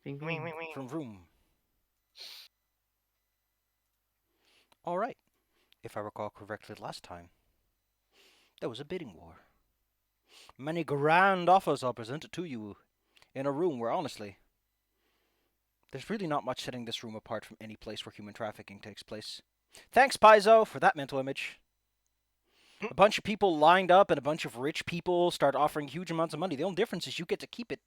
Vroom, Wing, vroom. wing, wing. From room. All right. If I recall correctly last time, there was a bidding war. Many grand offers are presented to you in a room where, honestly, there's really not much setting this room apart from any place where human trafficking takes place. Thanks, Paizo, for that mental image. A bunch of people lined up and a bunch of rich people start offering huge amounts of money. The only difference is you get to keep it.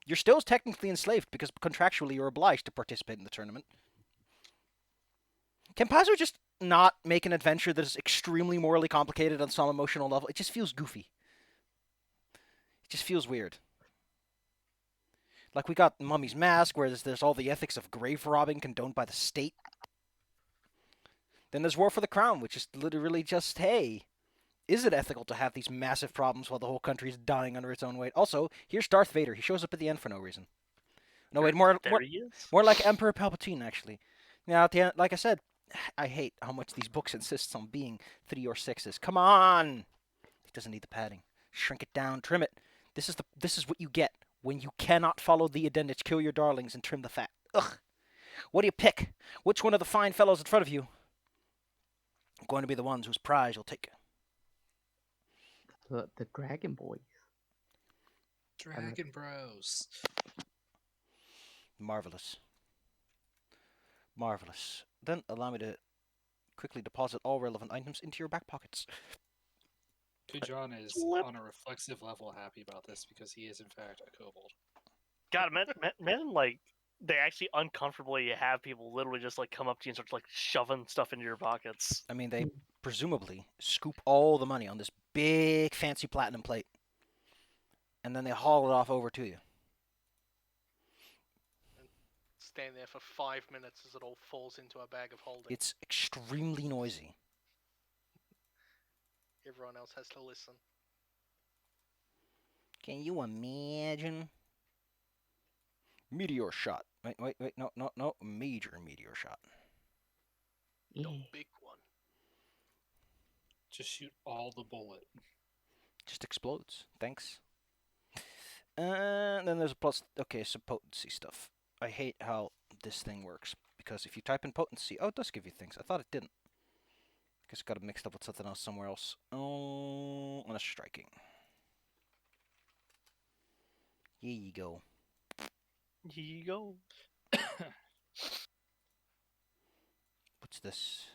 You're still technically enslaved because contractually you're obliged to participate in the tournament. Can Paizo just not make an adventure that is extremely morally complicated on some emotional level? It just feels goofy. It just feels weird. Like we got Mummy's Mask, where there's all the ethics of grave robbing condoned by the state. Then there's War for the Crown, which is literally just, hey, is it ethical to have these massive problems while the whole country is dying under its own weight? Also, here's Darth Vader. He shows up at the end for no reason. No, wait, more like Emperor Palpatine, actually. Now, at the end, like I said, I hate how much these books insist on being 3 or 6s. Come on! It doesn't need the padding. Shrink it down, trim it. This is what you get when you cannot follow the addendage, kill your darlings, and trim the fat. Ugh. What do you pick? Which one of the fine fellows in front of you are going to be the ones whose prize you'll take? The Dragon Boys. Dragon Bros. Marvelous. Marvelous. Then allow me to quickly deposit all relevant items into your back pockets. Kujan is on a reflexive level happy about this because he is in fact a kobold. God, man, like they actually uncomfortably have people literally just like come up to you and start like shoving stuff into your pockets. I mean, they presumably scoop all the money on this big fancy platinum plate, and then they haul it off over to you. Stand there for 5 minutes as it all falls into a bag of holding. It's extremely noisy. Everyone else has to listen. Can you imagine? Meteor shot. Wait, no. Major meteor shot. The big one. Just shoot all the bullet. Just explodes. Thanks. And then there's a plus. Okay, so potency stuff. I hate how this thing works, because if you type in potency, oh, it does give you things. I thought it didn't. I guess it got it mixed up with something else somewhere else. Oh, on a striking. Here you go. Here you go. What's this?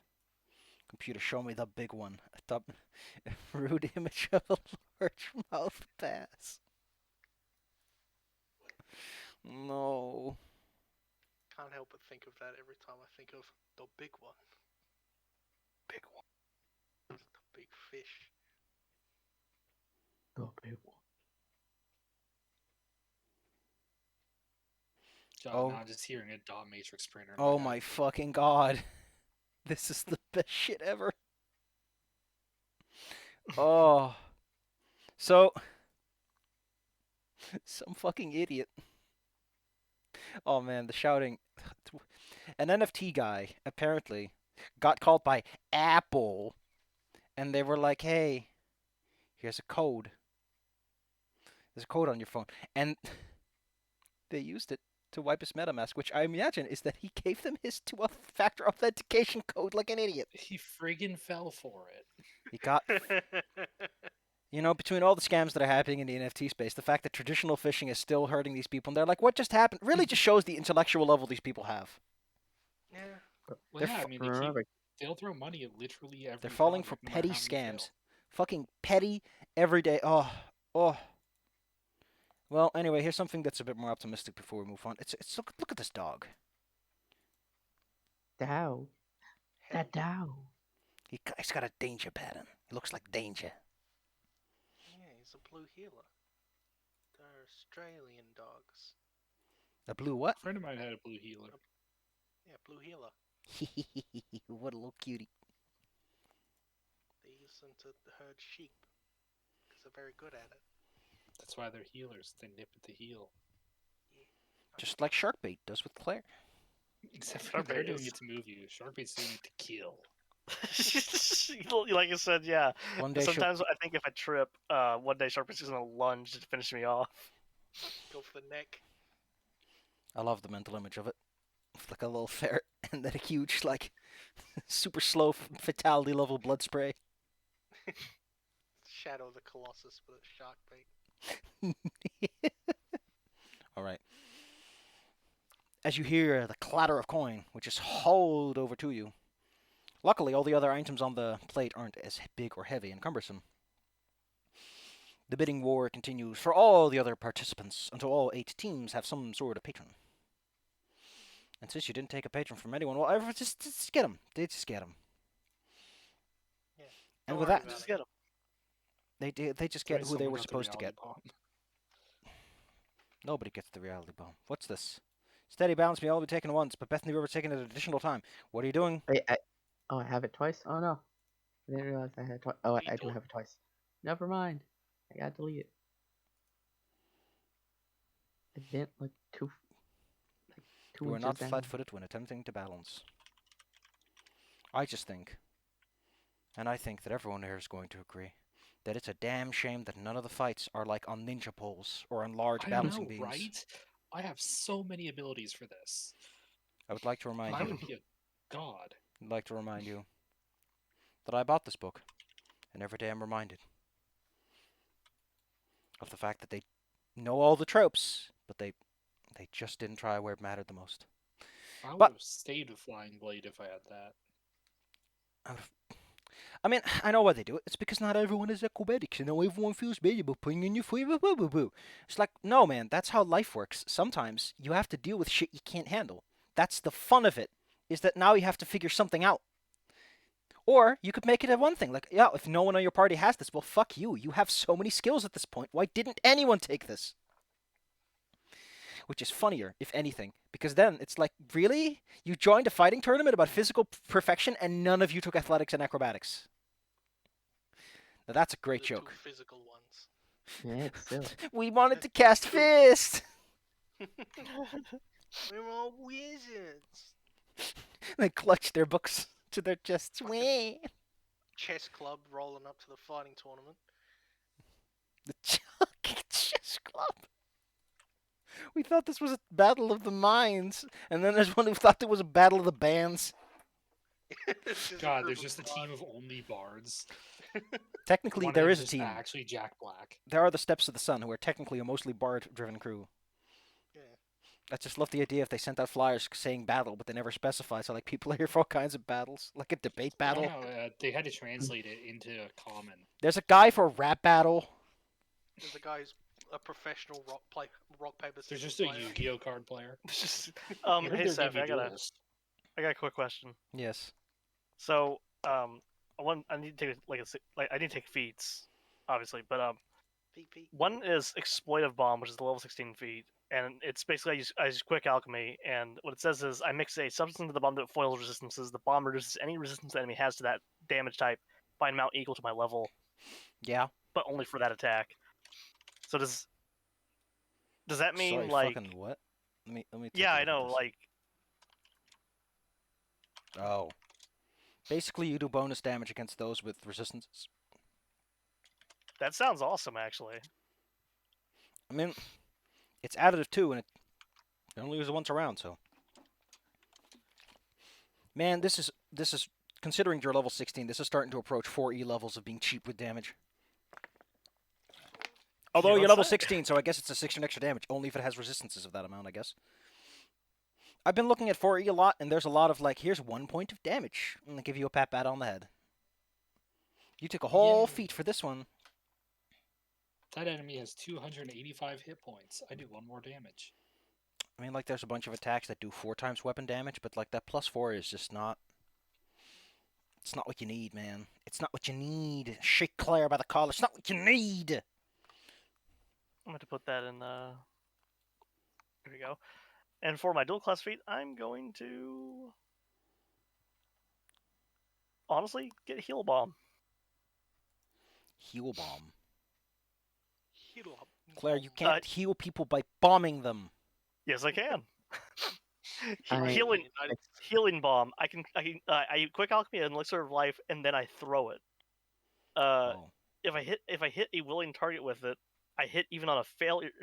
Computer, show me the big one. I thought rude image of a large mouth bass. No. Can't help but think of that every time I think of the big one. Big one. The big fish. The big one. John, Oh. now just hearing a dot matrix printer. Oh my fucking god. This is the best shit ever. Oh. So, some fucking idiot. Oh man, the shouting. An NFT guy, apparently, got called by Apple, and they were like, hey, here's a code. There's a code on your phone. And they used it to wipe his MetaMask, which I imagine is that he gave them his two-factor authentication code like an idiot. He friggin' fell for it. He got... You know, between all the scams that are happening in the NFT space, the fact that traditional phishing is still hurting these people, and they're like, what just happened? Really just shows the intellectual level these people have. Yeah. Well, yeah, I mean, they'll throw money at literally every. They're falling for petty scams. Fucking petty, everyday. Oh. Well, anyway, here's something that's a bit more optimistic before we move on. It's look at this dog. Dow. That Dow. He's got a danger pattern. He looks like danger. Yeah, he's a blue healer. They're Australian dogs. A blue what? A friend of mine had a blue healer. Yeah, blue healer. What a little cutie. They use them to herd sheep because they're very good at it. That's why they're healers. They nip at the heel. Yeah. Just like Sharkbait does with Claire. Except for they're doing it to move you. Sharkbait's doing it to kill. Like I said, yeah. One day sometimes I think if I trip, one day Sharkbait's just gonna lunge to finish me off. Go for the neck. I love the mental image of it. With like a little ferret and then a huge, like, super slow fatality level blood spray. Shadow of the Colossus, but it's shark bait. Alright. As you hear the clatter of coin, which is hauled over to you. Luckily, all the other items on the plate aren't as big or heavy and cumbersome. The bidding war continues for all the other participants until all 8 teams have some sort of patron. And since you didn't take a patron from anyone, well, just get them. They just get them. Yeah. And Don't with worry that, about Just it. get him. they just get Wait, who they someone were got the supposed to reality get. bomb. Nobody gets the reality bomb. What's this? Steady balance may all be taken once, but Bethany River taken at an additional time. What are you doing? Wait, oh, I have it twice? Oh no. I didn't realize I had it twice. Oh, What are you I do doing? have it twice. Never mind. I gotta delete it. I didn't look two You are inches not down. flat-footed when attempting to balance. I just think, and I think that everyone here is going to agree, that it's a damn shame that none of the fights are like on ninja poles or on large I balancing know, beams. right? I have so many abilities for this. I would like to remind I you, would be a god. I'd like to remind you that I bought this book, and every day I'm reminded of the fact that they know all the tropes, but they just didn't try where it mattered the most. I would But- have stayed with Flying Blade if I had that. I mean, I know why they do it. It's because not everyone is acrobatics, and not everyone feels bad about putting in your flavor. Boo, boo, boo. It's like, no, man, that's how life works. Sometimes you have to deal with shit you can't handle. That's the fun of it, is that now you have to figure something out. Or you could make it a one thing, like, yeah, if no one on your party has this, well, fuck you. You have so many skills at this point. Why didn't anyone take this? Which is funnier, if anything, because then it's like, really? You joined a fighting tournament about physical perfection, and none of you took athletics and acrobatics. Now that's a great The joke. two physical ones. Yeah, it's still. We wanted to cast Fist! We're all wizards. They clutch their books to their chests. Wah. Chess club rolling up to the fighting tournament. The Chess Club. We thought this was a battle of the minds, and then there's one who thought it was a battle of the bands. God, there's just a team of only bards. Technically, One there of is a them is team. actually Jack Black. There are the Steps of the Sun, who are technically a mostly bard-driven crew. Yeah. I just love the idea if they sent out flyers saying battle, but they never specify, so like people are here for all kinds of battles, like a debate battle. No, they had to translate it into common. There's a guy for a rap battle. There's a guy who's a professional rock paper There's scissors just a player. Yu-Gi-Oh card player. It's just, I heard hey there Seth, may be I got duels. a quick question. Yes. So, I need to take I need to take feats, obviously, but PP. one is Exploitive Bomb, which is the level 16 feat, and it's basically I use quick alchemy, and what it says is I mix a substance into the bomb that foils resistances. The bomb reduces any resistance the enemy has to that damage type by an amount equal to my level, Yeah. but only for that attack. So does that mean Sorry, like? fucking what? Let me. Take Yeah, a I look at know. this. Like, Oh. Basically, you do bonus damage against those with resistances. that sounds awesome, actually. I mean, it's additive too, and it only uses it once around, so. Man, this is considering you're level 16. This is starting to approach 4E levels of being cheap with damage. Although you're level 16, so I guess it's a 6 extra damage. Only if it has resistances of that amount, I guess. I've been looking at 4E a lot, and there's a lot of like, here's 1 point of damage, and they give you a pat on the head. You took a whole Yay. feat for this one. That enemy has 285 hit points. I do 1 more damage. I mean, like, there's a bunch of attacks that do 4 times weapon damage, but like that +4 is just not. It's not what you need, man. It's not what you need. Shake Claire by the collar. It's not what you need. I'm going to put that in. Here we go. And for my dual class feat, I'm going to honestly get Heal Bomb. Heal bomb. Heal up. Claire, you can't heal people by bombing them. Yes, I can. I- Healing Bomb. I quick alchemy and elixir of life, and then I throw it. Oh. If I hit a willing target with it, I hit even on a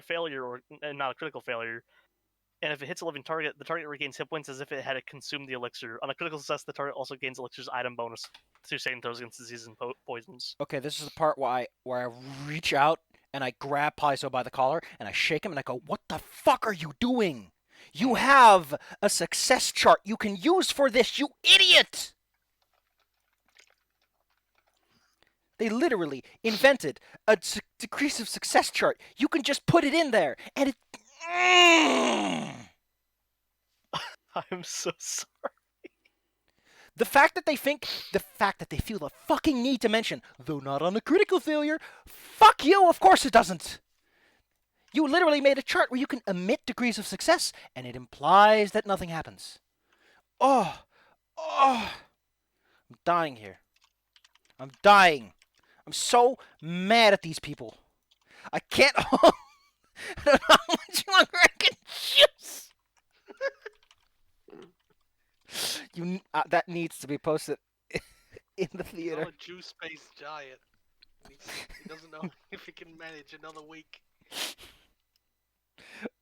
failure or not a critical failure. and if it hits a living target, the target regains hit points as if it had consumed the elixir. On a critical success, the target also gains elixir's item bonus to saving throws against diseases and poisons. Okay, this is the part where I reach out and I grab Paizo by the collar and I shake him and I go, "What the fuck are you doing? You have a success chart you can use for this, you idiot!" They literally invented a decrease of success chart. You can just put it in there and it... I'm so sorry. The fact that they feel the fucking need to mention, though not on a critical failure, fuck you, of course it doesn't. You literally made a chart where you can omit degrees of success, and it implies that nothing happens. Oh, I'm dying here. I'm dying. I'm so mad at these people. I can't... I don't know how much longer I can choose. That needs to be posted in the He's theater. not a juice-based giant. He doesn't know if he can manage another week.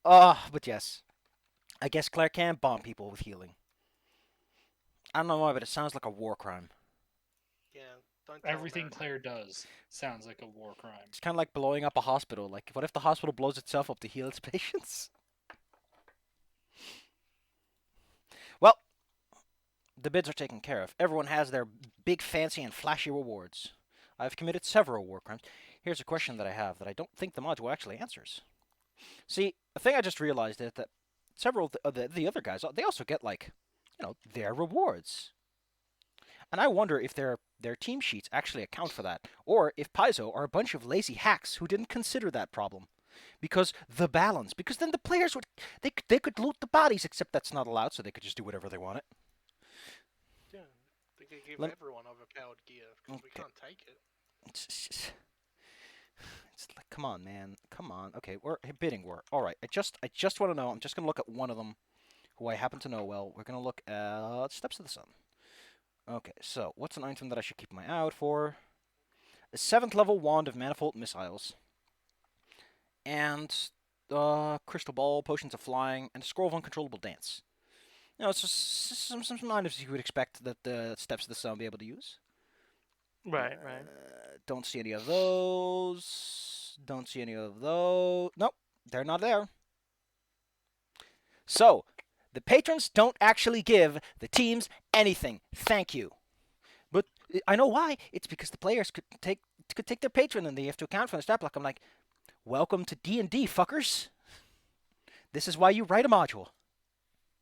But yes. I guess Claire can bomb people with healing. I don't know why, but it sounds like a war crime. Yeah, don't tell Everything America. Claire does sounds like a war crime. It's kind of like blowing up a hospital. Like, what if the hospital blows itself up to heal its patients? Well, the bids are taken care of. Everyone has their big, fancy, and flashy rewards. I've committed several war crimes. Here's a question that I have that I don't think the module actually answers. See, the thing I just realized is that several of the other guys, they also get, like, their rewards. And I wonder if their team sheets actually account for that, or if Paizo are a bunch of lazy hacks who didn't consider that problem. Because then the players they could loot the bodies, except that's not allowed, so they could just do whatever they wanted. Yeah, they could give Let- everyone overpowered gear because we Okay. can't take it. It's like, come on, man, come on. Okay, we're bidding war. All right, I just want to know. I'm just gonna look at one of them, who I happen to know well. We're gonna look at Steps of the Sun. Okay, so what's an item that I should keep my eye out for? A 7th level wand of manifold missiles, and crystal ball, potions of flying, and a scroll of uncontrollable dance. It's just some items you would expect that the Steps of the Sun will be able to use. Right. Don't see any of those. Don't see any of those. Nope, they're not there. So, the patrons don't actually give the teams anything. Thank you. But I know why. It's because the players could take their patron and they have to account for the stat block. I'm like, welcome to D&D, fuckers. This is why you write a module.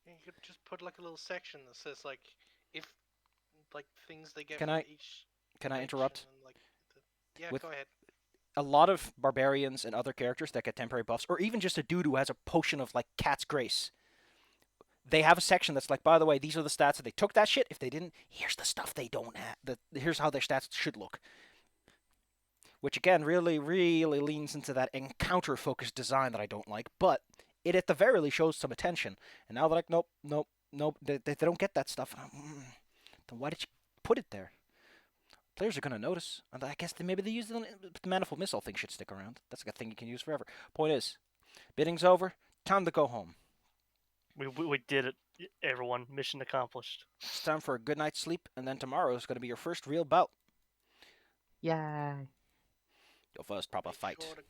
Yeah, you could just put like a little section that says like if like things they get Can from I- each. Can I page interrupt? and, like, yeah, With- go ahead. A lot of barbarians and other characters that get temporary buffs, or even just a dude who has a potion of, like, Cat's Grace, they have a section that's like, by the way, these are the stats that they took that shit. If they didn't, here's the stuff they don't have. Here's how their stats should look. Which, again, really, really leans into that encounter-focused design that I don't like, but it at the very least shows some attention. And now they're like, nope, they don't get that stuff. Then why did you put it there? Players are going to notice. And I guess maybe they use the manifold missile thing should stick around. That's like a thing you can use forever. Point is, bidding's over. Time to go home. We did it, everyone. Mission accomplished. It's time for a good night's sleep, and then tomorrow is going to be your first real bout. Yay. Your first proper Make fight. sure to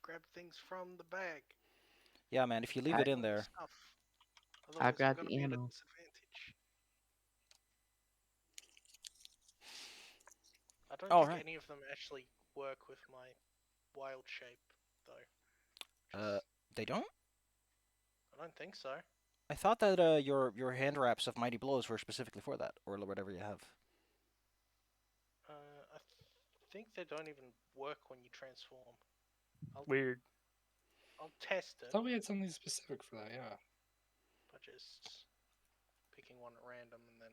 grab things from the bag. Yeah, man, if you leave it in there. Stuff. I Otherwise we're grabbed gonna the be at a ammo. disadvantage. I don't All think right. any of them actually work with my wild shape, though. They don't? I don't think so. I thought that your hand wraps of Mighty Blows were specifically for that, or whatever you have. I think they don't even work when you transform. Weird. I'll test I it thought we had something specific for that, yeah. by just picking one at random and then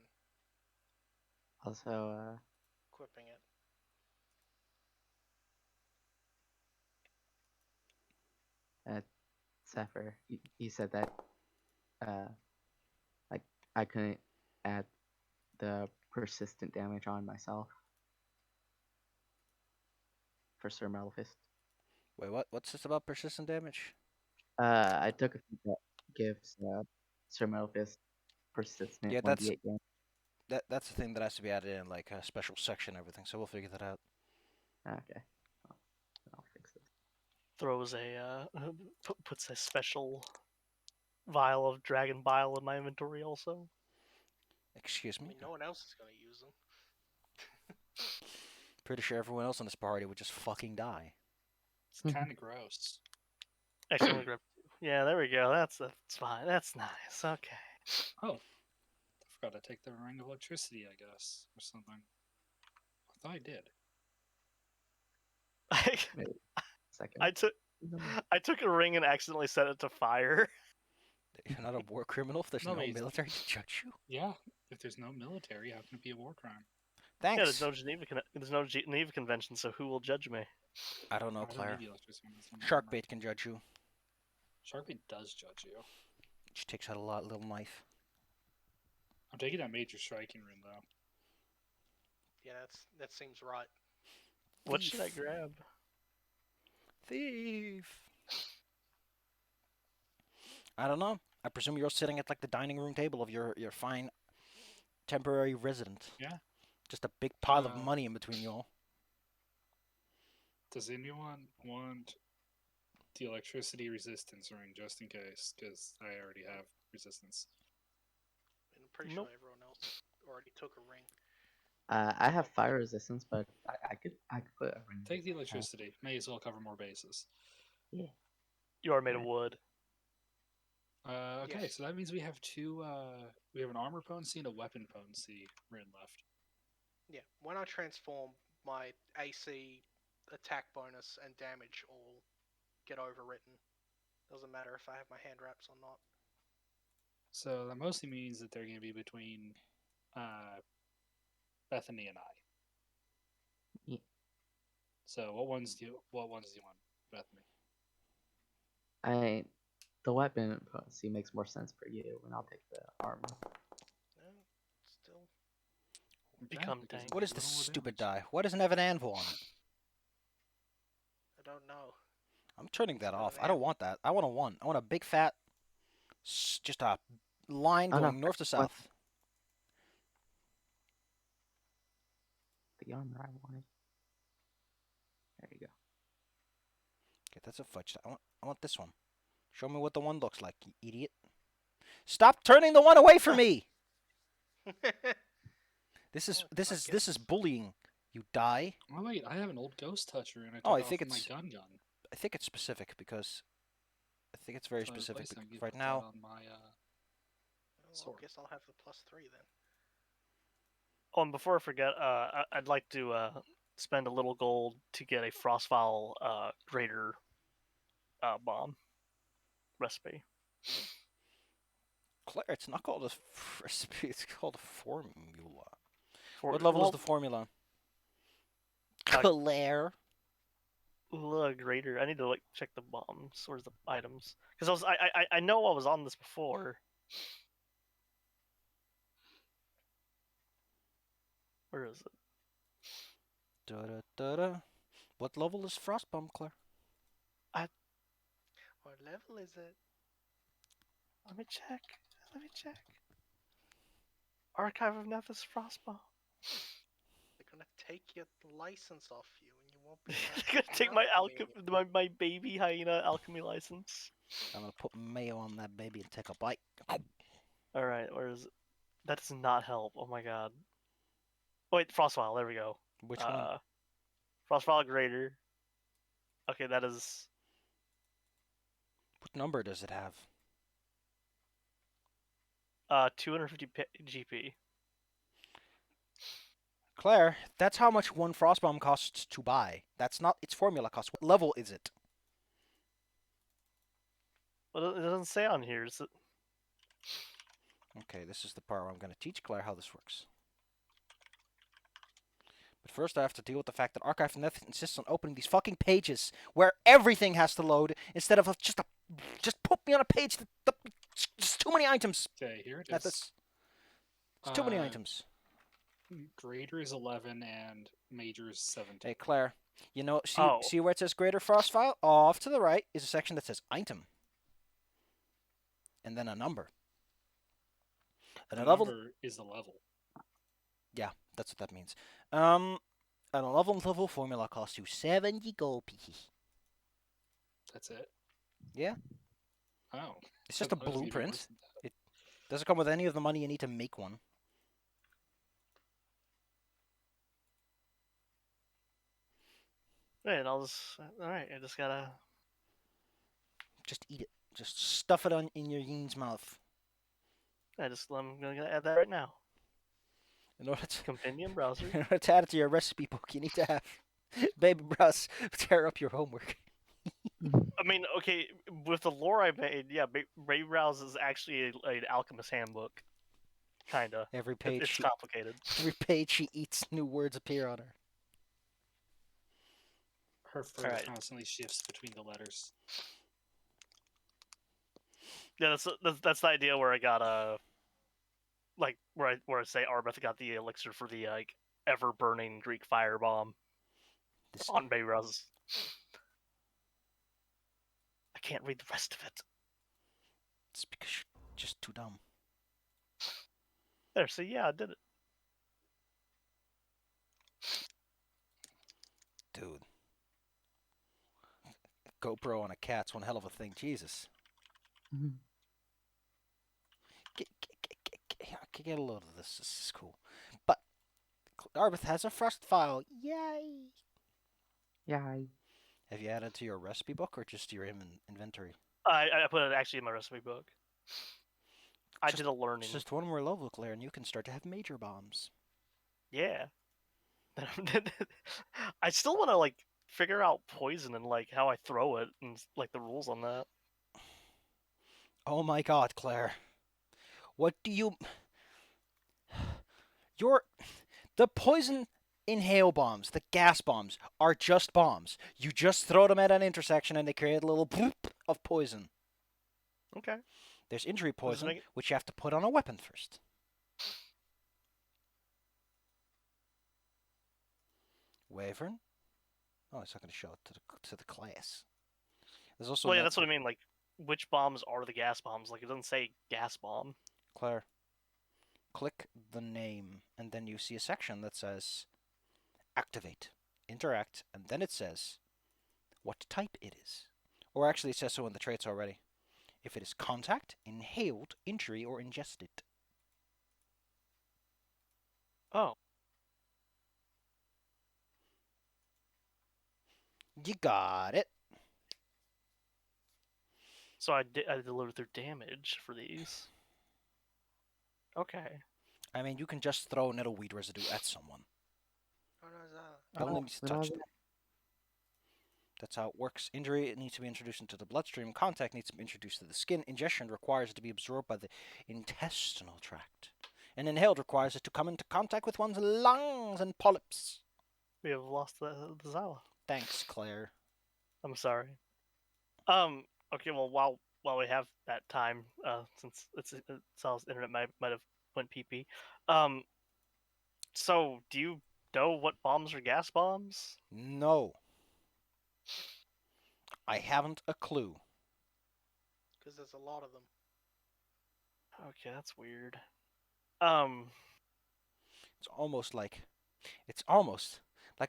Also, equipping it. Zephyr, you said that, like, I couldn't add the persistent damage on myself for Sir Malefist. Wait, what? What's this about persistent damage? I took a few gives Sir Melvis persistent Yeah, 1d8 damage. that's the thing that has to be added in, like a special section and everything. So we'll figure that out. Okay. I'll fix this. Throws puts a special vial of dragon bile in my inventory also. Excuse I me. mean, no one else is gonna use them. Pretty sure everyone else in this party would just fucking die. It's kind of gross. Excellent grip. Yeah, there we go. That's fine. That's nice. Okay. Oh, I forgot to take the ring of electricity, I guess, or something. I thought I did. Wait, second. I took a ring and accidentally set it to fire. You're not a war criminal if there's No, no but military to judge you. Yeah, if there's no military, how can it be a war crime? Thanks. Yeah, there's no Geneva Convention, so who will judge me? I don't know, I don't Claire. need the electricity on this one, remember. Sharkbait can judge you. Sharkbait does judge you. She takes out a little knife. I'm taking that major striking rune though. Yeah, that seems right. What should I Thief. grab? Thief. I don't know. I presume you're sitting at like the dining room table of your fine temporary resident. Yeah. Just a big pile of money in between you all. Does anyone want the electricity resistance ring just in case? Because I already have resistance. And I'm pretty Nope. sure everyone else already took a ring. I have fire resistance, but I could put a ring. Take the electricity. May as well cover more bases. Yeah. You are made of wood. Okay, Yes. so that means we have two. We have an armor potency and a weapon potency rune left. Yeah, when I transform, my AC, attack bonus, and damage all get overwritten. Doesn't matter if I have my hand wraps or not. So that mostly means that they're going to be between Bethany and I. Yeah. So what ones do you want, Bethany? The weapon potency makes more sense for you, and I'll take the armor. No, still. Become because tank. What it's is this a little more stupid damage. die? Why doesn't have an anvil on it? I don't know. I'm turning that It's not off. an I don't want that. I want a 1. I want a big fat, just a line Oh, no, going north to what? south. The armor I wanted. There you go. Okay, that's a fudge. I want this one. Show me what the one looks like, you idiot. Stop turning the one away from me! This is bullying. You die. Oh wait, I have an old ghost toucher and I took Oh, I off think my it's- gun. I think it's specific because I think it's very So I was specific. placing Because it right on now, my, Well, Sword. I guess I'll have the +3 then. Oh, and before I forget, I'd like to spend a little gold to get a Frostfile greater bomb recipe. Claire, it's not called a recipe. It's called a formula. For, What level well, is the formula? Uh, Claire. Greater. I need to like check the bombs. Where's the items? Because I know I was on this before. Where is it? Da da da da. What level is Frostbomb, Claire? What level is it? Let me check. Archive of Nephis Frostbomb. They're gonna take your license off you, and you won't be. They're gonna take my baby hyena alchemy license. I'm gonna put mayo on that baby and take a bite. All right, where is it? That does not help. Oh my god. Oh, wait, Frostfile. There we go. Which one? Frostfile greater. Okay, that is What number does it have? 250 GP. Claire, that's how much one Frostbomb costs to buy. That's not its formula cost. What level is it? Well, it doesn't say on here. Is it? Okay, this is the part where I'm gonna teach Claire how this works. But first I have to deal with the fact that Archive of Neth insists on opening these fucking pages where everything has to load instead of just put me on a page that just too many items. Okay, here it At is. this, it's too many Uh, items. Greater is 11 and major is 17. Hey Claire, you know, Oh. see where it says Greater Frostfile? Off to the right is a section that says Item. and then a number. And The a level, number is the level. yeah, that's what that means. And a level formula costs you 70 gold pieces. That's it. Yeah. Oh. It's just a I thought it was gonna be blueprint. worse than that. It doesn't come with any of the money you need to make one. Right, all right, I just gotta. Just eat it. Just stuff it in your yin's mouth. I'm gonna add that right now. In order to, Compendium browser. in order to add it to your recipe book, you need to have Baby Browse tear up your homework. I mean, okay, with the lore I made, yeah, Baby Browse is actually an alchemist handbook. Kinda. Every page It's she complicated. every page she eats, new words appear on her. Her fur Alright. constantly shifts between the letters. Yeah, that's the idea where I got like where I say Arbeth got the elixir for the like ever burning Greek fire bomb This on Baby Browse. I can't read the rest of it. it's because you're just too dumb. There, see, yeah, I did it. Dude. GoPro on a cat's one hell of a thing. Jesus. Get a load of this. This is cool. But Arbeth has a first file. Yay! Yeah. Have you added to your recipe book or just your inventory? I put it actually in my recipe book. I did a learning. Just one more level, Claire, and you can start to have major bombs. Yeah. I still want to like figure out poison and like how I throw it and like the rules on that. Oh my god, Claire. What do you... The poison inhale bombs, the gas bombs, are just bombs. You just throw them at an intersection and they create a little bloop of poison. Okay. There's injury poison, make it- which you have to put on a weapon first. Wyvern? Oh, it's not going to show it to the class. There's also Well, yeah, that's what I mean. Like, which bombs are the gas bombs? Like, it doesn't say gas bomb. Claire, click the name, and then you see a section that says activate, interact, and then it says what type it is. Or actually, it says so in the traits already. If it is contact, inhaled, injury, or ingested. Oh. You got it. So I delivered their damage for these. Okay. I mean, you can just throw nettleweed residue at someone. Oh no, is that? Don't Oh, let me we don't touch have them. That's how it works. Injury it needs to be introduced into the bloodstream. Contact needs to be introduced to the skin. Ingestion requires it to be absorbed by the intestinal tract. And inhaled requires it to come into contact with one's lungs and polyps. We have lost the Zala. Thanks, Claire. I'm sorry. Okay. Well, while we have that time, since Sal's internet might have went pee. So do you know what bombs are gas bombs? No. I haven't a clue. Because there's a lot of them. Okay, that's weird. It's almost like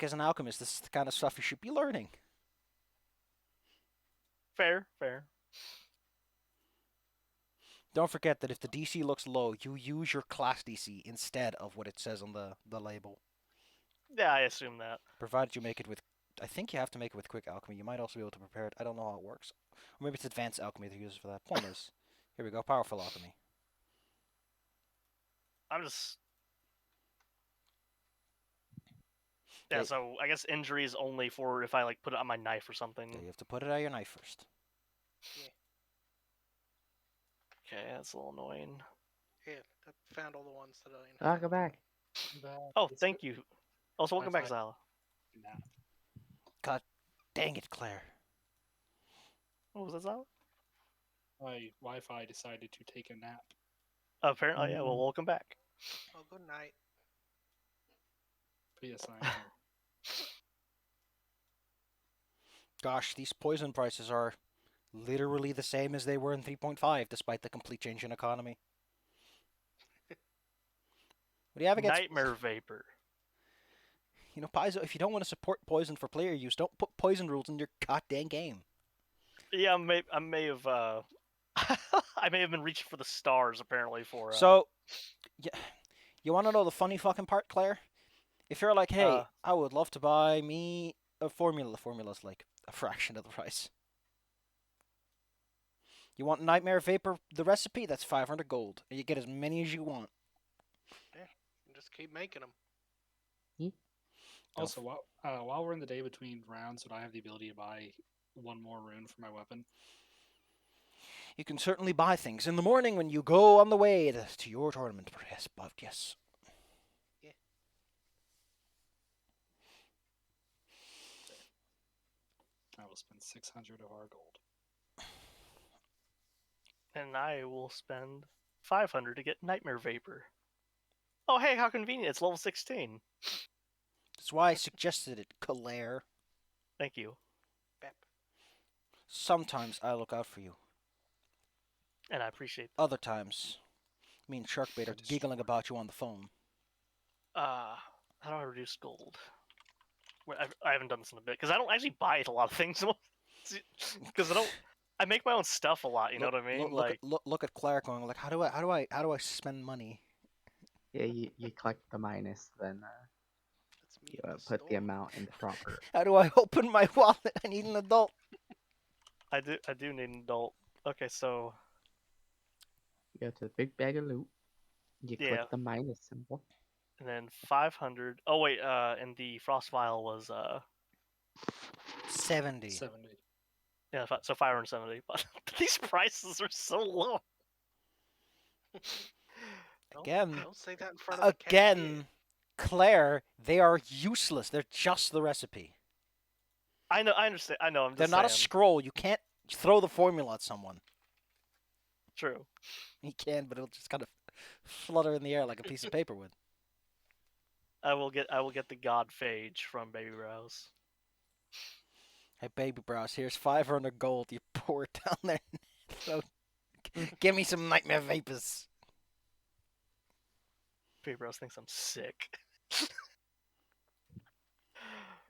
as an alchemist, this is the kind of stuff you should be learning. Fair. Don't forget that if the DC looks low, you use your class DC instead of what it says on the label. Yeah, I assume that. Provided you make it with, I think you have to make it with quick alchemy. You might also be able to prepare it. I don't know how it works. Or maybe it's advanced alchemy they use for that. Point is, here we go, powerful alchemy. I'm just. Yeah, Hey. so I guess injury is only for if I like put it on my knife or something. Yeah, you have to put it at your knife first. Okay, that's a little annoying. Here, I found all the ones that are in. Ah, go back. Oh, thank you. Also, welcome back, Wi-Fi. Zala. Nah. Dang it, Claire. What was that, Zala? My Wi-Fi decided to take a nap. Apparently, yeah. Well, welcome back. Oh, good night. But yes, I am. Gosh, these poison prices are literally the same as they were in 3.5, despite the complete change in economy. What do you have against Nightmare Vapor. You know, Paizo, if you don't want to support poison for player use, don't put poison rules in your goddamn game. Yeah, I may have I may have been reaching for the stars apparently for. So, yeah, you want to know the funny fucking part, Claire? If you're like, hey, I would love to buy me a formula. The formula's like a fraction of the price. You want Nightmare Vapor, the recipe? That's 500 gold. And you get as many as you want. Yeah, just keep making them. Also, while we're in the day between rounds, would I have the ability to buy one more rune for my weapon? You can certainly buy things in the morning when you go on the way to your tournament. Yes, but yes. Yeah. I will spend 600 of our gold. And I will spend 500 to get Nightmare Vapor. Oh, hey, how convenient. It's level 16. That's why I suggested it, Claire. Thank you. Bep. Sometimes I look out for you. And I appreciate that. Other times, me and Sharkbait are giggling about you on the phone. How do I reduce gold? I haven't done this in a bit, because I don't actually buy a lot of things. Because I make my own stuff a lot, you know what I mean? Look at Claire going like, how do I spend money? Yeah, you collect the minus, then Let's you meet in the put the store. amount in the proper. How do I open my wallet? I need an adult. I do need an adult. Okay, so You go to the big bag of loot. You Yeah. click the minus symbol. and then 500. Oh wait, and the frost vial was 70. 70. yeah, so 570. But these prices are so low. Again, Don't say that in front of the cashier. Claire, they are useless. They're just the recipe. I know, I understand. I know. I'm just They're not a saying. scroll. You can't throw the formula at someone. True. You can, but it'll just kind of flutter in the air like a piece of paper would. I will get the God Phage from Baby Brows. Hey, baby brows, here's 500 gold. You pour it down there. So, give me some Nightmare Vapors. Baby Brows thinks I'm sick.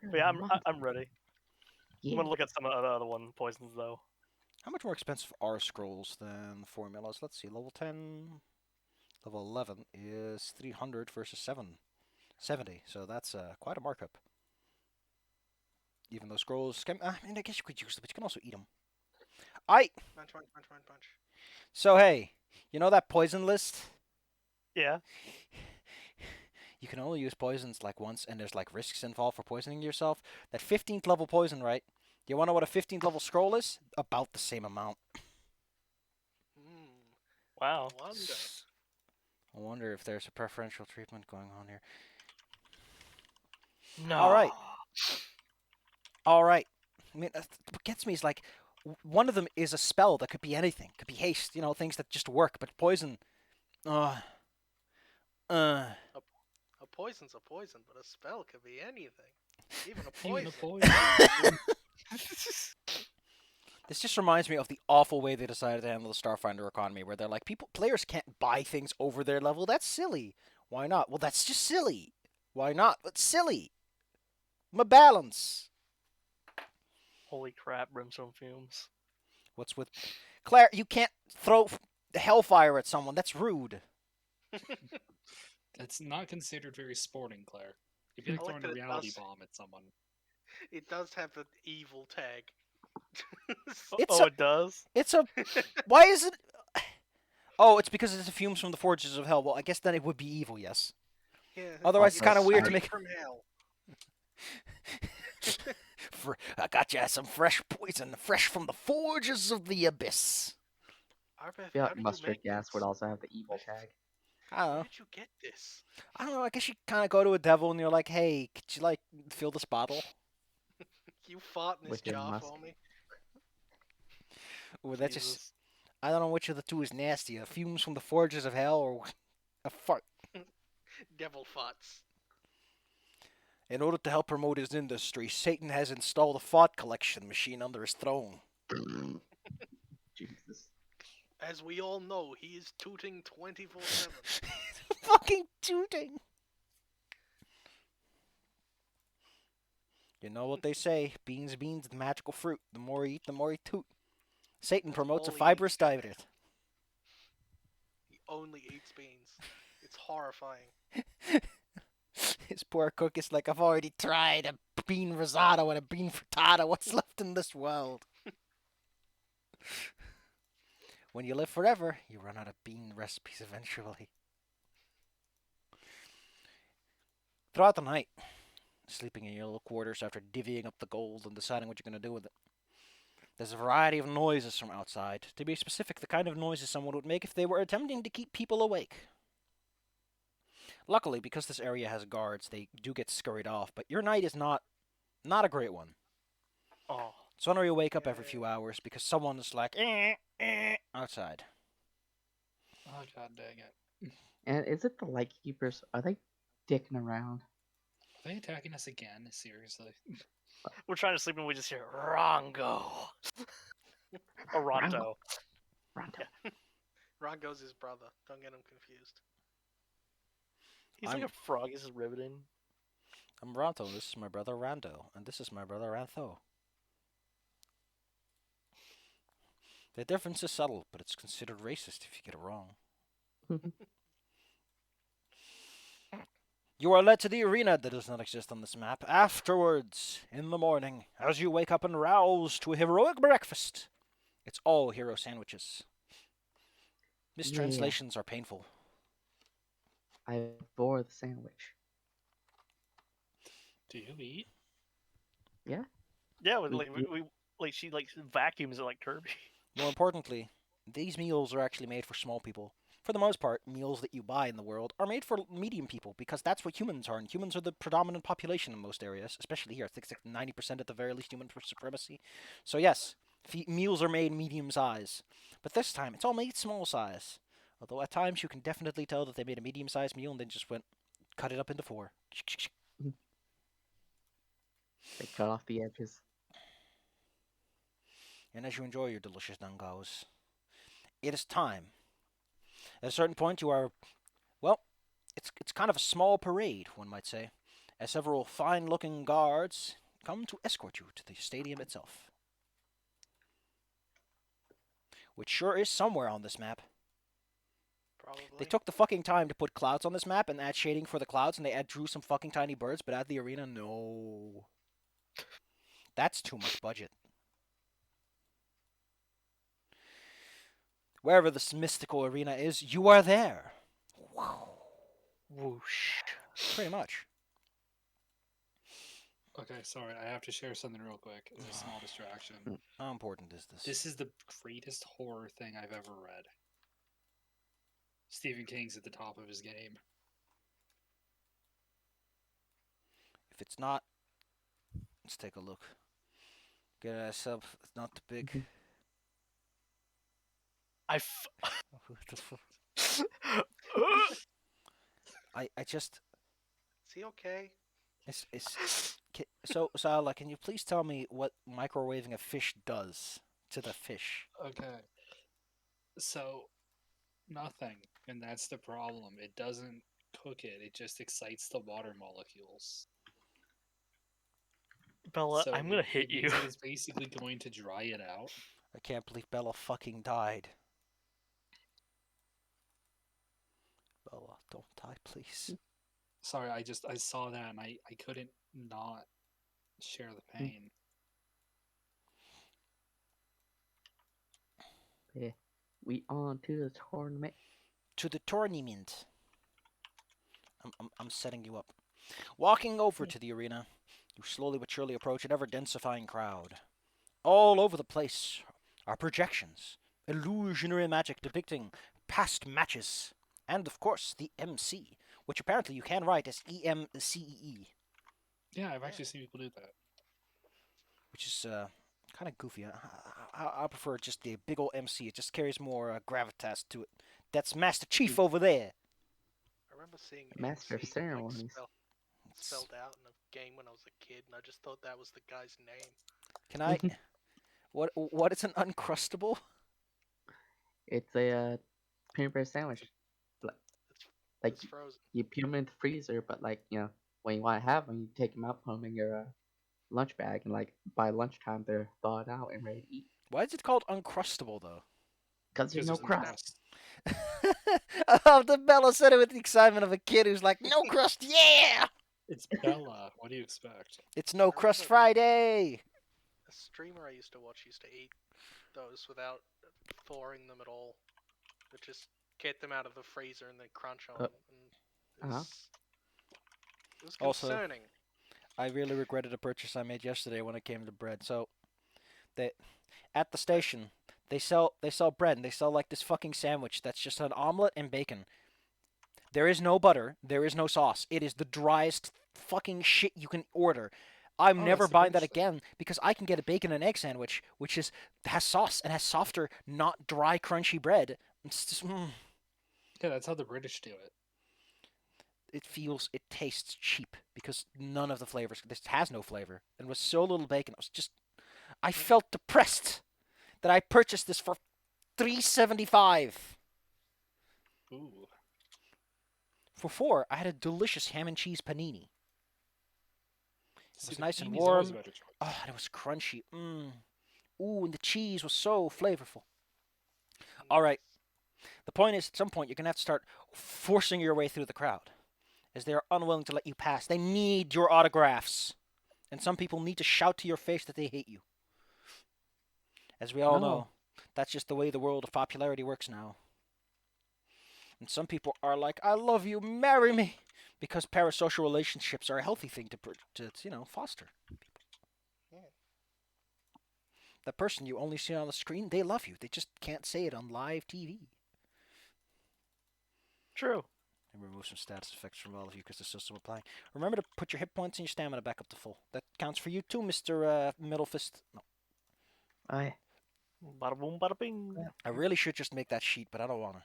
But yeah, I'm ready. Yeah. I'm gonna look at some of the other one poisons though. How much more expensive are scrolls than formulas? Let's see. Level 10, level 11 is 300 versus 770. So that's quite a markup. Even though scrolls can, I mean, I guess you could use them, but you can also eat them. Punch. So hey, you know that poison list? Yeah. You can only use poisons like once, and there's like risks involved for poisoning yourself. That 15th level poison, right? Do you want to know what a 15th level scroll is? About the same amount. Wow. Wonder. I wonder if there's a preferential treatment going on here. No. All right. I mean, what gets me is like, one of them is a spell that could be anything. Could be haste, you know, things that just work. But poison, A poison's a poison, but a spell could be anything. Even a poison. This just reminds me of the awful way they decided to handle the Starfinder economy, where they're like, players can't buy things over their level. That's silly. Why not? Well, that's just silly. Why not? It's silly. My balance. Holy crap, brimstone fumes. What's with Claire? You can't throw hellfire at someone. That's rude. That's not considered very sporting, Claire. If you're I like throwing a that it reality does. bomb at someone, It does have an evil tag. It does? It's a. Why is it? Oh, it's because it's the fumes from the forges of hell. Well, I guess then it would be evil, yes. Yeah. Otherwise, it's kind of weird to straight make. from hell. I got you some fresh poison, fresh from the forges of the abyss. Arbeth, I feel how like did mustard you make gas this? would also have the evil tag. I don't How know. did you get this? I don't know. I guess you kind of go to a devil and you're like, "Hey, could you like fill this bottle?" You fought in this With your jar musk. for me. Or that's just. Jesus. I don't know which of the two is nastier: fumes from the forges of hell or a fart. Devil farts. In order to help promote his industry, Satan has installed a fart collection machine under his throne. Jesus. As we all know, he is tooting 24/7. Fucking tooting. You know what they say, beans, beans, the magical fruit. The more you eat, the more you toot. Satan That's promotes a all he fibrous eats. diet. He only eats beans. It's horrifying. His poor cook is like, I've already tried a bean risotto and a bean frittata. What's left in this world? When you live forever, you run out of bean recipes eventually. Throughout the night, sleeping in your little quarters after divvying up the gold and deciding what you're going to do with it, there's a variety of noises from outside. To be specific, the kind of noises someone would make if they were attempting to keep people awake. Luckily, because this area has guards, they do get scurried off, but your night is not a great one. Oh. So whenever you wake up every few hours because someone is like, outside. Oh god dang it. And is it the Lightkeepers? Are they dicking around? Are they attacking us again? Seriously? We're trying to sleep and we just hear Rongo. Or Ronto. Ronto. Rongo's his brother. Don't get him confused. He's like a frog. He's just riveting. I'm Ronto, this is my brother Rando, and this is my brother Rantho. The difference is subtle, but it's considered racist if you get it wrong. You are led to the arena that does not exist on this map. Afterwards, in the morning, as you wake up and rouse to a heroic breakfast, it's all hero sandwiches. Mistranslations are painful. I bore the sandwich. Do you eat? Yeah, she vacuums it like Kirby. More importantly, these meals are actually made for small people. For the most part, meals that you buy in the world are made for medium people because that's what humans are, and humans are the predominant population in most areas, especially here. I think it's like 90% at the very least human supremacy. So yes, meals are made medium size, but this time it's all made small size. Although at times you can definitely tell that they made a medium sized meal and then just cut it up into 4. They cut off the edges. And as you enjoy your delicious dangos, it is time. At a certain point, you are, well, it's kind of a small parade, one might say, as several fine-looking guards come to escort you to the stadium itself, which sure is somewhere on this map. Probably. They took the fucking time to put clouds on this drew and add shading for the clouds, and they drew some fucking tiny birds, but at the arena, no. That's too much budget. Wherever this mystical arena is, you are there. Wow. Whoosh. Pretty much. Okay, sorry, I have to share something real quick. It's a small distraction. How important is this? This is the greatest horror thing I've ever read. Stephen King's at the top of his game. If it's not, let's take a look. Get a sub. It's not too big. I just. Is he okay? So Sala, can you please tell me what microwaving a fish does to the fish? Okay. So, nothing. And that's the problem. It doesn't cook it. It just excites the water molecules. Bella, so I'm gonna hit you. It's basically going to dry it out. I can't believe Bella fucking died. Bella, don't die, please. Sorry, I saw that and I couldn't not share the pain. Yeah. We on to the tournament. To the tournament. I'm setting you up. Walking over to the arena, you slowly but surely approach an ever-densifying crowd. All over the place are projections, illusionary magic depicting past matches, and of course the MC, which apparently you can write as EMCEE. Yeah, I've actually seen people do that. Which is kind of goofy. I prefer just the big old MC. It just carries more gravitas to it. That's Master Chief over there. I remember seeing Master MC, Ceremonies. spelled out in a game when I was a kid, and I just thought that was the guy's name. Can I? What is an Uncrustable? It's a peanut butter sandwich. Like It's frozen. you put them in the freezer, but like when you want to have them, you take them out, put them in your lunch bag, and like by lunchtime they're thawed out and ready to eat. Why is it called Uncrustable though? Cause there's no Because there's crust. Oh, the Bella said it with the excitement of a kid who's like, no crust, yeah! It's Bella. What do you expect? It's no I crust remember- Friday! A streamer I used to watch used to eat those without thawing them at all. But just get them out of the freezer and then crunch on them. And it was Also- concerning. I really regretted a purchase I made yesterday when it came to bread. So, at the station, they sell bread, and they sell like this fucking sandwich that's just an omelet and bacon. There is no butter, there is no sauce. It is the driest fucking shit you can order. I'm Oh, never that's the buying that British thing. again because I can get a bacon and egg sandwich, which has sauce and has softer, not dry, crunchy bread. It's just, Yeah, that's how the British do it. it tastes cheap because none of the flavors. This has no flavor and was so little bacon. I felt depressed that I purchased this for $3.75. Ooh. For $4, I had a delicious ham and cheese panini. See, was the nice and panini's always a warm. better choice. Oh, and it was crunchy. Ooh, and the cheese was so flavorful. All right. The point is, at some point, you're going to have to start forcing your way through the crowd, as they are unwilling to let you pass. They need your autographs. And some people need to shout to your face that they hate you. As we all No. know, that's just the way the world of popularity works now. And some people are like, I love you, marry me. Because parasocial relationships are a healthy thing to foster. Yeah. The person you only see on the screen, they love you. They just can't say it on live TV. True. And remove some status effects from all of you because they're still applying. Remember to put your hit points and your stamina back up to full. That counts for you too, Mr. Middle Fist. No. I Bada boom, bada bing. I really should just make that sheet, but I don't want to.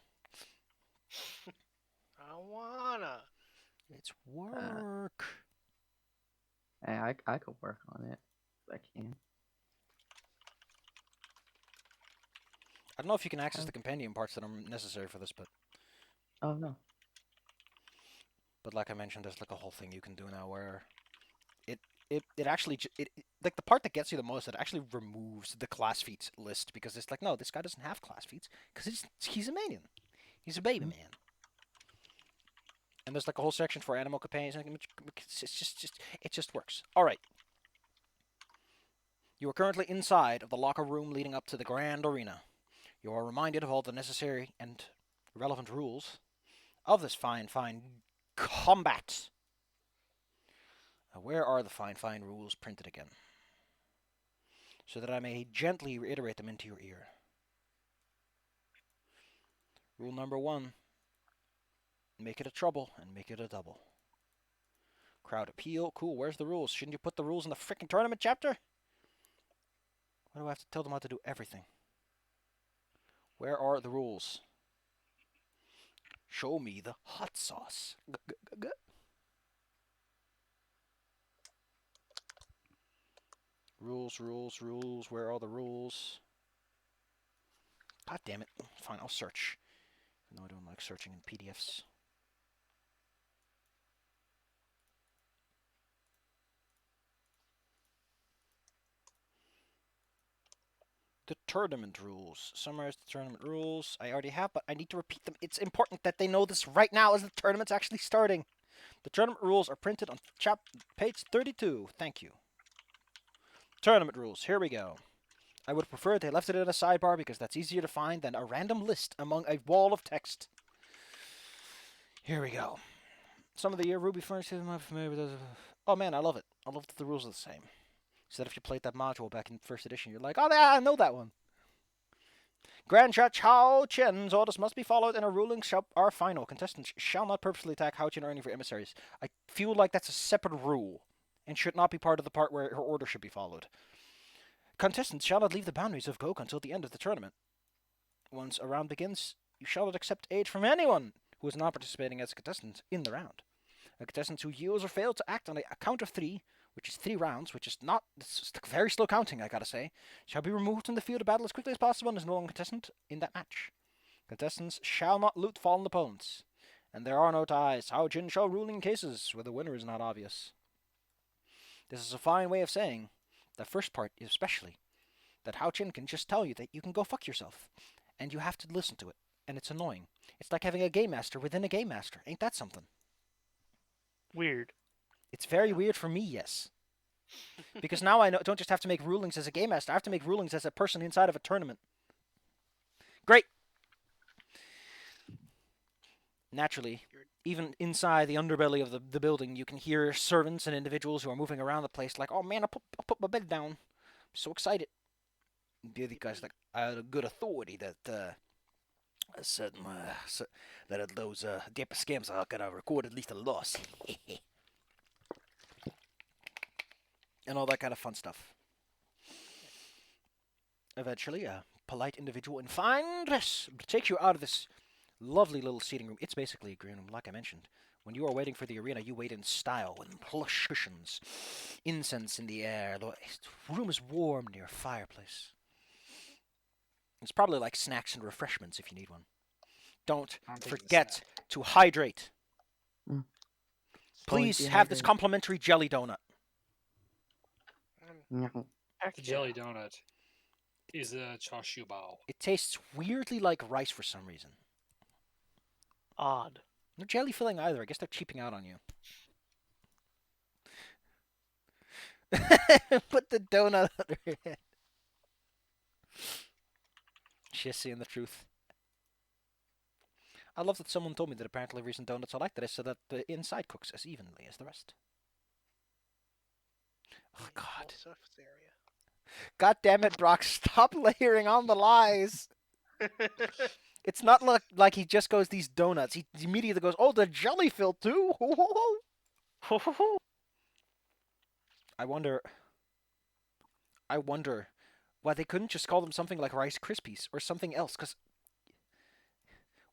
I wanna. It's work. I could work on it. If I can. I don't know if you can access the compendium parts that are necessary for this, but Oh no. like I mentioned, there's like a whole thing you can do now where it actually like the part that gets you the most, it actually removes the class feats list because it's like, no, this guy doesn't have class feats because he's a maiden, he's a baby man. And there's like a whole section for animal companions. It just works. All right. You are currently inside of the locker room leading up to the grand arena. You are reminded of all the necessary and relevant rules of this fine combat. Now, where are the fine rules printed again? So that I may gently reiterate them into your ear. Rule number 1. Make it a trouble and make it a double. Crowd appeal. Cool, where's the rules? Shouldn't you put the rules in the freaking tournament chapter? Why do I have to tell them how to do everything? Where are the rules? Show me the hot sauce. Rules. Where are all the rules? God damn it. Fine, I'll search. No, I don't like searching in PDFs. The tournament rules. Summarize the tournament rules. I already have, but I need to repeat them. It's important that they know this right now as the tournament's actually starting. The tournament rules are printed on page 32. Thank you. Tournament rules. Here we go. I would prefer they left it in a sidebar because that's easier to find than a random list among a wall of text. Here we go. Some of the year Ruby furnished them. I'm familiar with those. Oh man, I love it. I love that the rules are the same. So that if you played that module back in first edition, you're like, oh yeah, I know that one. Grand Judge Hao Chen's orders must be followed and a ruling are final. Contestants shall not purposely attack Hao Chen or any of her emissaries. I feel like that's a separate rule and should not be part of the part where her order should be followed. Contestants shall not leave the boundaries of Gok until the end of the tournament. Once a round begins, you shall not accept aid from anyone who is not participating as a contestant in the round. A contestant who yields or fails to act on a count of 3 which is 3 rounds, which is not it's very slow counting, I gotta say, shall be removed from the field of battle as quickly as possible and is no longer contestant in that match. Contestants shall not loot fallen opponents, and there are no ties. Hao Jin shall rule in cases where the winner is not obvious. This is a fine way of saying, the first part especially, that Hao Jin can just tell you that you can go fuck yourself, and you have to listen to it, and it's annoying. It's like having a game master within a game master. Ain't that something? Weird. It's very weird for me, yes. Because now I don't just have to make rulings as a game master, I have to make rulings as a person inside of a tournament. Great! Naturally, even inside the underbelly of the building, you can hear servants and individuals who are moving around the place like, oh man, I put my bed down. I'm so excited. The other guy's like, I had a good authority that said that those Dapper scams are gonna record at least a loss. And all that kind of fun stuff. Eventually, a polite individual in fine dress takes you out of this lovely little seating room. It's basically a green room, like I mentioned. When you are waiting for the arena, you wait in style, with plush cushions, incense in the air. The room is warm near a fireplace. It's probably like snacks and refreshments if you need one. Don't forget to hydrate. Mm. Please have this complimentary jelly donut. The jelly donut is a chashu bao. It tastes weirdly like rice for some reason. Odd. No jelly filling either. I guess they're cheaping out on you. Put the donut under her head. She's seeing the truth. I love that someone told me that apparently the reason donuts are like that is so that the inside cooks as evenly as the rest. Oh, God. Surface area. God damn it, Brock. Stop layering on the lies. It's not like he just goes, these donuts. He immediately goes, oh, the jelly filled too. I wonder why they couldn't just call them something like Rice Krispies or something else, because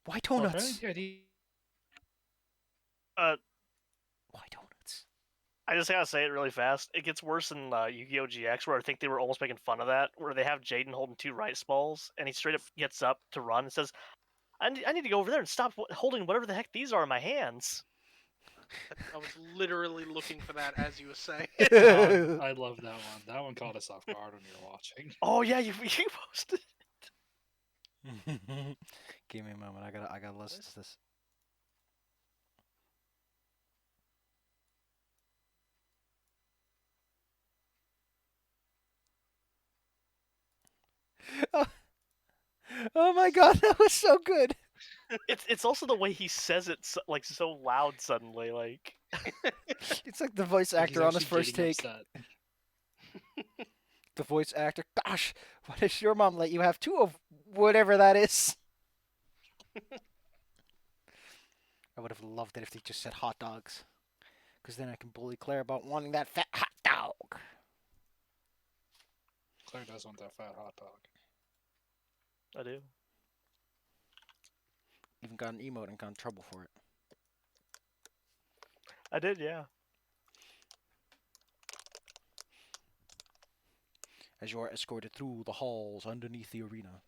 why donuts? Why donuts? I just gotta say it really fast. It gets worse in Yu-Gi-Oh! GX, where I think they were almost making fun of that, where they have Jaden holding 2 rice balls, and he straight up gets up to run and says, I need to go over there and stop holding whatever the heck these are in my hands. I was literally looking for that as you were saying. I love that one. That one caught us off guard when you were watching. Oh yeah, you posted it. Give me a moment. I gotta listen to this. Oh my God, that was so good. It's also the way he says it so loud suddenly, like. It's like the voice actor on his first take. The voice actor, gosh, why does your mom let you have 2 of whatever that is? I would have loved it if they just said hot dogs. Because then I can bully Claire about wanting that fat hot dog. Claire does want that fat hot dog. I do. Even got an emote and got in trouble for it. I did, yeah. As you are escorted through the halls underneath the arena,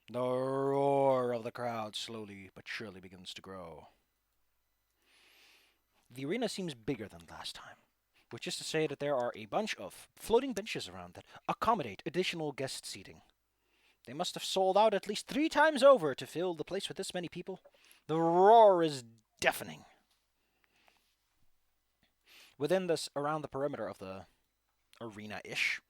the roar of the crowd slowly but surely begins to grow. The arena seems bigger than last time, which is to say that there are a bunch of floating benches around that accommodate additional guest seating. They must have sold out at least 3 times over to fill the place with this many people. The roar is deafening. Within this, around the perimeter of the arena-ish,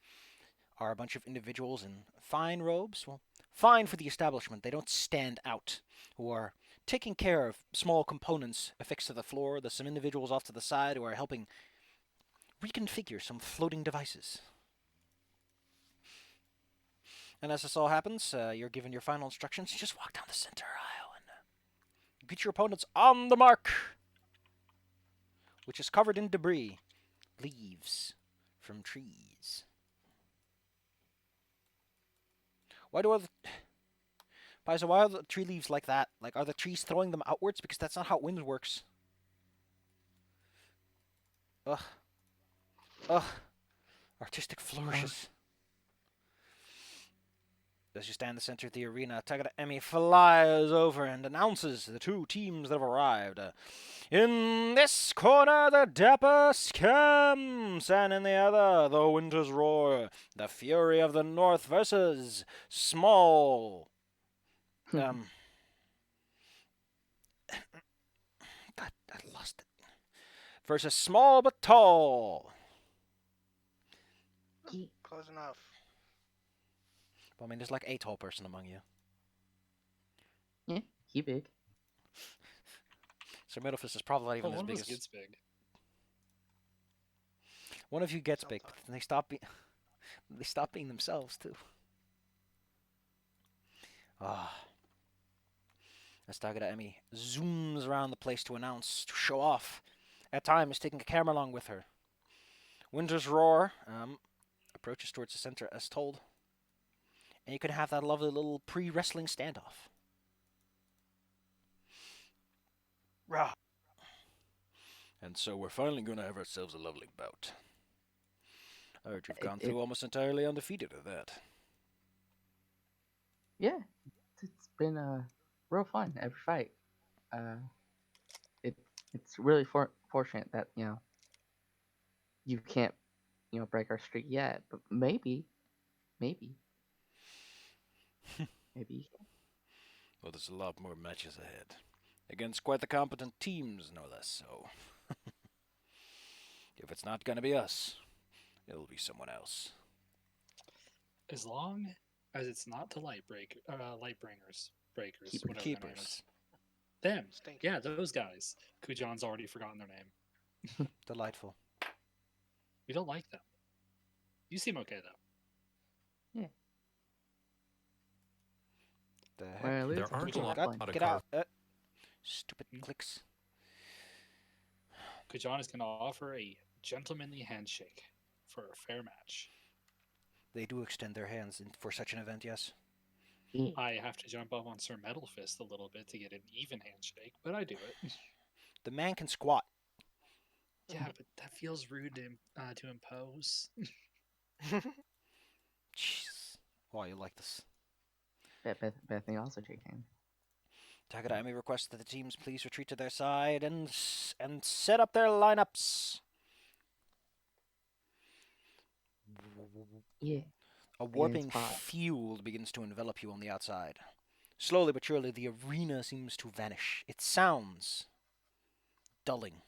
are a bunch of individuals in fine robes. Well, fine for the establishment. They don't stand out. Who are taking care of small components affixed to the floor. There's some individuals off to the side who are helping reconfigure some floating devices. And as this all happens, you're given your final instructions. You just walk down the center aisle and get your opponents on the mark, which is covered in debris, leaves from trees. Why are the tree leaves like that? Like, are the trees throwing them outwards? Because that's not how wind works. Ugh. Ugh. Artistic flourishes. As you stand in the center of the arena, Tagada Emi flies over and announces the two teams that have arrived. In this corner, the Dapper Scamps, and in the other, the Winter's Roar, the Fury of the North versus Small. God, I lost it. Versus Small but Tall. Close enough. Well, I mean, there's like a tall person among you. Yeah, he big. Sir Middlefist is probably not even Oh, as one of big us as... gets big. One of you gets big, but Sometimes. then they stop being themselves, too. Ah. As Tagada Emi zooms around the place to announce, to show off. At times, taking a camera along with her. Winter's Roar approaches towards the center as told. And you can have that lovely little pre-wrestling standoff. Rah. And so we're finally going to have ourselves a lovely bout. I heard you've gone through almost entirely undefeated at that. Yeah, it's been real fun every fight. It's really fortunate that you can't break our streak yet, but maybe. Maybe you can. Well, there's a lot more matches ahead. Against quite the competent teams, no less so. If it's not going to be us, it'll be someone else. As long as it's not the Lightbringers, breakers, Keepers. whatever their name is. Keepers. Them. Stinky. Yeah, those guys. Kujan's already forgotten their name. Delightful. We don't like them. You seem okay though. The heck? Well, at least There aren't we a lot had of fun. Get out. Stupid clicks. Kujan is going to offer a gentlemanly handshake for a fair match. They do extend their hands for such an event, yes. Yeah. I have to jump up on Sir Metalfist a little bit to get an even handshake, but I do it. The man can squat. Yeah, but that feels rude to impose. Jeez. Why you like this? Bethany also Jake hand. Tagada Emi requests that the teams please retreat to their side and set up their lineups. Yeah. A warping spot. field begins to envelop you on the outside. Slowly but surely, the arena seems to vanish. It sounds dulling.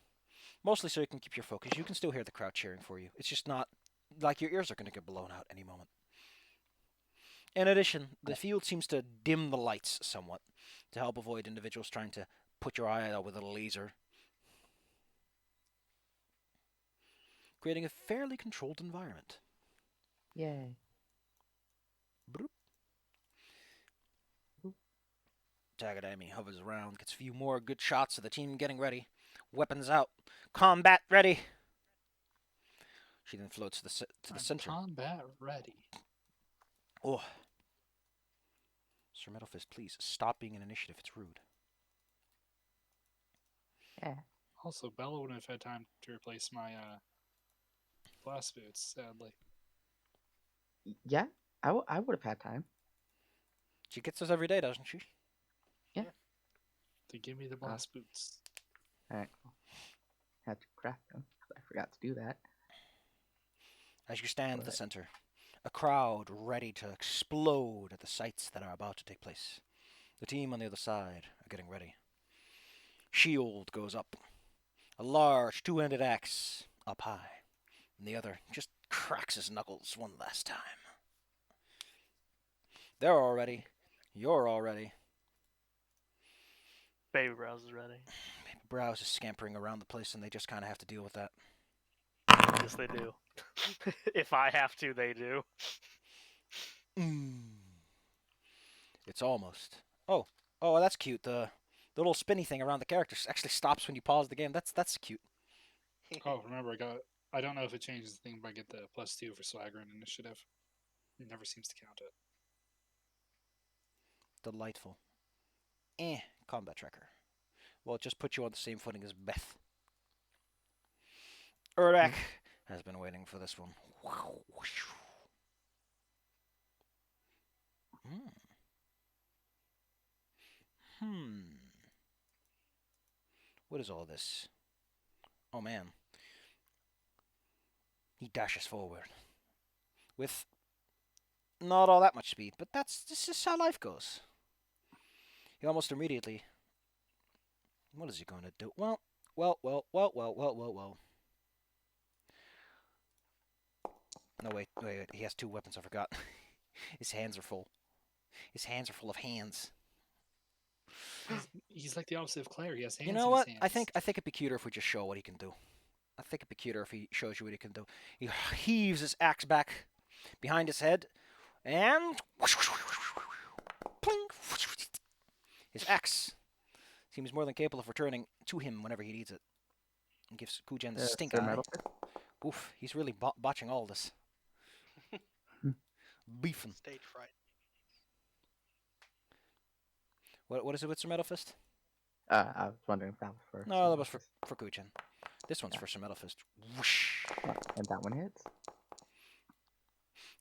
Mostly so you can keep your focus. You can still hear the crowd cheering for you. It's just not like your ears are going to get blown out any moment. In addition, the field seems to dim the lights somewhat to help avoid individuals trying to put your eye out with a laser, creating a fairly controlled environment. Yay. Broop. Tagada Emi hovers around, gets a few more good shots of the team getting ready. Weapons out. Combat ready. She then floats to the center. Combat ready. Oh. Sir Metalfist, please stop being an initiative. It's rude. Yeah. Also, Bella wouldn't have had time to replace my blast boots, sadly. Yeah. I would have had time. She gets those every day, doesn't she? To give me the blast boots. Alright. Had to craft them. I forgot to do that. As you stand at the center, a crowd ready to explode at the sights that are about to take place. The team on the other side are getting ready. Shield goes up. A large two-handed axe up high. And the other just cracks his knuckles one last time. They're all ready. You're all ready. Baby Browse is ready. Baby Browse is scampering around the place, and they just kind of have to deal with that. Yes, they do. If I have to, they do. It's almost. Oh, that's cute. The little spinny thing around the characters actually stops when you pause the game. That's cute. Oh, remember, I don't know if it changes the thing, but I get the +2 for swagger and initiative. It never seems to count it. Delightful. Combat tracker. Well, it just puts you on the same footing as Beth. Urdak has been waiting for this one. What is all this? Oh man. He dashes forward with not all that much speed, but this is how life goes. He almost immediately. What is he going to do? Well. No, wait. He has two weapons. I forgot. His hands are full. His hands are full of hands. He's like the opposite of Claire. He has hands. You know in what? his I hands. think it'd be cuter if we just show what he can do. I think it'd be cuter if he shows you what he can do. He heaves his axe back behind his head, and his axe seems more than capable of returning to him whenever he needs it. And gives Kujen the stink Sir eye. Metal Fist? Oof, he's really botching all this. Beefing. Stage fright. What is it with Sir Metal Fist? I was wondering if that was for. No, that was for Kujen. This one's for Sir Metal Fist. Whoosh. Yeah, and that one hits.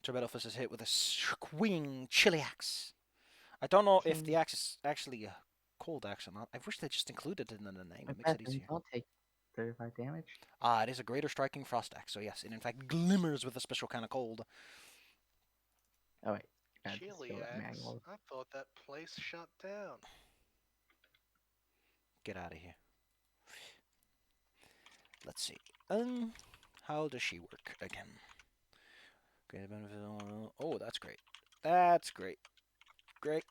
Sir Metal Fist is hit with a swinging chili axe. I don't know if the axe is actually a cold axe or not. I wish they just included it in the name. It makes it easier. Don't take 35 damage. It is a greater striking frost axe. So yes, it in fact glimmers with a special kind of cold. Oh wait. Chili axe. I thought that place shut down. Get out of here. Let's see. How does she work again? Great benefit. Oh, that's great. That's great. Great.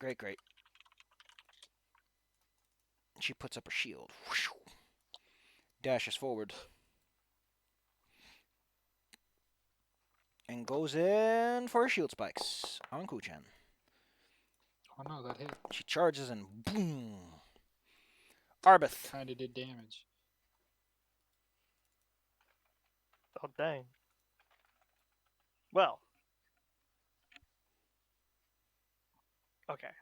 She puts up her shield. Dashes forward. And goes in for her shield spikes on Kuchen. Oh no, that hit. She charges and boom. Arbeth. Kinda did damage. Oh, dang. Well. Okay.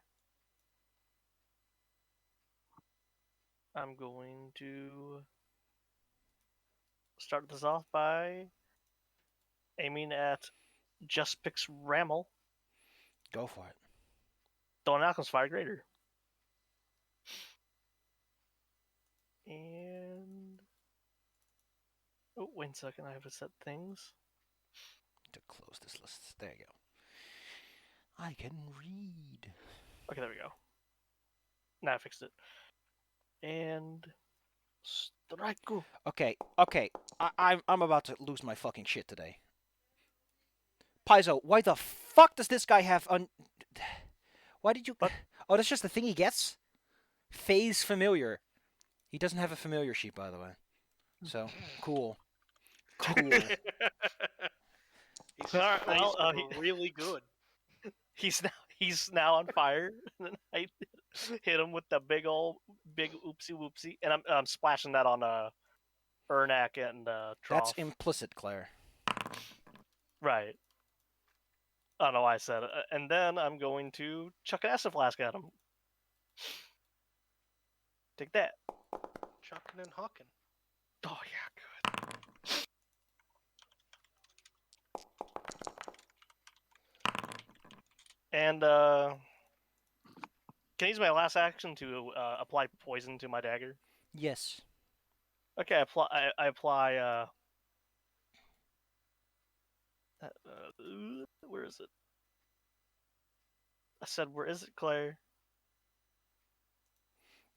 I'm going to start this off by aiming at Just Picks Rammel. Go for it. Throwing Alchemist Fire Greater. And... oh, wait a second. I have to set things. To close this list. There you go. I can read. Okay, there we go. Now I fixed it. And... strike. Okay. I'm about to lose my fucking shit today. Paizo, why the fuck does this guy have Why did you... What? Oh, that's just the thing he gets? Phase familiar. He doesn't have a familiar sheet, by the way. So, cool. He's Alright, well, really good. He's now on fire. And then I hit him with the big oopsie whoopsie, and I'm splashing that on Ernak and Trough. That's implicit, Claire. Right. I don't know why I said it. And then I'm going to chuck an acid flask at him. Take that. Chucking and hucking. Oh yeah, good. And can I use my last action to apply poison to my dagger? Yes. Okay, I apply. Where is it? I said, where is it, Claire?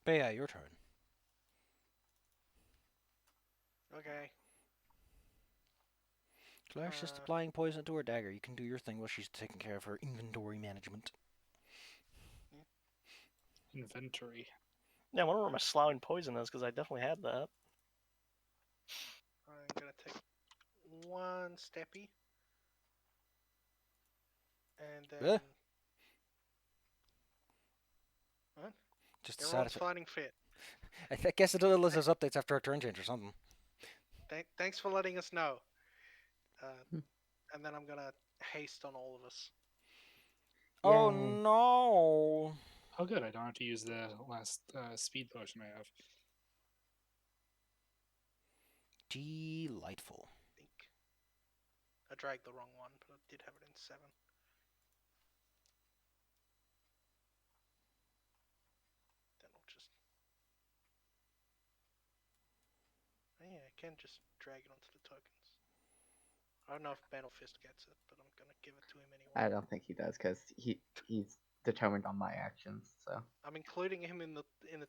Bea, your turn. Okay. Claire's just applying poison to her dagger. You can do your thing while she's taking care of her inventory management. Inventory. Yeah, I wonder where my sloughing poison is, because I definitely had that. I'm gonna take one steppy. And then... what? Just Everyone's decided. fighting fit. I guess it'll list us updates after our turn change or something. Thanks for letting us know. And then I'm gonna haste on all of us. Oh Yay. no! Oh good, I don't have to use the last speed potion I have. Delightful. I dragged the wrong one, but I did have it in 7. Then I'll just... Oh, yeah, I can just drag it onto the tokens. I don't know if Battle Fist gets it, but I'm gonna give it to him anyway. I don't think he does because he's determined on my actions. So I'm including him in the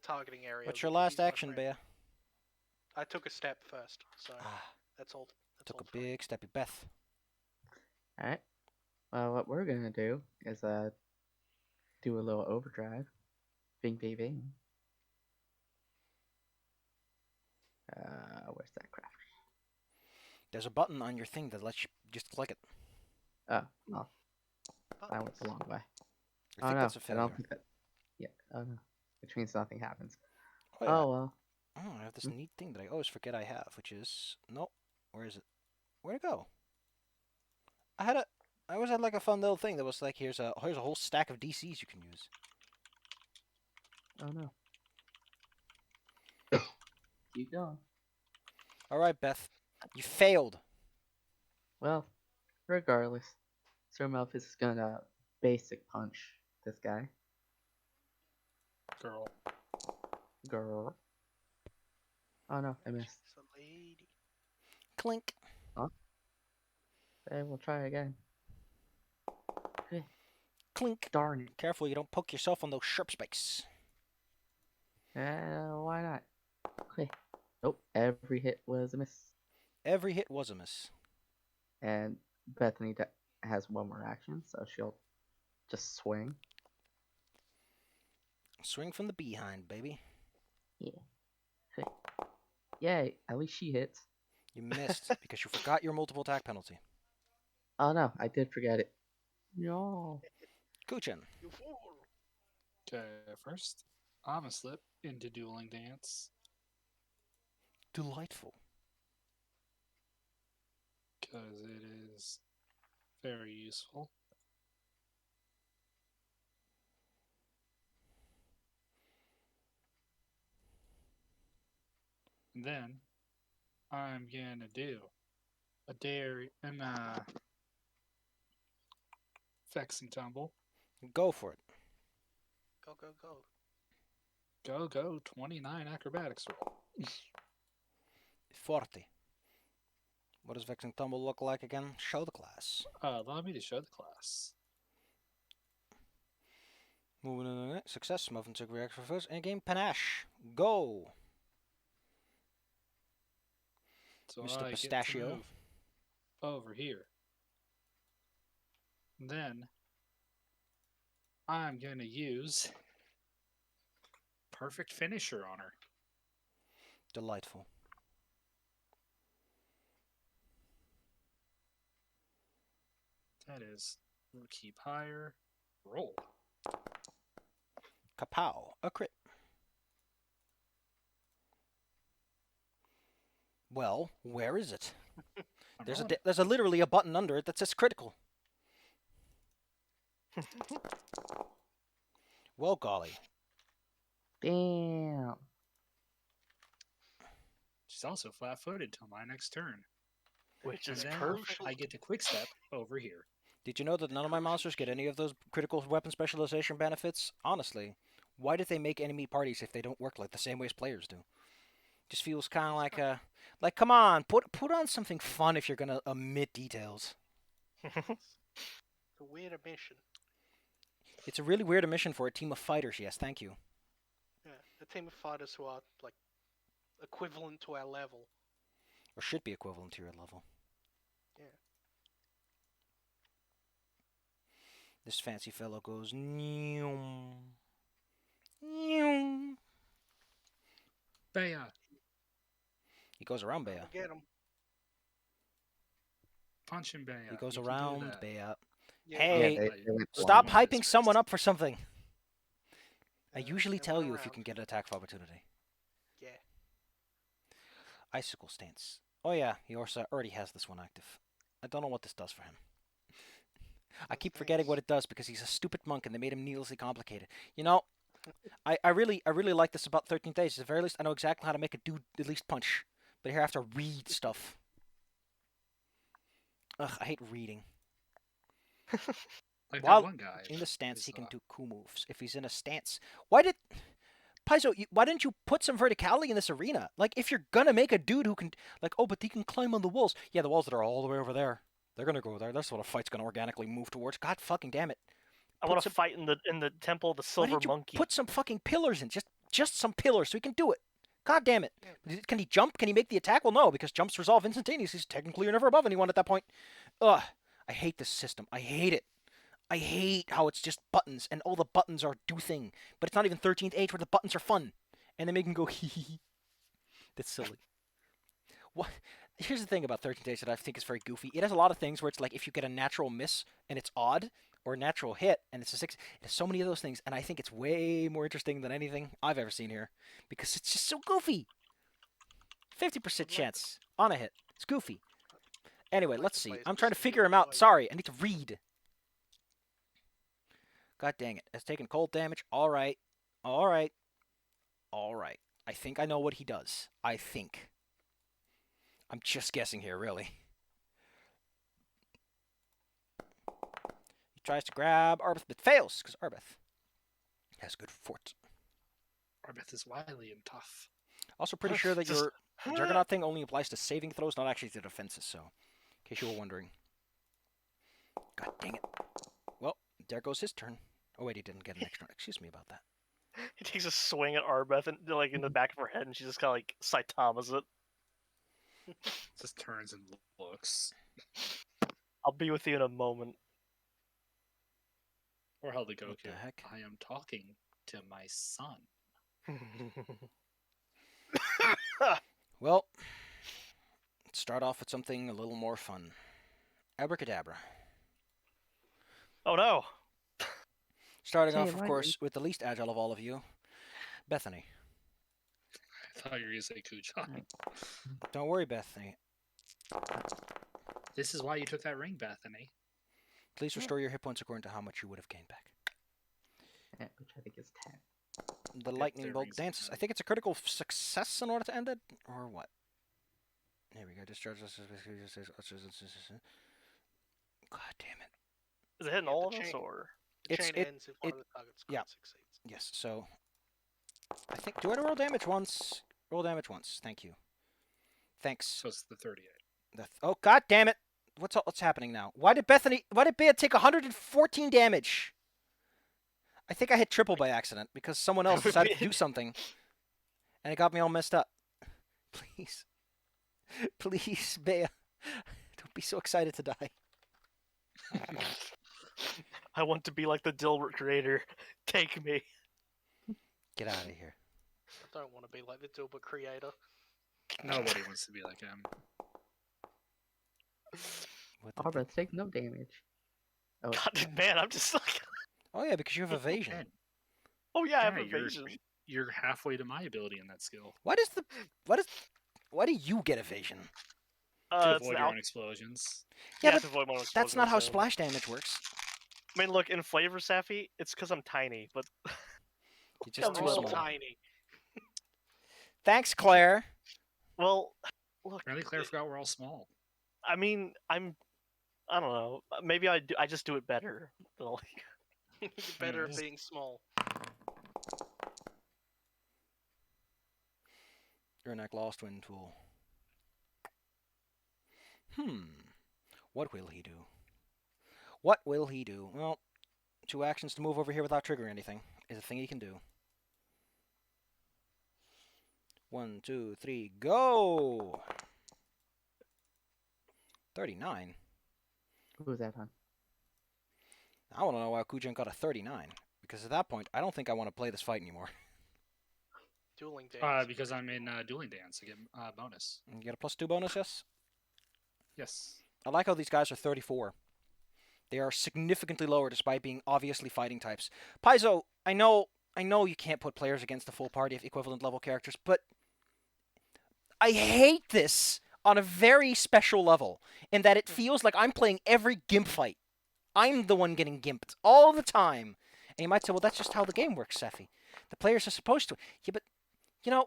targeting area. What's your because last he's my action, friend. Bea? I took a step first, so Ah, that's all. That's took all a three. big steppy Beth. all right. Well, what we're gonna do is do a little overdrive. Bing, bing, bing. Where's that craft? There's a button on your thing that lets you just click it. Oh, well, I went Buttons. the long way. I think that's a I failure. don't think that. Yeah. Oh no. Which means nothing happens. Oh, yeah. Oh well. Oh, I have this Hmm? neat thing that I always forget I have, which is... Nope. Where is it? Where'd it go? I always had like a fun little thing that was like, here's a whole stack of DCs you can use. Oh no. Keep going. Alright, Beth. You failed. Well, regardless, Sir Malphus is gonna basic punch this guy. Girl. Girl. Oh no, I missed. She's a lady. Clink. Hey, we'll try again. Hey, Clink. darn it. Careful you don't poke yourself on those sharp spikes. Why not? Hey. Nope, every hit was a miss. Every hit was a miss. And Bethany has one more action, so she'll just swing. Swing from the behind, baby. Yeah. Hey. Yay, at least she hits. You missed because you forgot your multiple attack penalty. Oh no, I did forget it. No. Kuchen. You fool. Okay, first, I'm a slip into dueling dance. Delightful. Because it is very useful. And then I'm gonna do a dairy and vexing tumble. Go for it. Go, go, go. Go 29 acrobatics roll. 40. What does Vexing Tumble look like again? Show the class. Allow me to show the class. Moving in success, moving to react for first in game panache. Go. So Mr. I get to Pistachio. move over here. Then I'm gonna use perfect finisher on her. Delightful. That is, we'll keep higher. Roll. Kapow. A crit. Well, where is it? I'm There's rolling it. there's literally a button under it that says critical. Well, golly. Damn. She's also flat-footed till my next turn. Which And is then perfect. I get to quick step over here. Did you know that none of my monsters get any of those critical weapon specialization benefits? Honestly, why did they make enemy parties if they don't work like the same way as players do? Just feels kind of like come on, put on something fun if you're gonna omit details. It's a weird mission. It's a really weird mission for a team of fighters. Yes, thank you. Yeah, a team of fighters who are like equivalent to our level. Or should be equivalent to your level. Yeah. This fancy fellow goes neum. Neum. Bea. He goes around Bea. Get him. Punch him, Bea. He goes You can do around that. Bea. Yeah, Hey, they went Stop blind. hyping someone up for something. I yeah, usually they tell went you if you around. can get an attack of opportunity. Yeah. Icicle Stance. Oh yeah, he also already has this one active. I don't know what this does for him. I keep forgetting what it does because he's a stupid monk and they made him needlessly complicated. You know, I really like this about 13 Days. At the very least, I know exactly how to make a dude at least punch. But here I have to read stuff. Ugh, I hate reading. Like While that one guy. in the stance, is, he can do cool moves. If he's in a stance, why didn't you put some verticality in this arena? Like, if you're gonna make a dude who can, like, oh, but he can climb on the walls. Yeah, the walls that are all the way over there. They're gonna go there. That's what a fight's gonna organically move towards. God fucking damn it! I want to fight in the temple of the Why Silver didn't you Monkey. put some fucking pillars in? Just some pillars so he can do it. God damn it! Can he jump? Can he make the attack? Well, no, because jumps resolve instantaneously. He's technically you're never above anyone at that point. Ugh, I hate this system. I hate it. I hate how it's just buttons, and all the buttons are do thing. But it's not even 13th age where the buttons are fun. And they make him go hee hee hee. That's silly. What? Here's the thing about 13th age that I think is very goofy. It has a lot of things where it's like if you get a natural miss and it's odd, or a natural hit and it's a 6. It has so many of those things, and I think it's way more interesting than anything I've ever seen here. Because it's just so goofy. 50% chance on a hit. It's goofy. Anyway, let's see. I'm trying to figure him out. Sorry, I need to read. God dang it. Has taken cold damage. Alright. Alright. Alright. I think I know what he does. I think. I'm just guessing here, really. He tries to grab Arbeth, but fails, because Arbeth has good fort. Arbeth is wily and tough. Also pretty sure that your Juggernaut thing only applies to saving throws, not actually to defenses, so... In case you were wondering. God dang it. Well, there goes his turn. Oh wait, he didn't get an extra. Excuse me about that. He takes a swing at Arbeth and like in the back of her head, and she just kind of like Saitamas it. Just turns and looks. I'll be with you in a moment. Or hell the Goku. What the heck? I am talking to my son. Well, let's start off with something a little more fun. Abracadabra. Oh no! Starting off, of course, with the least agile of all of you, Bethany. I thought you were going to say Kujan. Don't worry, Bethany. This is why you took that ring, Bethany. Please restore your hit points according to how much you would have gained back. Yeah, which I think is 10. The lightning bolt dances. I think it's a critical success in order to end it, or what? There we go. Discharge. God damn it. Is it hitting all of us, or? The chain ends if one of the targets succeeds. Yes, so... I think... Do I roll damage once? Roll damage once. Thank you. Thanks. So it's the 38. Oh, god damn it! What's happening now? Why did Bea take 114 damage? I think I hit triple by accident because someone else decided to do something. And it got me all messed up. Please. Please, Bea. Don't be so excited to die. I want to be like the Dilbert creator. Take me. Get out of here. I don't want to be like the Dilbert creator. Nobody wants to be like him. Arbeth, take no damage. Oh, God, man, I'm just like... Oh yeah, because you have evasion. Oh yeah, I have you're, evasion. You're halfway to my ability in that skill. Why do you get evasion? To avoid your own explosions. Yeah, to but avoid my own that's not how explosions, splash damage works. I mean, look, in Flavor Safi, it's because I'm tiny, but... You're just I'm too all small. tiny. Thanks, Claire. Well, look... Apparently Claire forgot we're all small. I mean, I don't know. Maybe I just do it better. You're better at being small. Urnak lost wind tool. What will he do? What will he do? Well, 2 actions to move over here without triggering anything is a thing he can do. 1, 2, 3, go! 39. who was that, huh? I want to know why Kujan got a 39. Because at that point, I don't think I want to play this fight anymore. Dueling dance. Because I'm in Dueling Dance. I get bonus. You get a +2 bonus, yes? Yes. I like how these guys are 34. They are significantly lower despite being obviously fighting types. Paizo, I know you can't put players against the full party of equivalent level characters, but I hate this on a very special level in that it feels like I'm playing every GIMP fight. I'm the one getting gimped all the time. And you might say, well, that's just how the game works, Sephi. The players are supposed to. Yeah, but, you know,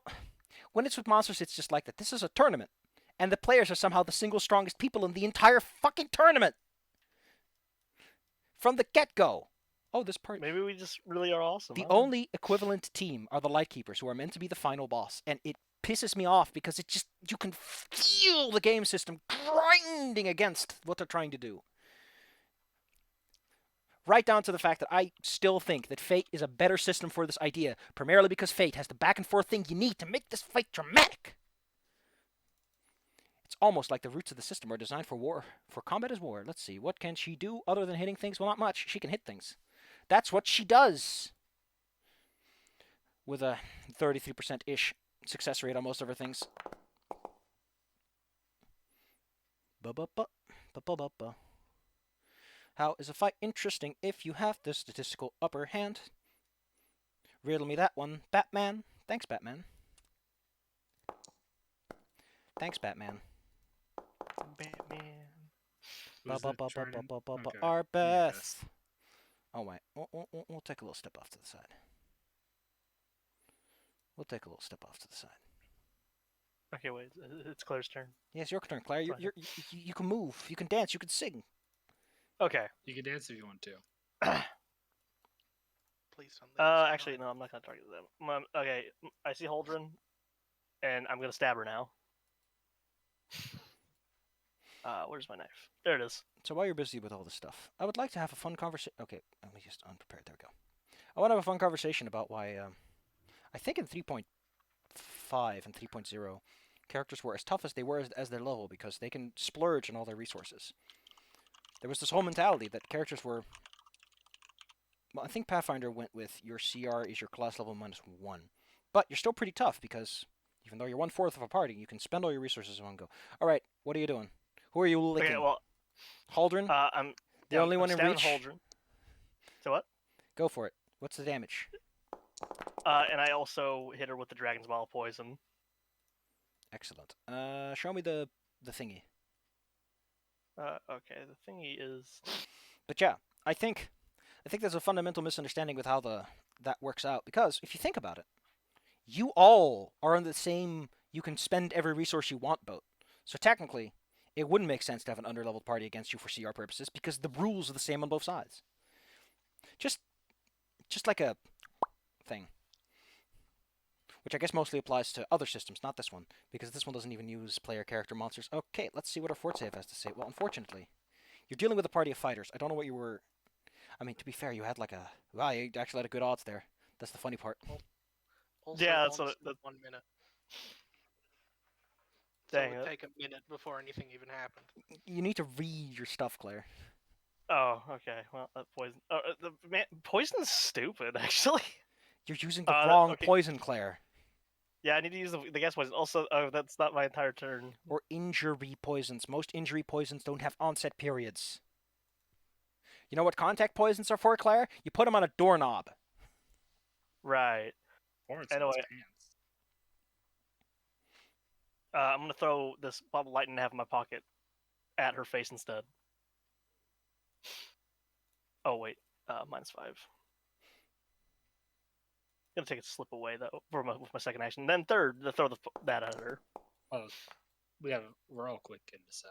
when it's with monsters, it's just like that. This is a tournament. and the players are somehow the single strongest people in the entire fucking tournament from the get-go. Oh, this part. Maybe we just really are awesome. The I don't know. only equivalent team are the Lightkeepers, who are meant to be the final boss, and it pisses me off because it just, you can feel the game system grinding against what they're trying to do. Right down to the fact that I still think that Fate is a better system for this idea, primarily because Fate has the back and forth thing you need to make this fight dramatic. It's almost like the roots of the system are designed for war, for combat as war. Let's see, what can she do other than hitting things? Well, not much. She can hit things. That's what she does. With a 33%-ish success rate on most of her things. Ba-ba-ba. How is a fight interesting if you have the statistical upper hand? Riddle me that one, Batman. Thanks, Batman. Thanks, Batman. Batman. Who's that turning? Okay. Arbeth. Yes. Oh, wait. We'll take a little step off to the side. We'll take a little step off to the side. Okay, wait. It's Claire's turn. Yes, your turn, Claire. Fine. You can move. You can dance. You can sing. Okay. You can dance if you want to. Please don't. Actually, no, I'm not gonna target them. Okay, I see Holdren, and I'm gonna stab her now. Where's my knife? There it is. So while you're busy with all this stuff, I would like to have a fun conversation. Okay, let me just unprepared. There we go. I want to have a fun conversation about why. I think in 3.5 and 3.0, characters were as tough as they were as their level because they can splurge on all their resources. There was this whole mentality that characters were. Well, I think Pathfinder went with your CR is your class level -1, but you're still pretty tough because even though you're 1/4 of a party, you can spend all your resources in one go. All right, what are you doing? Who are you licking? Okay, well, Haldren? I'm The only one in stabbing reach? Holdren. So what? Go for it. What's the damage? And I also hit her with the Dragon's Ball poison. Excellent. Show me the thingy. Okay, the thingy is. But yeah, I think there's a fundamental misunderstanding with how that works out because if you think about it, you all are on the same. You can spend every resource you want boat. So technically, it wouldn't make sense to have an underleveled party against you for CR purposes because the rules are the same on both sides. Just like a thing. Which I guess mostly applies to other systems, not this one, because this one doesn't even use player character monsters. Okay, let's see what our fort save has to say. Well, unfortunately, you're dealing with a party of fighters. I don't know what you were. I mean, to be fair, you had like a. Wow, you actually had a good odds there. That's the funny part. Also Yeah, that's once what. in 1 minute. So Dang it it. would take a minute before anything even happened. You need to read your stuff, Claire. Oh, okay. Well, that poison. Poison's stupid, actually. You're using the wrong okay. poison, Claire. Yeah, I need to use the gas poison. Also, that's not my entire turn. Or injury poisons. Most injury poisons don't have onset periods. You know what contact poisons are for, Claire? You put them on a doorknob. Right. Or it's Anyway. in his pants. I'm gonna throw this bubble lightning I have in my pocket at her face instead. Oh wait, -5. Gonna take a slip away though with my second action. Then third, to throw that at her. Oh, we're all quick in so.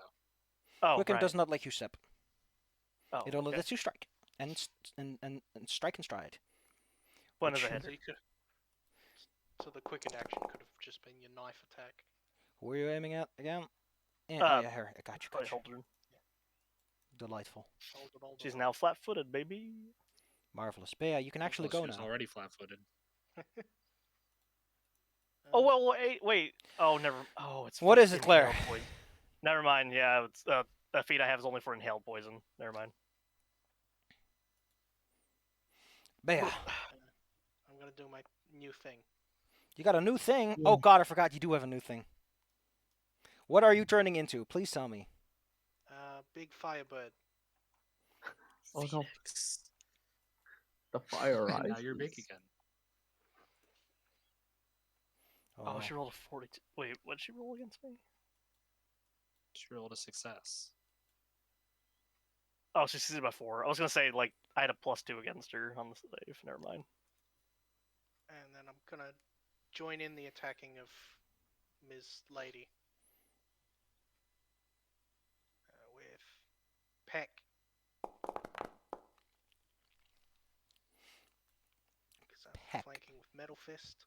Oh, Quicken right. does not let you sip. Oh, It only okay. lets you strike and strike and stride. One of which- the hit. So you could. So the quicken action could have just been your knife attack. Who are you aiming at again? Yeah, Uh, yeah, here. I got you. Probably hold her. Delightful. Hold She's on. now flat-footed, baby. Marvelous. But yeah, you can actually Well, go she was now. already flat-footed. Oh well, wait. Oh, never. Oh, it's. What is it, Claire? inhaled poison. Never mind. Yeah, it's, that feat I have is only for inhaled poison. Never mind. Bea, I'm gonna do my new thing. you got a new thing? Oh god, I forgot you do have a new thing. What are you turning into? Please tell me. Big firebird. Oh no, Phoenix. the fire And rises. now you're big again. Oh, she rolled a 42. Wait, what did she roll against me? She rolled a success. Oh, she succeeded by 4. I was gonna say like I had a +2 against her on the save. Never mind. And then I'm gonna join in the attacking of Ms. Lady. peck. Because I'm Peck. flanking with Metal Fist.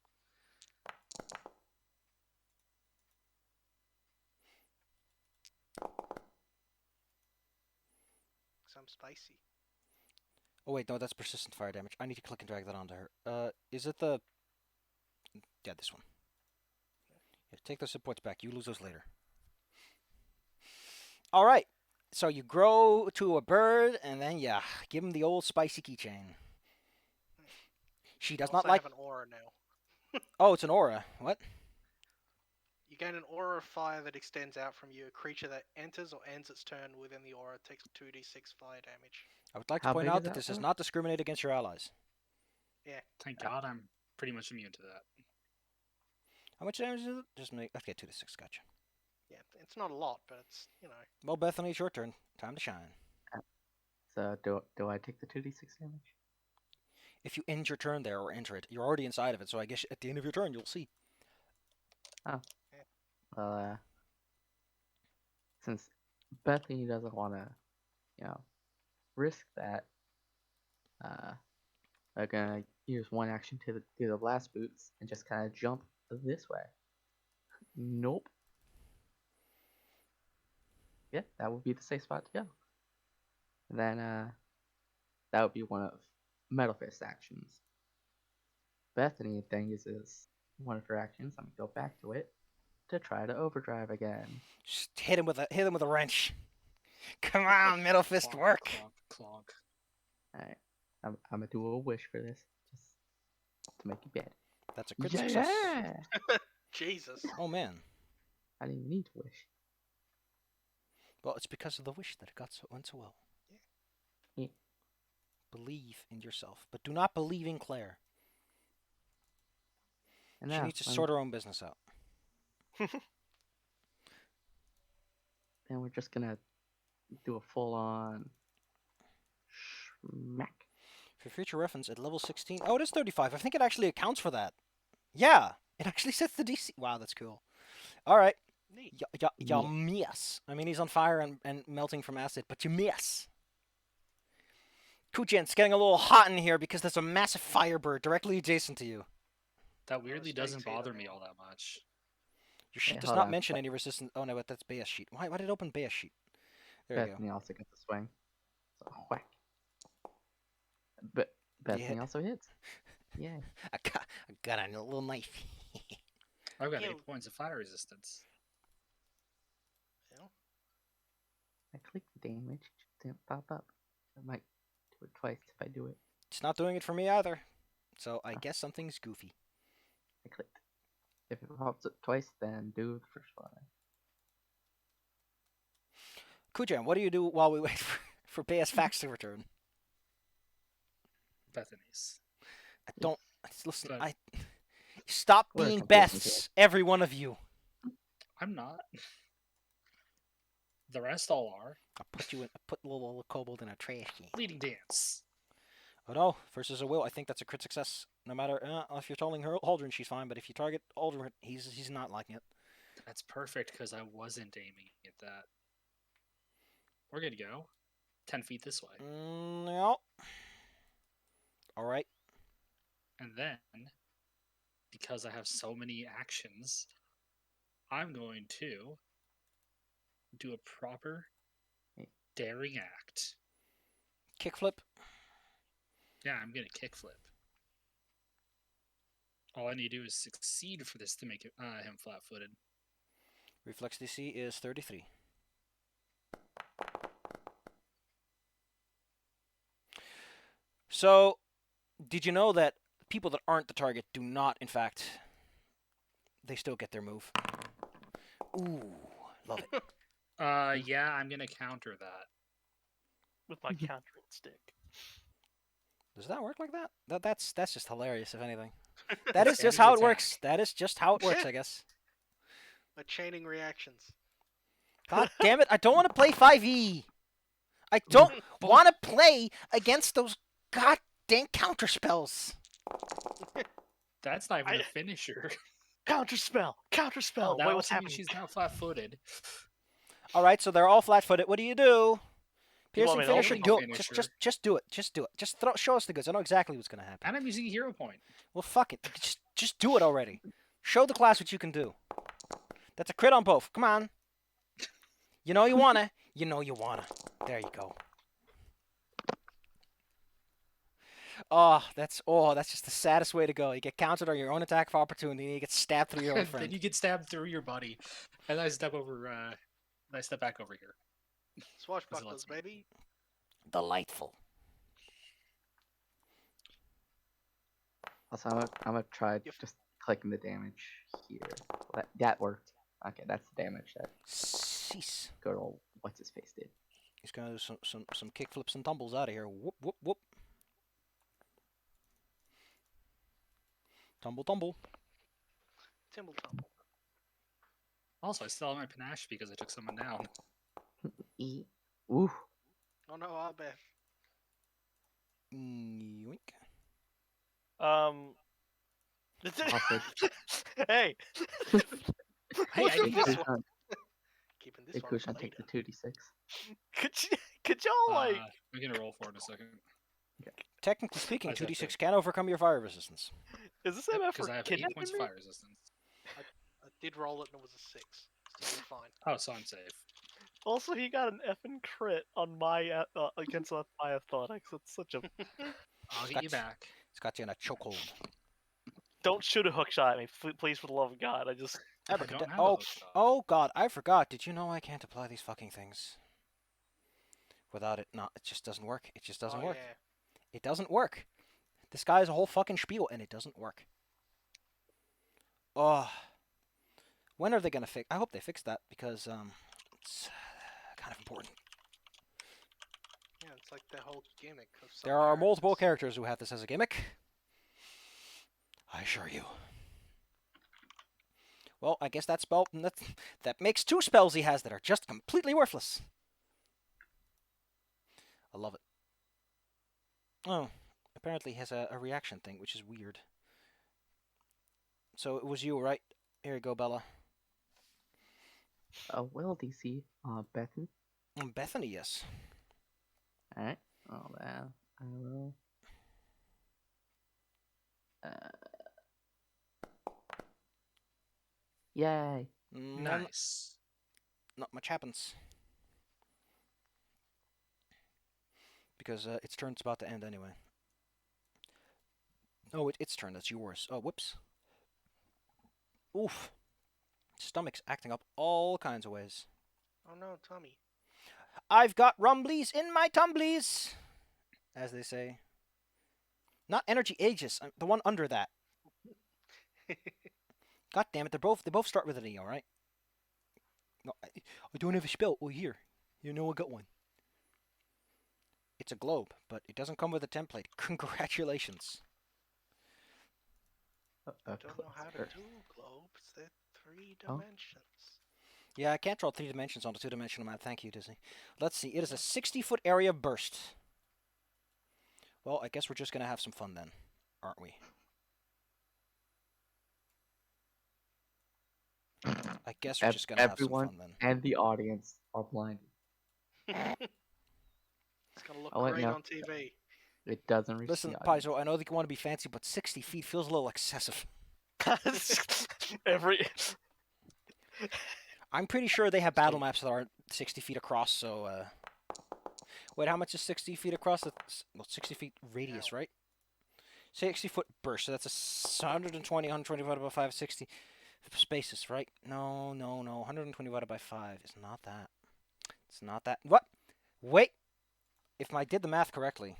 Because I'm spicy. Oh wait, no, that's persistent fire damage. I need to click and drag that onto her. Is it the? Yeah, this one. Yeah, take those hit points back. You lose those later. All right. So you grow to a bird, and then yeah, give him the old spicy keychain. She does not I like. have an aura now. Oh, it's an aura. What? You gain an aura of fire that extends out from you. A creature that enters or ends its turn within the aura takes 2d6 fire damage. I would like to How point big out is that that this does one? not discriminate against your allies. Thank God I'm pretty much immune to that. How much damage is it? Just make. Okay, 2d6. Gotcha. Yeah, it's not a lot, but it's, Well, Bethany, it's your turn. Time to shine. So do I take the 2d6 damage? If you end your turn there or enter it, you're already inside of it. So I guess at the end of your turn, you'll see. Well, since Bethany doesn't want to, risk that, I'm gonna use one action to do the blast boots and just kind of jump this way. Nope. Yeah, that would be the safe spot to go. And then that would be one of Metal Fist actions. Bethany then uses one of her actions. I'm gonna go back to it to try to overdrive again. Just hit him with a wrench. Come on, middle fist Clonk, work. Clonk, clonk. Alright, I'm gonna do a wish for this, just to make you bad. That's a crit success. Jesus. Oh man. I didn't even need to wish. Well, it's because of the wish that it went so well. Yeah. Believe in yourself, but do not believe in Claire. And She now, needs to sort her own business out. and we're just gonna do a full-on smack. For future reference, at level 16... Oh, it is 35. I think it actually accounts for that. Yeah! It actually sets the DC... Wow, that's cool. Alright. Neat. You miss. I mean, he's on fire and melting from acid, but you miss. Kuchen, it's getting a little hot in here because there's a massive firebird directly adjacent to you. That weirdly stay doesn't safe bother me now. all that much. Your sheet Hey, does hold not on. mention any resistance... Oh, no, but that's Baya's sheet. Why did it open Baya's sheet? There you go. Bethany also gets a swing. So whack. But Bethany hit. also hits. Yeah. I got a little knife. I've got Ew. 8 points of fire resistance. Well, I click the damage, it just didn't pop up. I might do it twice if I do it. It's not doing it for me either. So I guess something's goofy. I clicked. If it pops up twice, then do the first one. Kujan, what do you do while we wait for Baya's fax to return? Bethany's. I don't... Listen, But- Stop We're being confusing bests, every one of you. I'm not. The rest all are. I'll put little kobold in a trash can. Leading dance. Oh no, versus a will. I think that's a crit success. No matter if you're telling her Aldrin, she's fine. But if you target Aldrin, he's not liking it. That's perfect because I wasn't aiming at that. We're good to go. 10 feet this way. No. All right. And then, because I have so many actions, I'm going to do a proper daring act. Kickflip. Yeah, I'm going to kickflip. All I need to do is succeed for this to make him flat-footed. Reflex DC is 33. So, did you know that people that aren't the target do not, in fact, they still get their move? Ooh, love it. Yeah, I'm going to counter that. With my countering stick. Does that work like that? That's just hilarious, if anything. That is just how it works. That is just how it works, I guess. my chaining reactions. God damn it, I don't want to play 5e. I don't want to play against those goddamn counter spells. That's not even a finisher. Counterspell! Counterspell! That Wait, what's also means happening? she's now flat-footed. All right, so they're all flat-footed. What do? want Piercing me to finisher, open do them? it. Finisher. Just do it. Just do it. Just show us the goods. I know exactly what's gonna happen. And I'm using a hero point. Well, fuck it. Just do it already. Show the class what you can do. That's a crit on both. Come on. You know you wanna. You know you wanna. There you go. Oh, that's just the saddest way to go. You get countered on your own attack of opportunity, and you get stabbed through your own Then friend. you get stabbed through your buddy, and I step back over here. Swashbucklers, baby. Delightful. Also, I'm gonna try just clicking the damage here. That worked. Okay, that's the damage that Cease. good old what's his face did. He's gonna do some kick flips and tumbles out of here. Whoop whoop whoop. Tumble tumble. Timble tumble. Also, I still have my panache because I took someone down. Ooh. Oh no, I'll bet. Yoink. Hey. Hey, I did this one. Keeping this Hey, one Kush, for I'll take later. the 2d6. Could y'all like? I'm gonna roll for it in a second. Technically speaking, I said 2d6 so. can overcome your fire resistance. Is this MF Because for I have 8 kidnapping points me? of fire resistance. I did roll it and it was a 6. So you're fine. Oh, so I'm safe. Also, he got an effing crit on my against my athletics. That's such a. I'll get you back. It's got you in a chokehold. Don't shoot a hook shot at me, please, for the love of God. I just. I don't have a Oh, hook shot. oh God, I forgot. Did you know I can't apply these fucking things? Without it, it just doesn't work. It just doesn't work. Yeah. It doesn't work. This guy has a whole fucking spiel, and it doesn't work. Oh. When are they gonna fix? I hope they fix that, because, it's kind of important. Yeah, it's like the whole gimmick of some There are multiple characters. characters who have this as a gimmick. I assure you. Well, I guess that spell that makes 2 spells he has that are just completely worthless. I love it. Oh, apparently he has a reaction thing, which is weird. So it was you, right? Here you go, Bella. Well, DC, Bethany. Bethany, yes. Alright. Oh, man. I will. Yay. Nice. Not much happens. Because its turn's about to end anyway. Oh, its turn. That's yours. Oh, whoops. Oof. Stomach's acting up all kinds of ways. Oh no, Tommy. I've got rumblies in my tumblies, as they say. Not energy aegis. The one under that. God damn it! They both start with an E. All right. No, I don't have a spell. Oh, here. You know I got one. It's a globe, but it doesn't come with a template. Congratulations. I don't know how to do globes. They're 3 dimensions. Yeah, I can't draw 3 dimensions on a 2-dimensional map. Thank you, Disney. Let's see. It is a 60-foot area burst. Well, I guess we're just going to have some fun then, aren't we? I guess we're just going to have some fun then. And the audience are blinded. It's gonna look I'll let great you know. on TV. It doesn't reach Listen, the audience. Paizo, I know that you want to be fancy, but 60 feet feels a little excessive. Every. I'm pretty sure they have battle maps that aren't 60 feet across, so, Wait, how much is 60 feet across? That's, well, 60 feet radius, right? 60-foot burst, so that's a 120, 120 divided by 5, 60 spaces, right? No. 120 divided by 5 is not that. It's not that. What? Wait! If I did the math correctly,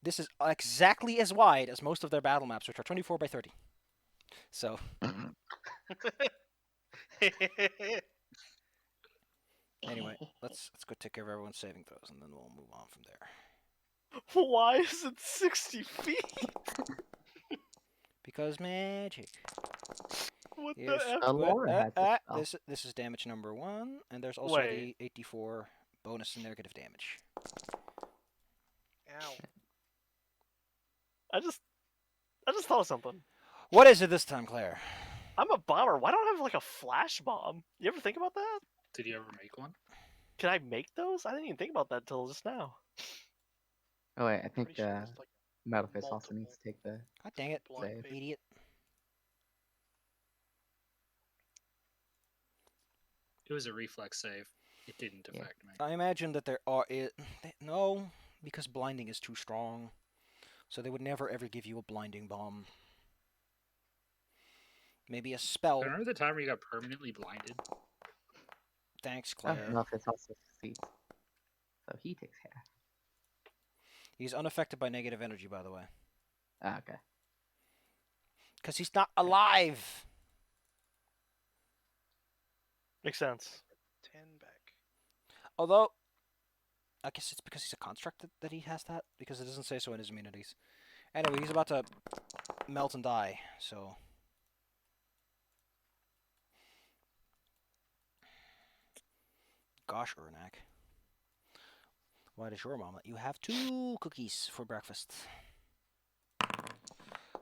this is exactly as wide as most of their battle maps, which are 24 by 30. So. Anyway, let's go take care of everyone's saving throws, and then we'll move on from there. Why is it 60 feet? Because magic. What Yes. the F? Laura has this spell. This is damage number 1, and there's also Wait. the 84 bonus and negative damage. Ow. I just thought of something. What is it this time, Claire? I'm a bomber. Why don't I have like a flash bomb? You ever think about that? Did you ever make one? Can I make those? I didn't even think about that till just now. Oh wait, I think Pretty sure there's like Metal Fist also needs to take the. God dang it, blind Save. people. idiot. It was a reflex save. It didn't Yeah. affect me. I imagine that there are no, because blinding is too strong, so they would never ever give you a blinding bomb. Maybe a spell. Remember the time where you got permanently blinded? Thanks, Oh, Claire. Metal Fist also succeeds. So he takes half. He's unaffected by negative energy, by the way, Ah, okay. because he's not alive. Makes sense. 10 back. Although, I guess it's because he's a construct that he has that, because it doesn't say so in his immunities. Anyway, he's about to melt and die, so... Gosh, Ernak. Why does your mom let you have 2 cookies for breakfast?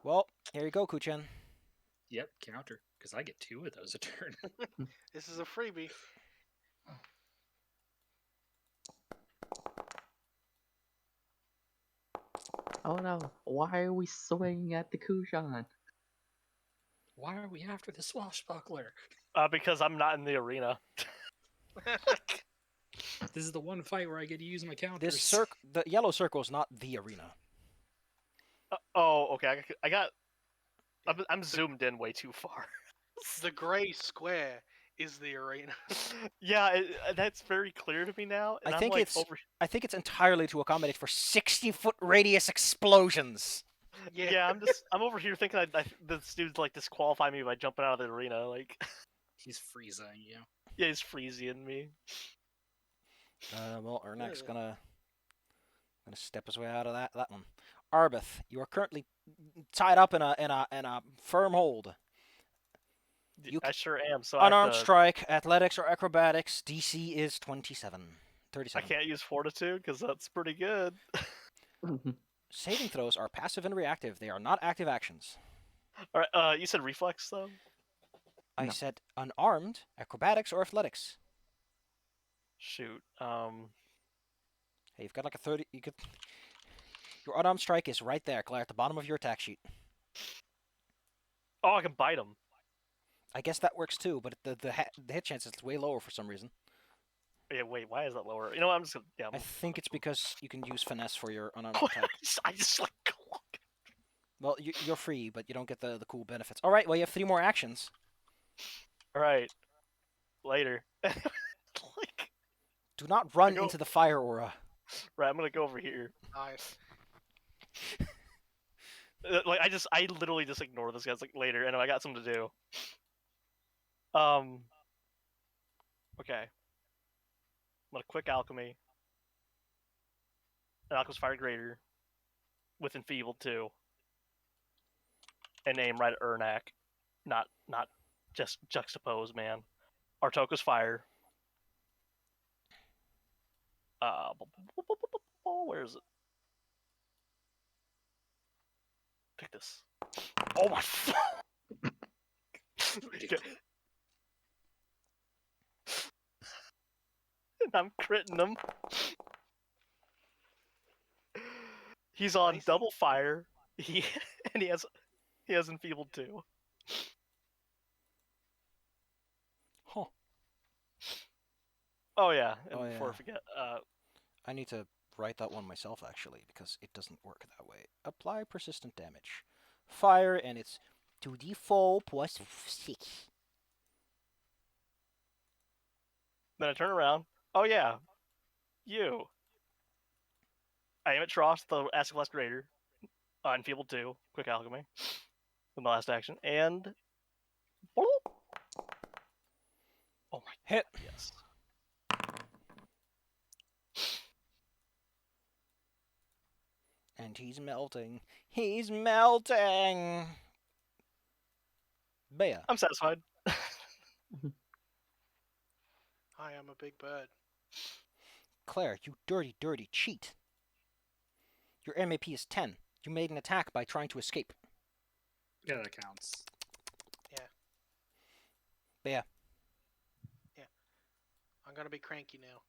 Well, here you go, Kuchen. Yep, counter. Because I get 2 of those a turn. This is a freebie. Oh no! Why are we swinging at the Kujan? Why are we after the swashbuckler? Because I'm not in the arena. This is the one fight where I get to use my counters. The yellow circle is not the arena. Oh, okay. I'm zoomed in way too far. The gray square is the arena. Yeah, that's very clear to me now. And I I'm think like it's it's entirely to accommodate for 60-foot radius explosions. Yeah, I'm over here thinking this dude's like disqualify me by jumping out of the arena. Like, He's freezing you. yeah, he's freezing me. Well, Ernak's gonna step his way out of that one. Arbeth, you are currently tied up in a firm hold. I sure am. So Unarmed strike, athletics or acrobatics. DC is 37. I can't use fortitude because that's pretty good. Saving throws are passive and reactive. They are not active actions. All right. You said reflex though. I No. said unarmed, acrobatics or athletics. Shoot. Hey, you've got like a 30. Your unarmed strike is right there, Claire, at the bottom of your attack sheet. Oh, I can bite him. I guess that works too, but the hit chance is way lower for some reason. Yeah, wait. Why is that lower? You know, what, I'm just gonna. Yeah. I think it's because you can use finesse for your unarmed attack. I just like. Well, you're free, but you don't get the cool benefits. All right, well, you have 3 more actions. All right. Later. Do not run into the fire aura. Right, I'm gonna go over here. Nice. I literally just ignore this guy's like later, and I got something to do. Okay. I'm gonna quick alchemy. An alchemist fire greater with enfeebled 2. And aim right at Ernak. Not just juxtapose, man. Artoka's fire. Where is it? Take this. Oh my. Okay. And I'm critting him. He's on double fire. And he has enfeebled 2. Huh. Oh yeah. And Oh, before yeah. I forget, I need to write that one myself, actually, because it doesn't work that way. Apply persistent damage. Fire, and it's 2d4 plus 6. then I turn around. Oh yeah, you. I aim at Tross, the Icicle Greater. Enfeebled 2, quick alchemy. With my last action, and oh my Hit. God, yes. And he's melting. He's melting! Bea. I'm satisfied. I am a big bird. Claire, you dirty, dirty cheat. Your MAP is 10. You made an attack by trying to escape. Yeah, that counts. Bea. I'm gonna be cranky now.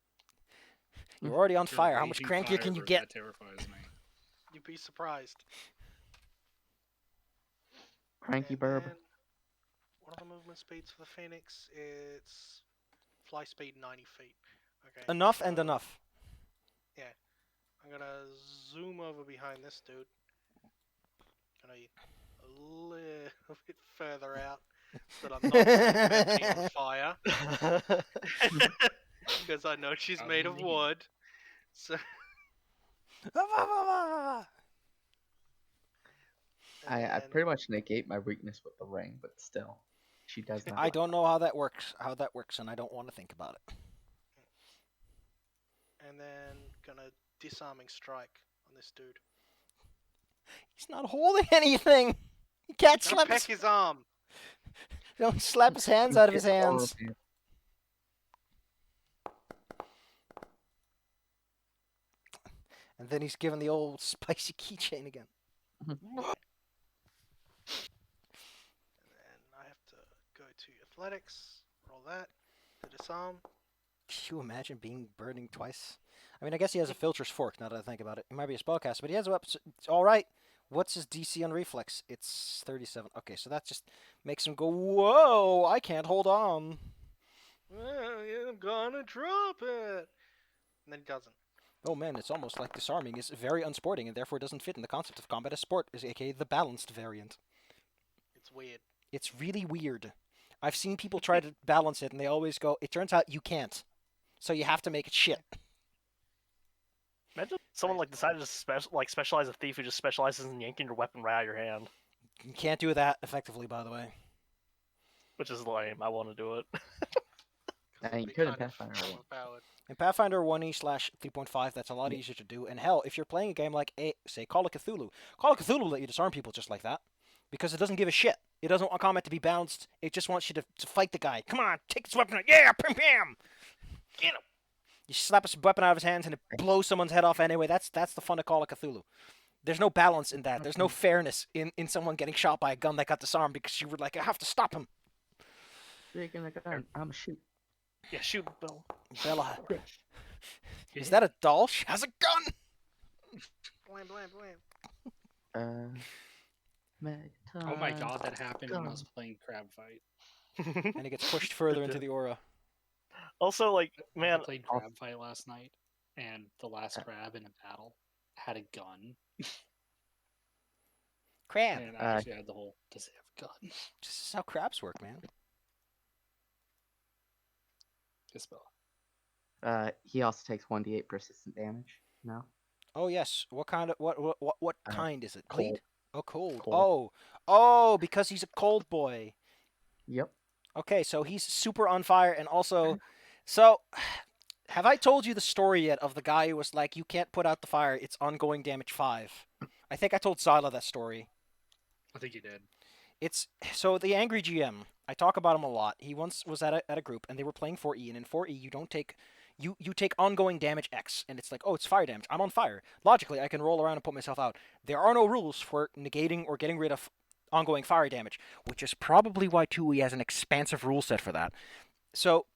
You're already on You're fire. How much raging crankier can you firebird, get? That terrifies me. You'd be surprised. Cranky And burb. then, what are the movement speeds for the Phoenix? It's fly speed 90 feet. Okay. Enough so and enough. I'm gonna zoom over behind this dude. Gonna a little bit further out so that I'm not setting Bethany on fire. Because I know she's made of wood. So I pretty much negate my weakness with the ring, but still, she does not. I don't know how that works. And I don't want to think about it. And then gonna disarming strike on this dude. He's not holding anything. He can't Don't slap peck his arm. Don't slap his hands out of his hands. And then he's given the old spicy keychain again. And then I have to go to athletics, roll that, to disarm. Can you imagine being burning twice? I mean, I guess he has a filter's fork, now that I think about it. He might be a spellcaster, but he has a weapon. It's alright. What's his DC on reflex? It's 37. Okay, so that just makes him go, whoa, I can't hold on. Well, I'm gonna drop it. And then he doesn't. Oh man, it's almost like disarming is very unsporting and therefore doesn't fit in the concept of combat as sport, aka the balanced variant. It's weird. It's really weird. I've seen people try to balance it and they always go, it turns out you can't. So you have to make it shit. Imagine someone like decided to specialize a thief who just specializes in yanking your weapon right out of your hand, You can't do that effectively, by the way. which is lame. I want to do it. And you Be could in kind of Pathfinder 1. overpowered. In Pathfinder 1E/3.5, that's a lot easier to do. And hell, if you're playing a game like, say, Call of Cthulhu will let you disarm people just like that. Because it doesn't give a shit. It doesn't want combat to be balanced. It just wants you to fight the guy. Come on, take this weapon out. Yeah, pam pam! Get him. You slap a weapon out of his hands and it blows someone's head off anyway. That's the fun of Call of Cthulhu. There's no balance in that. There's no fairness in someone getting shot by a gun that got disarmed because you were like, I have to stop him. Speaking of gun, I'm a shoot. Yeah, shoot, Bill. Bella. Is that a doll? She has a gun! Blam, blam, blam. Oh my god, that happened when I was playing Crab Fight. And it gets pushed further into the aura. Also, like, man, I played Crab Fight last night, and the last crab in a battle had a gun. Crab. And I actually had the whole, does it have a gun? This is how crabs work, man. Yes, Bella. He also takes 1d8 persistent damage. No? Oh yes. What kind of what kind is it? Cold. Bleed? Oh, cold. Cold. Oh, because he's a cold boy. Yep. Okay, so he's super on fire, and also, so have I told you the story yet of the guy who was like, you can't put out the fire, it's ongoing damage 5? I think I told Zyla that story. I think you did. It's so the angry GM. I talk about him a lot. He once was at a group and they were playing 4E, and in 4E you don't take you take ongoing damage X, and it's like, oh, it's fire damage. I'm on fire. Logically, I can roll around and put myself out. There are no rules for negating or getting rid of ongoing fire damage, which is probably why 2E has an expansive rule set for that. So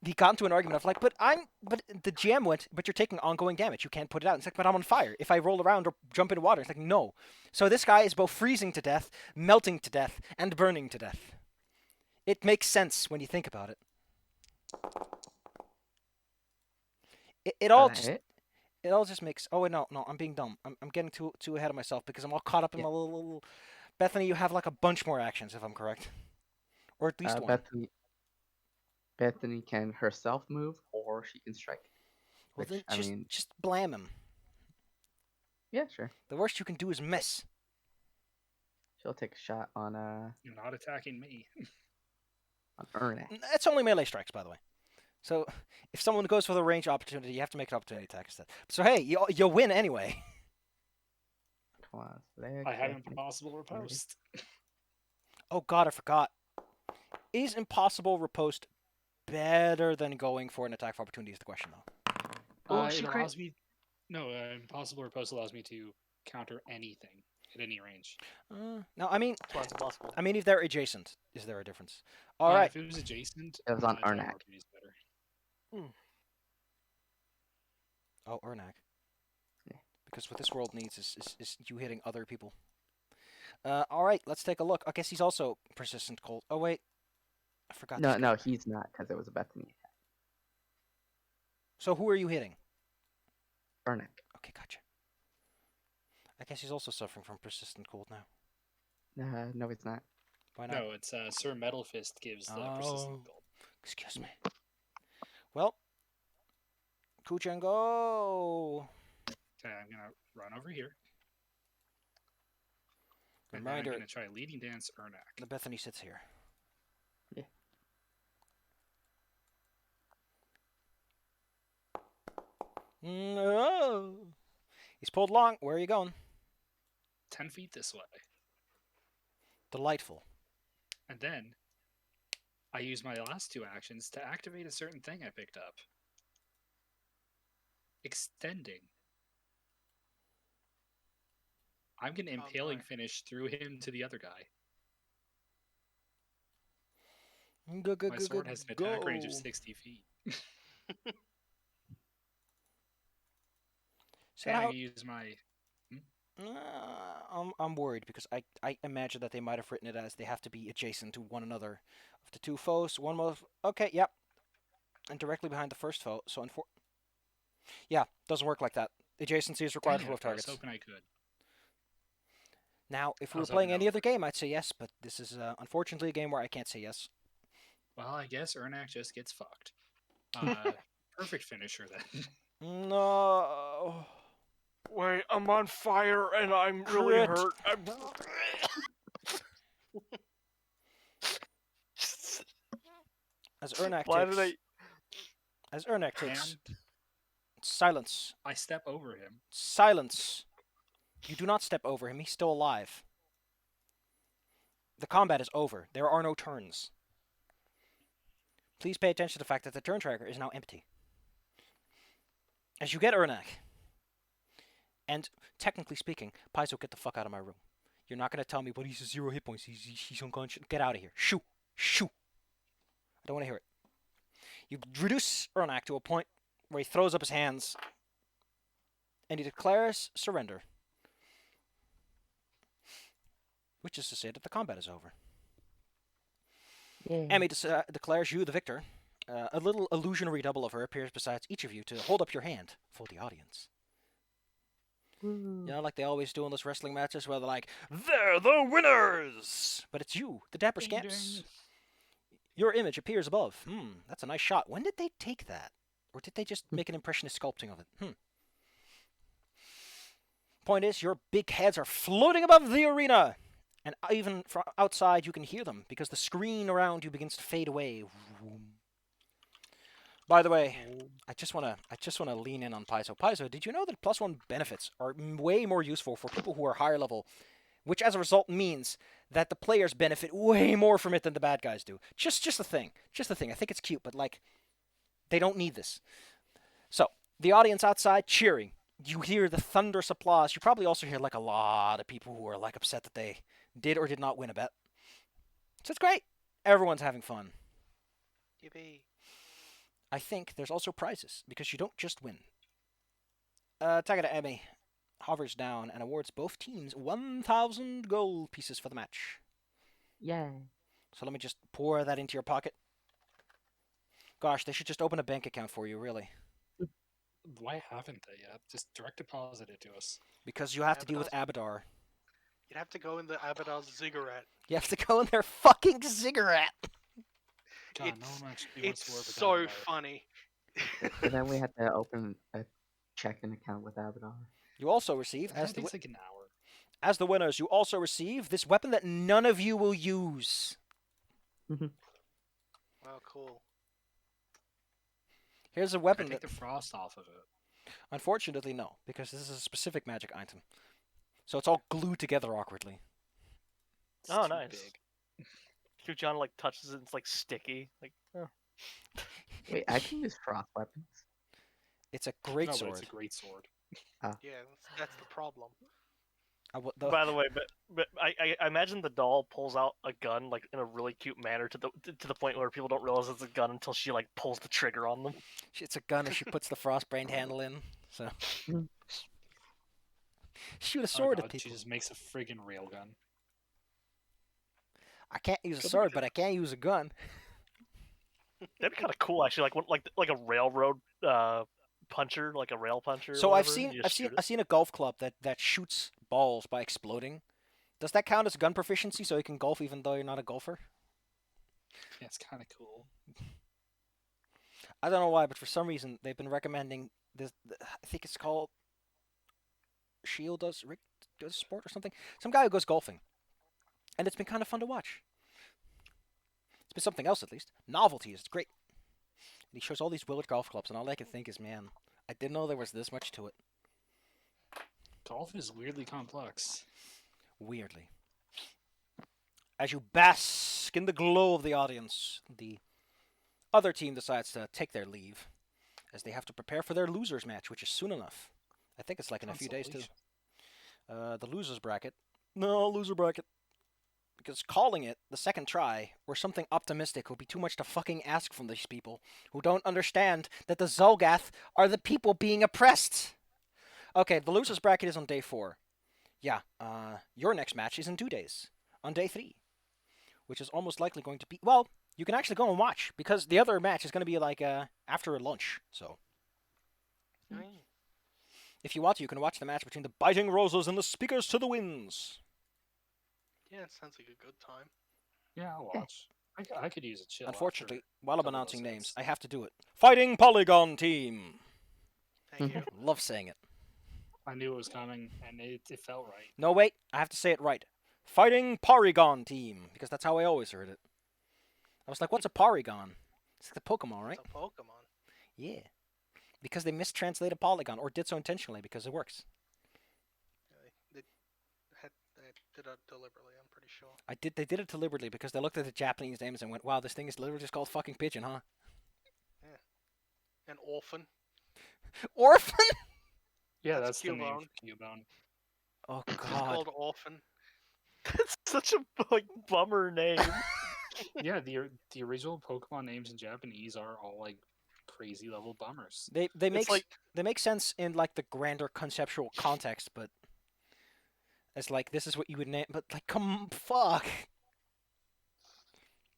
he got into an argument of like, but the GM went, but you're taking ongoing damage. You can't put it out. It's like, but I'm on fire. If I roll around or jump into water, it's like, no. So this guy is both freezing to death, melting to death, and burning to death. It makes sense when you think about it. It all just makes. Oh wait, no, I'm being dumb. I'm getting too ahead of myself because I'm all caught up in my little. Bethany, you have like a bunch more actions if I'm correct, or at least one. Bethany can herself move, or she can strike. Well, Which, then just blam him. Yeah, sure. The worst you can do is miss. She'll take a shot on You're not attacking me. on Erna. It's only melee strikes, by the way. So if someone goes for the range opportunity, you have to make an opportunity attack instead. So hey, you'll win anyway. Come on, I have impossible riposte. Oh god, I forgot. Is impossible riposte better than going for an attack of opportunity is the question, though. It allows me... No, impossible riposte allows me to counter anything at any range. No, I mean... That's why it's impossible. I mean, if they're adjacent, is there a difference? Alright. If it was adjacent... It was on attack of Arnak. opportunity is better. Oh, Ernak. Yeah. Because what this world needs is you hitting other people. All right, let's take a look. I guess he's also persistent cold. Oh wait, I forgot. No, this no, guy. he's not, because it was a Bethany. So who are you hitting? Ernick. Okay, gotcha. I guess he's also suffering from persistent cold now. No, it's not. Why not? No, it's Sir Metalfist gives the persistent gold. Excuse me. Well, Kuchan, go. Okay, I'm gonna run over here. And then I'm Reminder: gonna try leading dance Ernak. the Bethany sits here. Yeah. No. He's pulled long. Where are you going? 10 feet this way. Delightful. And then I use my last 2 actions to activate a certain thing I picked up. Extending. I'm gonna impaling my. finish through him to the other guy. My sword has an attack range of 60 feet. So and I'm how, gonna use my... I'm worried because I imagine that they might have written it as they have to be adjacent to one another. Of the 2 foes, one move. Okay, yep. And directly behind the first foe. So yeah, doesn't work like that. Adjacency is required Dang for it, both I was targets. hoping I could. Now, if I we were was playing hoping any no. other game, I'd say yes, but this is unfortunately a game where I can't say yes. Well, I guess Ernak just gets fucked. Perfect finisher then. No. Wait, I'm on fire and I'm really Crit. hurt. As Ernak Why takes, did I? as Ernak takes, And silence, I step over him. silence. You do not step over him. He's still alive. The combat is over. There are no turns. Please pay attention to the fact that the turn tracker is now empty. As you get Ernak, and technically speaking, Paizo, get the fuck out of my room. You're not going to tell me, but he's 0 hit points. He's unconscious. Get out of here. Shoo. Shoo. I don't want to hear it. You reduce Ernak to a point where he throws up his hands and he declares surrender. Which is to say that the combat is over. Yay. Emmy declares you the victor. A little illusionary double of her appears beside each of you to hold up your hand for the audience. Woo. You know, like they always do in those wrestling matches where they're like, they're the winners! But it's you, the Dapper Scamps. Your image appears above. That's a nice shot. When did they take that? Or did they just make an impressionist sculpting of it? Point is, your big heads are floating above the arena. And even from outside, you can hear them because the screen around you begins to fade away. By the way, I just want to lean in on Paizo. Paizo, did you know that +1 benefits are way more useful for people who are higher level, which as a result means that the players benefit way more from it than the bad guys do. Just a thing. Just a thing. I think it's cute, but like, they don't need this. So, the audience outside cheering. You hear the thunderous applause. You probably also hear like a lot of people who are like upset that they did or did not win a bet. So it's great. Everyone's having fun. Yippee. I think there's also prizes because you don't just win. Tagada Emmy hovers down and awards both teams 1,000 gold pieces for the match. Yay. So let me just pour that into your pocket. Gosh, they should just open a bank account for you, really. Why haven't they yet? Just direct deposit it to us. Because you have to deal with Abadar. You'd have to go in the Abaddon's cigarette. You have to go in their fucking cigarette. God, no one actually wants It's to work with so Abadar. funny. And then we had to open a checking account with Abadar. You also receive, That takes like an hour. as the winners, you also receive this weapon that none of you will use. Oh, cool. Here's a Can I weapon take that, the frost off of it? unfortunately, no, because this is a specific magic item. So it's all glued together awkwardly. It's Oh, too nice. big. Kuchan like touches it, and it's like sticky. Like, oh. Wait, I can use frost weapons. It's a great No, but sword. it's a great sword. Yeah, that's the problem. By the way, but I imagine the doll pulls out a gun like in a really cute manner to the point where people don't realize it's a gun until she like pulls the trigger on them. It's a gun and she puts the frostbrained handle in. So shoot a Oh, sword no, at she people. just makes a friggin' railgun. I can't use a Could be sword, good. but I can use a gun. That'd be kind of cool, actually. Like a railroad puncher, like a rail puncher. So or I've whatever, seen you I've just seen shoot I've seen a golf club that shoots balls by exploding. Does that count as gun proficiency so you can golf even though you're not a golfer? Yeah, it's kind of cool. I don't know why, but for some reason they've been recommending this. I think it's called Shield does sport or something. Some guy who goes golfing, and it's been kind of fun to watch. It's been something else at least. Novelty is great. And he shows all these Willard golf clubs, and all I can think is, man, I didn't know there was this much to it. Golf is weirdly complex. Weirdly. As you bask in the glow of the audience, the other team decides to take their leave, as they have to prepare for their losers match, which is soon enough. I think it's like in a few days too. The losers bracket. No, loser bracket. Because calling it the second try or something optimistic would be too much to fucking ask from these people who don't understand that the Zolgath are the people being oppressed. Okay, the losers bracket is on day 4. Yeah, your next match is in 2 days, on day 3, which is almost likely going to be, well, you can actually go and watch, because the other match is going to be like after lunch, so. If you want to, you can watch the match between the Biting Roses and the Speakers to the Winds. Yeah, it sounds like a good time. Yeah, I'll watch. I could use a chill. Unfortunately, after while a I'm couple of announcing those names, hits. I have to do it. Fighting Polygon Team! Thank you. Love saying it. I knew it was coming, and it felt right. No, wait, I have to say it right. Fighting Porygon Team, because that's how I always heard it. I was like, what's a Porygon? It's like the Pokemon, right? It's a Pokemon. Yeah. Because they mistranslated Polygon, or did so intentionally, because it works. Yeah, they did it deliberately, I'm pretty sure. They did it deliberately, because they looked at the Japanese names and went, wow, this thing is literally just called fucking Pigeon, huh? An Orphan. Orphan? Yeah, That's that's the name Cubone. for Cubone. Oh, It's just God. called Orphan. That's such a bummer name. Yeah, the original Pokemon names in Japanese are all like crazy level bummers. They It's make sense in like the grander conceptual context, but it's like this is what you would name. But like, fuck.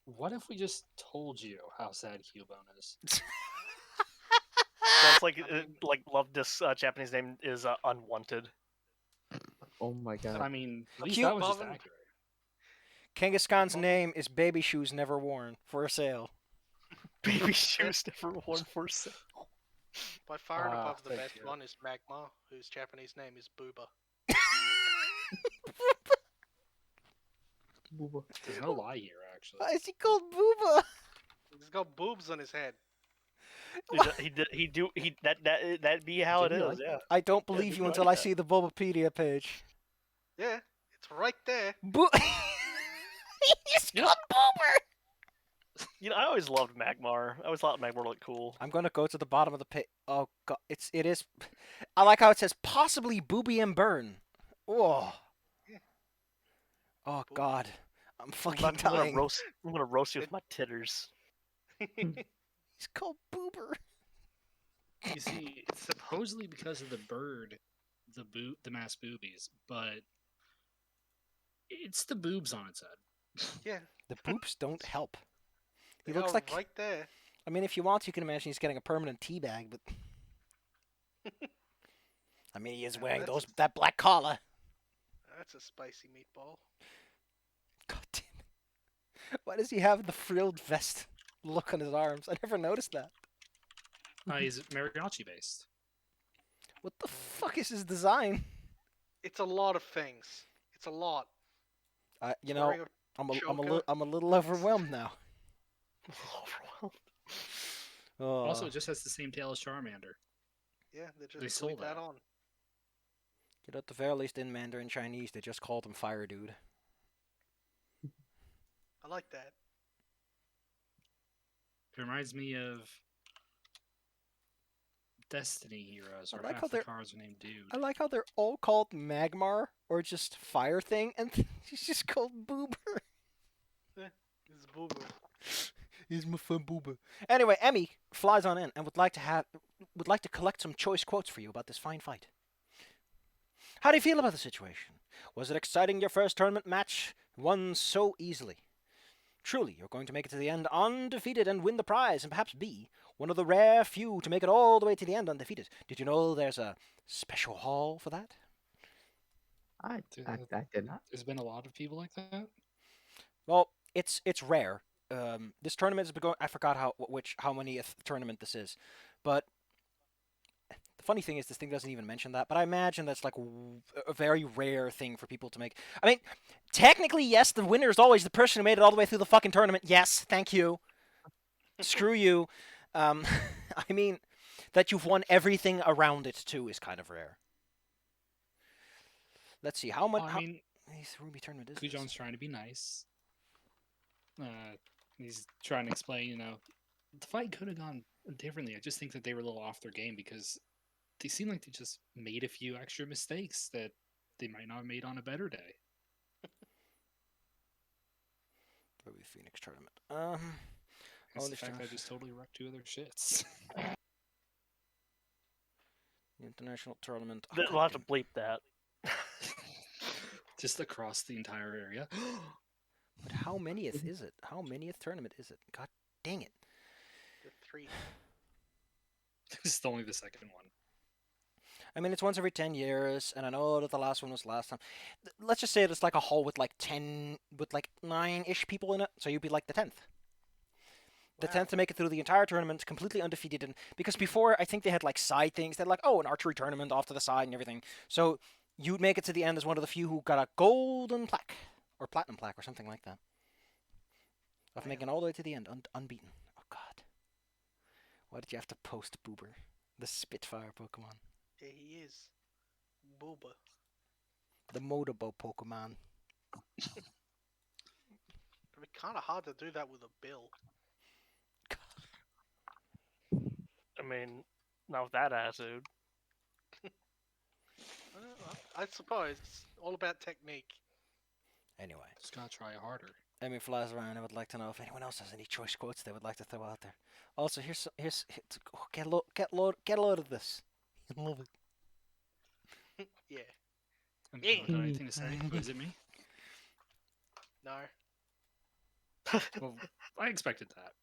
What if we just told you how sad Cubone is? Sounds like Love This Japanese name is Unwanted. Oh my god. I mean, at least Cute that was just Bobbin. accurate. Kangaskhan's name is Baby Shoes Never Worn, for sale. Baby shoes never worn for sale. By far and above the thank best you. one is Magma, whose Japanese name is Booba. There's no lie here, actually. Why is he called Booba? He's got boobs on his head. That'd be how it Did he is. like Yeah. I don't believe did you you until like I that? see the Bulbapedia page. Yeah, it's right there. He's called Boober! You know, I always loved Magmar. I always thought Magmar looked cool. I'm gonna go to the bottom of the pit. Oh god, it is. I like how it says possibly Booby and Burn. Oh. Yeah. Oh god, I'm fucking I'm gonna dying. roast you with my titters. He's called Boober. You see, it's supposedly because of the bird, the mass boobies, but it's the boobs on its head. Yeah, The boobs don't help. He they looks are like. right there. I mean, if you want, you can imagine he's getting a permanent tea bag, but. I mean, he is Yeah, wearing that's- that black collar. That's a spicy meatball. God damn it. Why does he have the frilled vest look on his arms? I never noticed that. He's mariachi based. What the fuck is his design? It's a lot of things. It's a lot. You know, Wearing a choker. I'm a little overwhelmed now. Oh. Also, it just has the same tail as Charmander. Yeah, they They just sold glued that that. on. But at the very least, in Mandarin Chinese, they just called him Fire Dude. I like that. It reminds me of Destiny heroes, I or like how half the they're- cards are named Dude. I like how they're all called Magmar or just Fire Thing, and he's just called Boober. It's Booba. He's my fun Boober. Anyway, Emmy flies on in and would like to would like to collect some choice quotes for you about this fine fight. How do you feel about the situation? Was it exciting your first tournament match, won so easily? Truly, you're going to make it to the end undefeated and win the prize, and perhaps be one of the rare few to make it all the way to the end undefeated. Did you know there's a special hall for that? I did not. There's been a lot of people like that. Well, it's rare. This tournament has been going. I forgot how many tournament this is, but the funny thing is this thing doesn't even mention that. But I imagine that's like a very rare thing for people to make. I mean, technically, yes, the winner is always the person who made it all the way through the fucking tournament. Yes, thank you. Screw you. I mean, that you've won everything around it too is kind of rare. Let's see how much. I mean, Ruby tournament is. Kujon's trying to be nice. He's trying to explain, the fight could have gone differently. I just think that they were a little off their game because they seem like they just made a few extra mistakes that they might not have made on a better day. Ruby Phoenix tournament. That's the fact I just totally wrecked 2 other shits. International tournament. We'll have to bleep that. Just across the entire area. But how manyth is it? How manyth tournament is it? God dang it. The 3. This is only the second one. I mean, it's once every 10 years, and I know that the last one was last time. Let's just say it's like a hall with like 9-ish people in it, so you'd be like the 10th. The 10th to make it through the entire tournament, completely undefeated. And because before, I think they had like side things. They had like, an archery tournament off to the side and everything. So you'd make it to the end as one of the few who got a golden plaque, or platinum plaque, or something like that. Of making it all the way to the end, unbeaten. Oh, God. Why did you have to post Boober, the Spitfire Pokemon? Yeah, he is. Booba. The Motobo Pokemon. It'd be kind of hard to do that with a bill. I mean, not with that attitude. I suppose it's all about technique. Anyway. Just gotta try harder. Emmy flies around. I would like to know if anyone else has any choice quotes they would like to throw out there. Also, here's get a load of this. I love it. Yeah. Do anything to say? Is it me? No. Well, I expected that.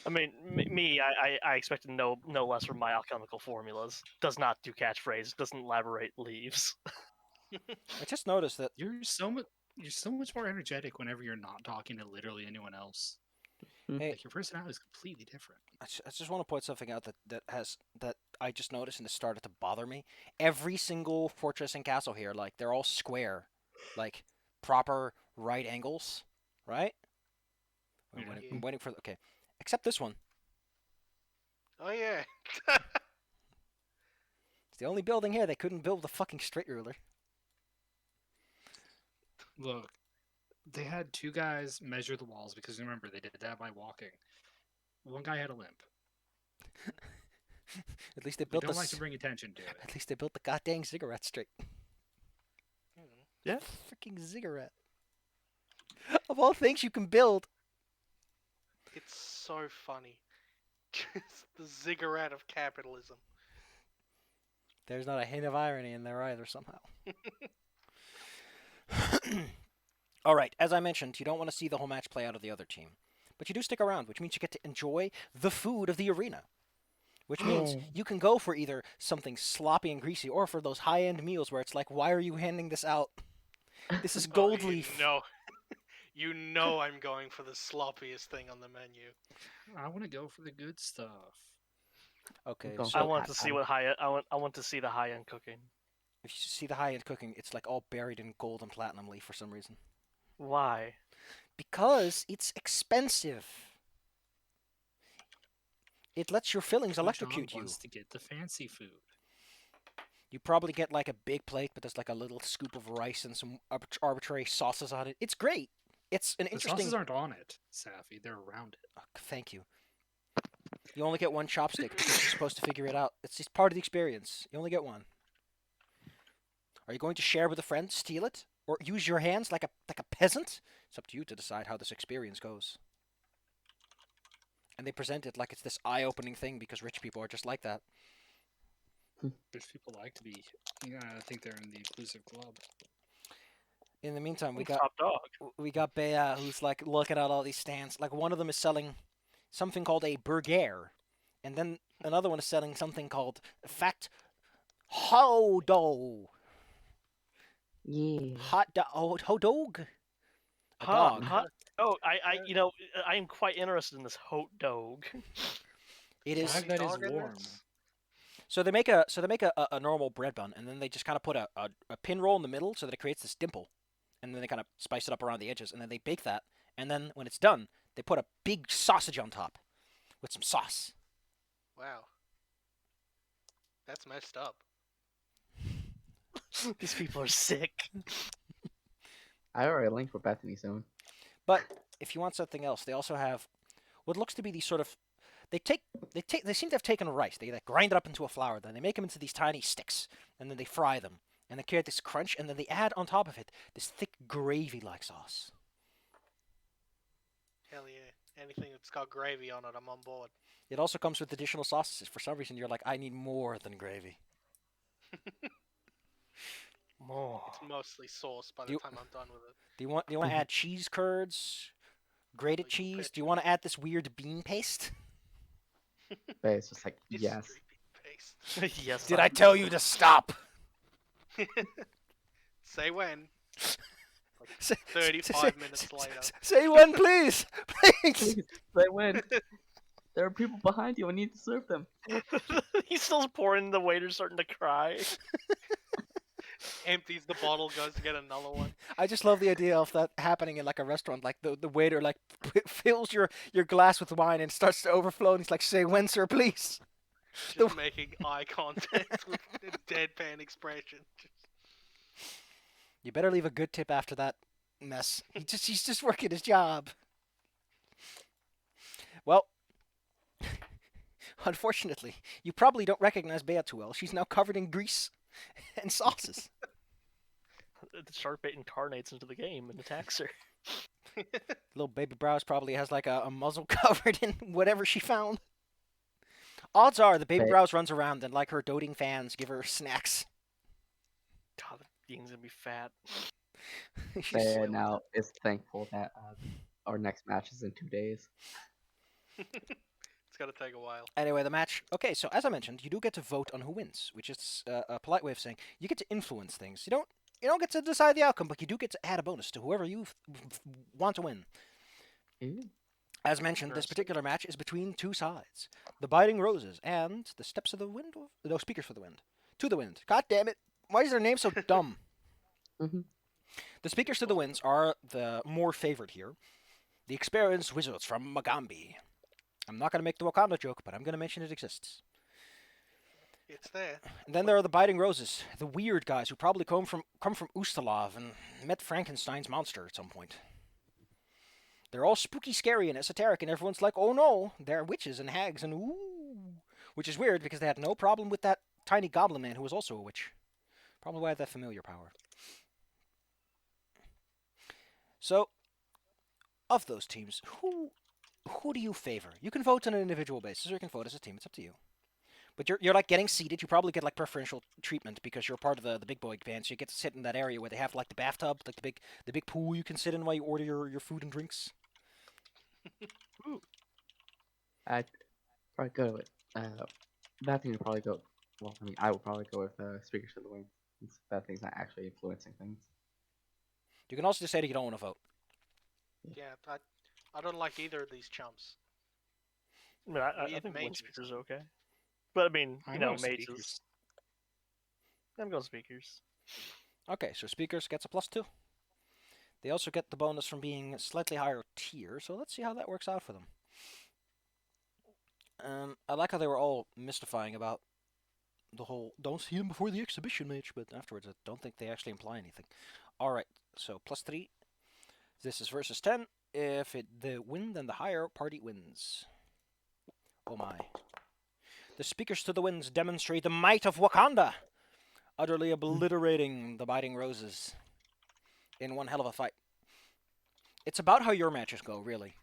I mean, I expected no less from my alchemical formulas. Does not do catchphrase. Doesn't elaborate. Leaves. I just noticed that You're so much more energetic whenever you're not talking to literally anyone else. Hey, Like your personality is completely different. I just want to point something out that I just noticed and it started to bother me. Every single fortress and castle here, like they're all square, like proper right angles, right? Yeah. I'm waiting for okay, except this one. Oh yeah. It's the only building here they couldn't build the fucking straight ruler. Look, they had 2 guys measure the walls because remember they did that by walking. One guy had a limp. At least they We built don't like to bring attention to it. At least they built the goddamn ziggurat straight. Yeah. Freaking ziggurat. Of all things you can build. It's so funny. It's the ziggurat of capitalism. There's not a hint of irony in there either somehow. All right, as I mentioned, you don't want to see the whole match play out of the other team. But you do stick around, which means you get to enjoy the food of the arena. Which means you can go for either something sloppy and greasy or for those high-end meals where it's like, why are you handing this out? This is gold leaf. No. You know I'm going for the sloppiest thing on the menu. I want to go for the good stuff. Okay, Go. so I want to see I want to see the high end cooking. if you see the high-end cooking, it's like all buried in gold and platinum leaf for some reason. Why? Because it's expensive. It lets your fillings electrocute John you. wants to get the fancy food. You probably get like a big plate, but there's like a little scoop of rice and some arbitrary sauces on it. It's great. It's an The interesting. sauces aren't on it, Safi. They're around it. Oh, thank you. You only get one chopstick because you're supposed to figure it out. It's just part of the experience. You only get one. Are you going to share with a friend, steal it, or use your hands like a peasant? It's up to you to decide how this experience goes. And they present it like it's this eye-opening thing because rich people are just like that. Rich people like to be. Yeah, I think they're in the inclusive club. In the meantime, we Top dog. Bea who's like looking at all these stands. Like one of them is selling something called a burger, and then another one is selling something called fat ho-do. Yeah. Hot dog. Ho dog. A dog. Oh, I am quite interested in this hot dog. It is. Dog that is dog in warm. this? So they make a normal bread bun, and then they just kind of put a pin roll in the middle so that it creates this dimple, and then they kind of spice it up around the edges, and then they bake that, and then when it's done, they put a big sausage on top with some sauce. Wow. That's messed up. These people are sick. I already linked for Bethany soon. But if you want something else, they also have what looks to be these sort of they seem to have taken rice. They like grind it up into a flour, then they make them into these tiny sticks, and then they fry them, and they create this crunch, and then they add on top of it this thick gravy-like sauce. Hell yeah. Anything that's got gravy on it, I'm on board. It also comes with additional sauces. For some reason, you're like, I need more than gravy. More. It's mostly sauce by the You- time I'm done with it. Do you want to add cheese curds, grated Like cheese? put- Do you want to add this weird bean paste? But it's just like, yes. Mystery paste. Yes. Did I tell you to stop? Say when. Say- 35 minutes later. Say when, please, please. Please, say when. There are people behind you. I need to serve them. He's still pouring. The waiter's starting to cry. Empties the bottle, goes to get another one. I just love the idea of that happening in like a restaurant. Like the waiter like fills your glass with wine and starts to overflow, and he's like, "Say when, sir, please." Just making eye contact with a deadpan expression. You better leave a good tip after that mess. He's just working his job. Well, unfortunately, you probably don't recognize Bea too well. She's now covered in grease and sauces. The shark bait incarnates into the game and attacks her. Little baby Browse probably has like a muzzle covered in whatever she found. Odds are the baby Ba- Browse runs around and like her doting fans give her snacks. God, the thing's gonna be fat. She's- Bea now is thankful that our next match is in 2 days. It's gonna take a while. Anyway, the match. Okay, so as I mentioned, you do get to vote on who wins, which is a polite way of saying you get to influence things. You don't get to decide the outcome, but you do get to add a bonus to whoever you want to win. Ooh. As mentioned, this Interesting. particular match is between two sides: the Biting Roses and the Steps of the Wind. No, Speakers for the Wind. To the Wind. God damn it! Why is their name so dumb? Mhm. The Speakers to the Winds are the more favored here. The experienced wizards from Magambi. I'm not going to make the Wakanda joke, but I'm going to mention it exists. It's there. And then there are the Biting Roses, the weird guys who probably come from Ustalov and met Frankenstein's monster at some point. They're all spooky, scary, and esoteric, and everyone's like, oh no, they're witches and hags and ooh. Which is weird because they had no problem with that tiny goblin man who was also a witch. Probably why they have that familiar power. So, of those teams, who do you favor? You can vote on an individual basis, or you can vote as a team. It's up to you. But you're like getting seated. You probably get like preferential treatment because you're part of the big boy band. So you get to sit in that area where they have like the bathtub, like the big pool you can sit in while you order your food and drinks. I'd probably go with Bethany would probably go. Well, I mean, I would probably go with Speakers to the Wind. Since Bethany's not actually influencing things. You can also decide you don't want to vote. Yeah, I don't like either of these chumps. I mean, I Weird think main wind speakers are okay. But I mean, I you know, want mages. speakers. I'm going speakers. Okay, so Speakers gets a +2. They also get the bonus from being slightly higher tier, so let's see how that works out for them. I like how they were all mystifying about the whole don't see him before the exhibition match, but afterwards I don't think they actually imply anything. Alright, so +3. This is versus 10. If they win, then the higher party wins. Oh my. The Speakers to the Winds demonstrate the might of Wakanda, utterly obliterating the Biting Roses in one hell of a fight. It's about how your matches go, really.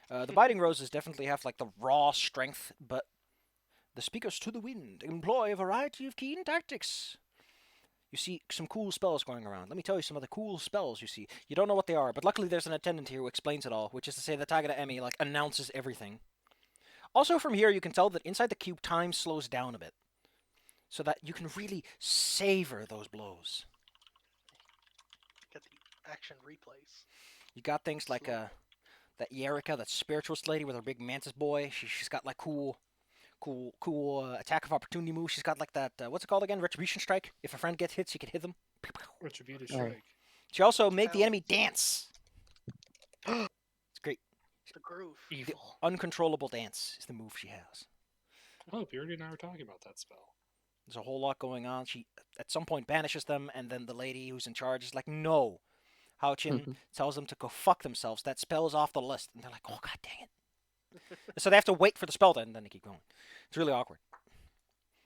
The Biting Roses definitely have like the raw strength, but the Speakers to the Wind employ a variety of keen tactics. You see some cool spells going around. Let me tell you some of the cool spells you see. You don't know what they are, but luckily there's an attendant here who explains it all, which is to say the Tagada Emmy like announces everything. Also from here you can tell that inside the cube time slows down a bit, so that you can really savor those blows. Get the action replays. You got things like that Yerika, that spiritualist lady with her big mantis boy. She's got like cool attack of opportunity moves. She's got like that, what's it called again? Retribution Strike. If a friend gets hits, you can hit them. Retributive Right. strike. She also make the enemy dance. It's great. The groove. Evil. Uncontrollable dance is the move she has. Oh, Beardy and I were talking about that spell. There's a whole lot going on. She at some point banishes them, and then the lady who's in charge is like, no. Hao Chin tells them to go fuck themselves. That spell is off the list. And they're like, oh, god dang it. So they have to wait for the spell to end, and then they keep going. It's really awkward.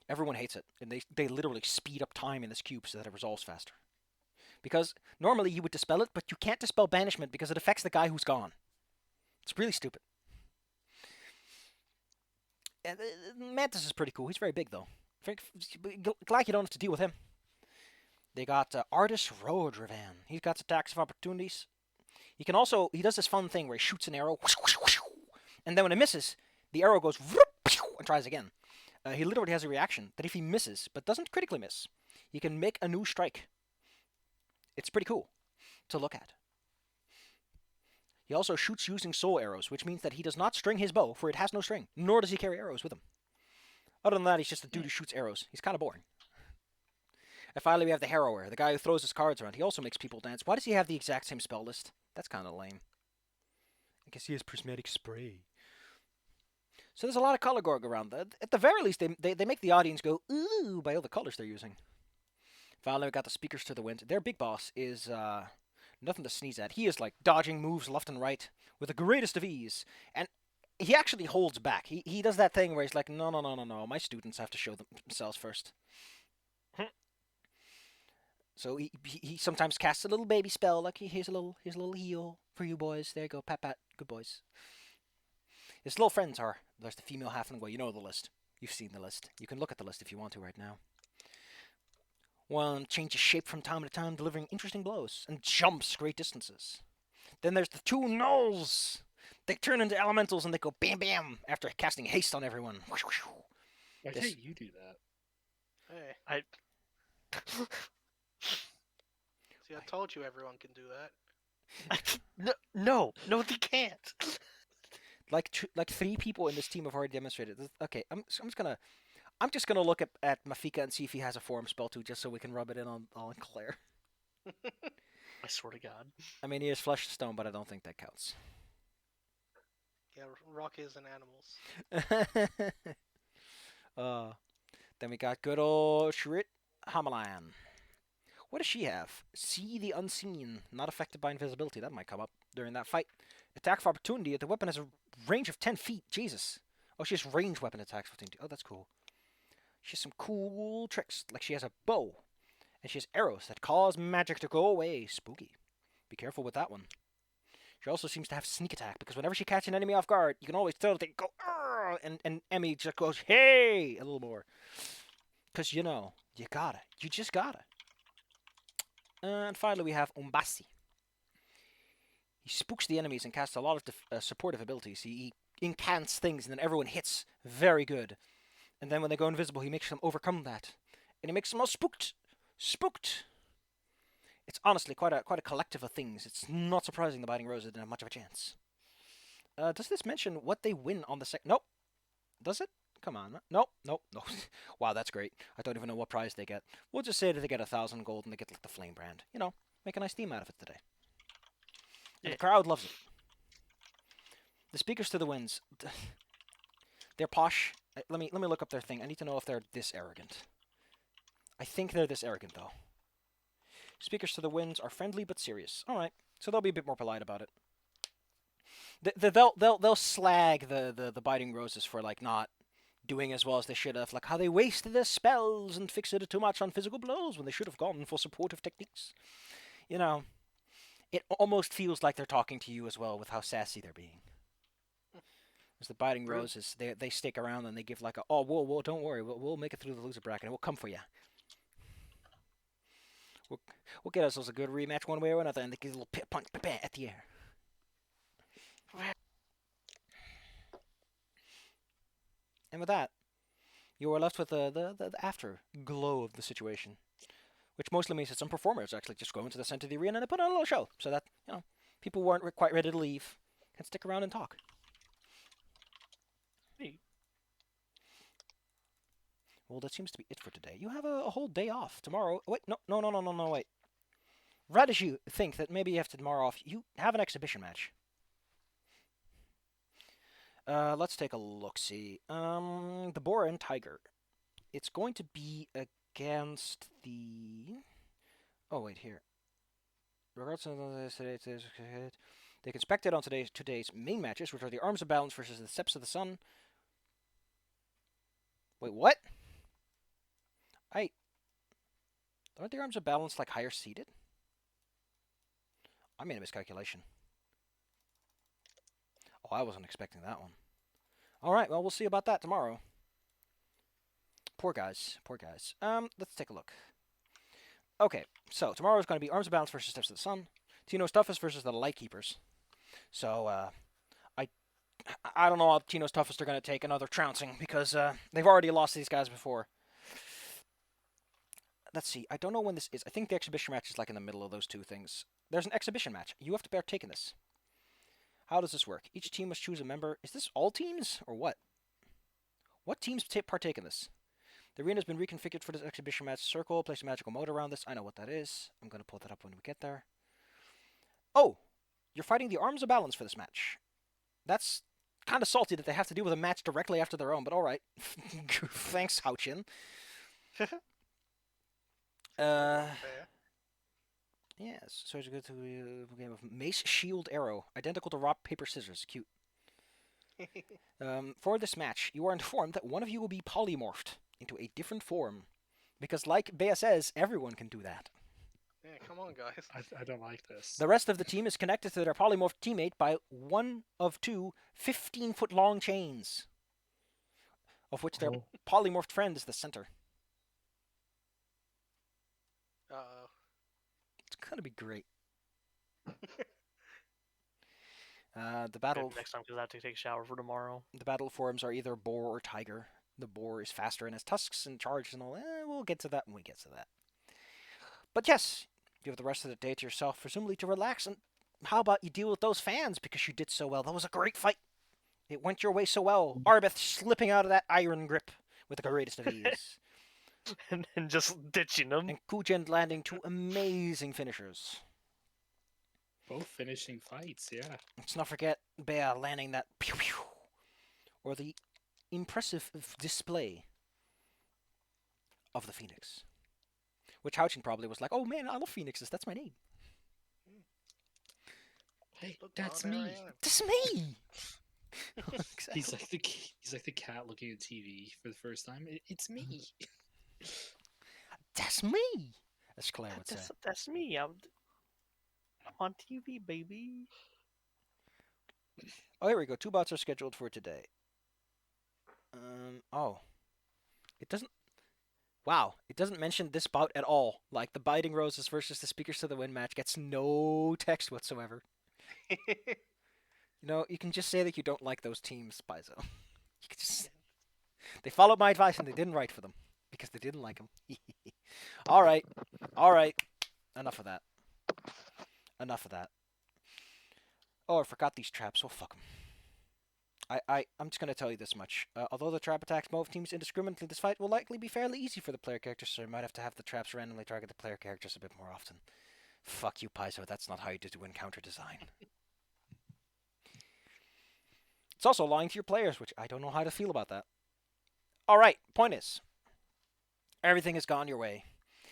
Everyone hates it, and they literally speed up time in this cube so that it resolves faster. Because normally you would dispel it, but you can't dispel banishment because it affects the guy who's gone. It's really stupid. And, Mantis is pretty cool. He's very big, though. Glad you don't have to deal with him. They got Artist Rodrivan. He's got attacks of opportunities. He does this fun thing where he shoots an arrow, and then when it misses, the arrow goes and tries again. He literally has a reaction that if he misses, but doesn't critically miss, he can make a new strike. It's pretty cool to look at. He also shoots using soul arrows, which means that he does not string his bow, for it has no string, nor does he carry arrows with him. Other than that, he's just a dude who shoots arrows. He's kind of boring. And finally, we have the Harrower, the guy who throws his cards around. He also makes people dance. Why does he have the exact same spell list? That's kind of lame. I guess he has Prismatic Spray. So there's a lot of color going around. At the very least, they make the audience go, ooh, by all the colors they're using. Finally, we got the Speakers to the Wind. Their big boss is nothing to sneeze at. He is like dodging moves left and right with the greatest of ease. And he actually holds back. He does that thing where he's like, no, my students have to show themselves first. So he sometimes casts a little baby spell, like here's a little heal for you boys. There you go, pat, good boys. His little friends are, there's the female halfling. Well, you know the list. You've seen the list. You can look at the list if you want to right now. One changes shape from time to time, delivering interesting blows, and jumps great distances. Then there's the two gnolls. They turn into elementals and they go bam bam after casting haste on everyone. Why can't you do that? Hey. See, I told you everyone can do that. No, they can't. Like 3 people in this team have already demonstrated. Okay, I'm just gonna look at Mafika and see if he has a form spell too, just so we can rub it in on Claire. I swear to God. I mean, he is flesh to stone, but I don't think that counts. Yeah, rock is an animals. Then we got good old Shrit Hamalan. What does she have? See the unseen, not affected by invisibility. That might come up during that fight. Attack of opportunity. The weapon has a range of 10 feet. Jesus. Oh, she has ranged weapon attacks. Oh, that's cool. She has some cool tricks. Like she has a bow. And she has arrows that cause magic to go away. Spooky. Be careful with that one. She also seems to have sneak attack, because whenever she catches an enemy off guard, you can always tell that they go, and Emmy just goes, hey, a little more. Because, you know, you gotta. You just gotta. And finally, we have Ombasi. He spooks the enemies and casts a lot of supportive abilities. He incants things, and then everyone hits very good. And then when they go invisible, he makes them overcome that. And he makes them all spooked. Spooked! It's honestly quite a collective of things. It's not surprising the Biting Roses didn't have much of a chance. Does this mention what they win on the second? Nope. Does it? Come on. Nope. Wow, that's great. I don't even know what prize they get. We'll just say that they get 1,000 gold and they get like the flame brand. You know, make a nice theme out of it today. And the crowd loves it. The Speakers to the Winds. They're posh. Let me look up their thing. I need to know if they're this arrogant. I think they're this arrogant, though. Speakers to the Winds are friendly but serious. All right, so they'll be a bit more polite about it. They'll slag the Biting Roses for like not doing as well as they should have, like how they wasted their spells and fixated too much on physical blows when they should have gone for supportive techniques. You know, it almost feels like they're talking to you as well with how sassy they're being. As the Biting Really? Roses, they stick around and they give like a, oh, whoa, don't worry, we'll make it through the loser bracket and we'll come for you. We'll get ourselves a good rematch one way or another, and they give a little pit punch at the air. And with that, you are left with the afterglow of the situation, which mostly means that some performers actually just go into the center of the arena and they put on a little show, so that people who aren't quite ready to leave can stick around and talk. Hey. Well, that seems to be it for today. You have a whole day off tomorrow. Wait, no, wait. Right as you think that maybe you have tomorrow off, you have an exhibition match. Let's take a look-see. The Boar and Tiger. It's going to be against the... Oh, wait, here. Regardless of they can spectate on today's main matches, which are the Arms of Balance versus the Steps of the Sun. Wait, what? Aren't the Arms of Balance, like, higher seated? I made a miscalculation. Oh, I wasn't expecting that one. Alright, well, we'll see about that tomorrow. Poor guys. Let's take a look. Okay, so tomorrow is going to be Arms of Balance versus Steps of the Sun. Tino's Toughest versus the Lightkeepers. So, I don't know how Tino's Toughest are going to take another trouncing, because they've already lost these guys before. Let's see, I don't know when this is. I think the exhibition match is like in the middle of those two things. There's an exhibition match. You have to partake in this. How does this work? Each team must choose a member. Is this all teams, or what? What teams partake in this? The arena has been reconfigured for this exhibition match. Circle, place a magical moat around this. I know what that is. I'm going to pull that up when we get there. Oh! You're fighting the Arms of Balance for this match. That's kind of salty that they have to deal with a match directly after their own, but alright. Thanks, Houchin. Yes, so it's good to a game of Mace, Shield, Arrow. Identical to Rock, Paper, Scissors. Cute. For this match, you are informed that one of you will be polymorphed into a different form. Because like Bea says, everyone can do that. Yeah, come on, guys. I don't like this. The rest of the team is connected to their polymorphed teammate by one of two 15-foot-long chains, of which their polymorphed friend is the center. Uh-oh. It's gonna be great. The battle Next time, because I have to take a shower for tomorrow. The battle forms are either boar or tiger. The boar is faster and has tusks and charges and all. We'll get to that when we get to that. But yes, you have the rest of the day to yourself, presumably to relax. And how about you deal with those fans because you did so well? That was a great fight. It went your way so well. Arbeth slipping out of that iron grip with the greatest of ease. and just ditching them. And Kujen landing two amazing finishers. Both finishing fights, yeah. Let's not forget Bea landing that pew pew. Or the impressive display of the Phoenix. Which Houchin probably was like, oh man, I love Phoenixes, that's my name. Hey, Look, that's Mom, there me. I am. That's me! Exactly. He's like the cat looking at TV for the first time. It's me. That's me! As Claire would say. That's me. I'm on TV, baby. Oh, here we go. 2 bouts are scheduled for today. It doesn't... Wow, it doesn't mention this bout at all. Like, the Biting Roses versus the Speakers to the Wind match gets no text whatsoever. You know, you can just say that you don't like those teams, Paizo. You can just... They followed my advice and they didn't write for them. Because they didn't like them. Alright. Enough of that. Oh, I forgot these traps. Oh, fuck them. I'm just going to tell you this much. Although the trap attacks both teams indiscriminately, this fight will likely be fairly easy for the player characters, so you might have to have the traps randomly target the player characters a bit more often. Fuck you, Paizo. That's not how you do encounter design. It's also lying to your players, which I don't know how to feel about that. Alright, point is, everything has gone your way.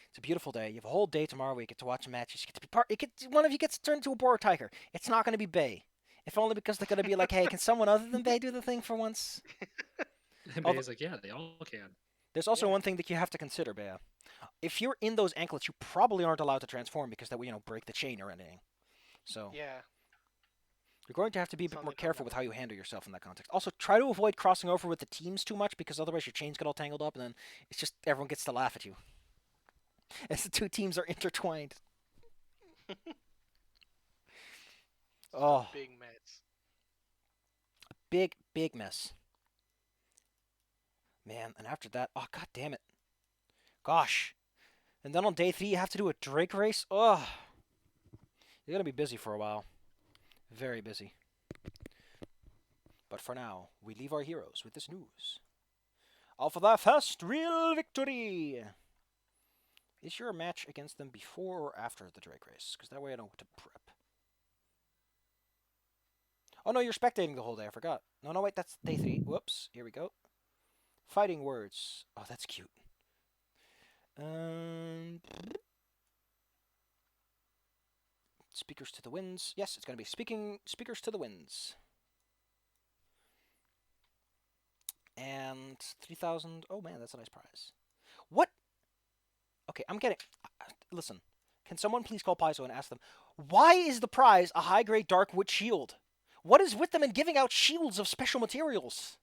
It's a beautiful day. You have a whole day tomorrow where you get to watch matches. You get to be one of you gets to turn into a boar tiger. It's not going to be Bay. If only because they're going to be like, hey, can someone other than Bay do the thing for once? And Bea's like, yeah, they all can. There's also one thing that you have to consider, Bea. If you're in those anklets, you probably aren't allowed to transform because that would, break the chain or anything. So Yeah. You're going to have to be a bit Something more like careful that. with how you handle yourself in that context. Also, try to avoid crossing over with the teams too much, because otherwise your chains get all tangled up, and then it's just everyone gets to laugh at you as the two teams are intertwined. It's Oh. a big mess. Big mess. Man, and after that, oh, god damn it. Gosh. And then on day 3, you have to do a Drake race? Ugh. You're going to be busy for a while. Very busy. But for now, we leave our heroes with this news. All for their first real victory! Is your match against them before or after the Drake race? Because that way I know what to prep. Oh no, you're spectating the whole day, I forgot. No, wait, that's day 3. Whoops, here we go. Fighting words. Oh, that's cute. Speakers to the winds. Yes, it's going to be speakers to the winds. And 3,000. Oh man, that's a nice prize. What? Okay, I'm getting... listen, can someone please call Paizo and ask them, why is the prize a high-grade dark wood shield? What is with them in giving out shields of special materials?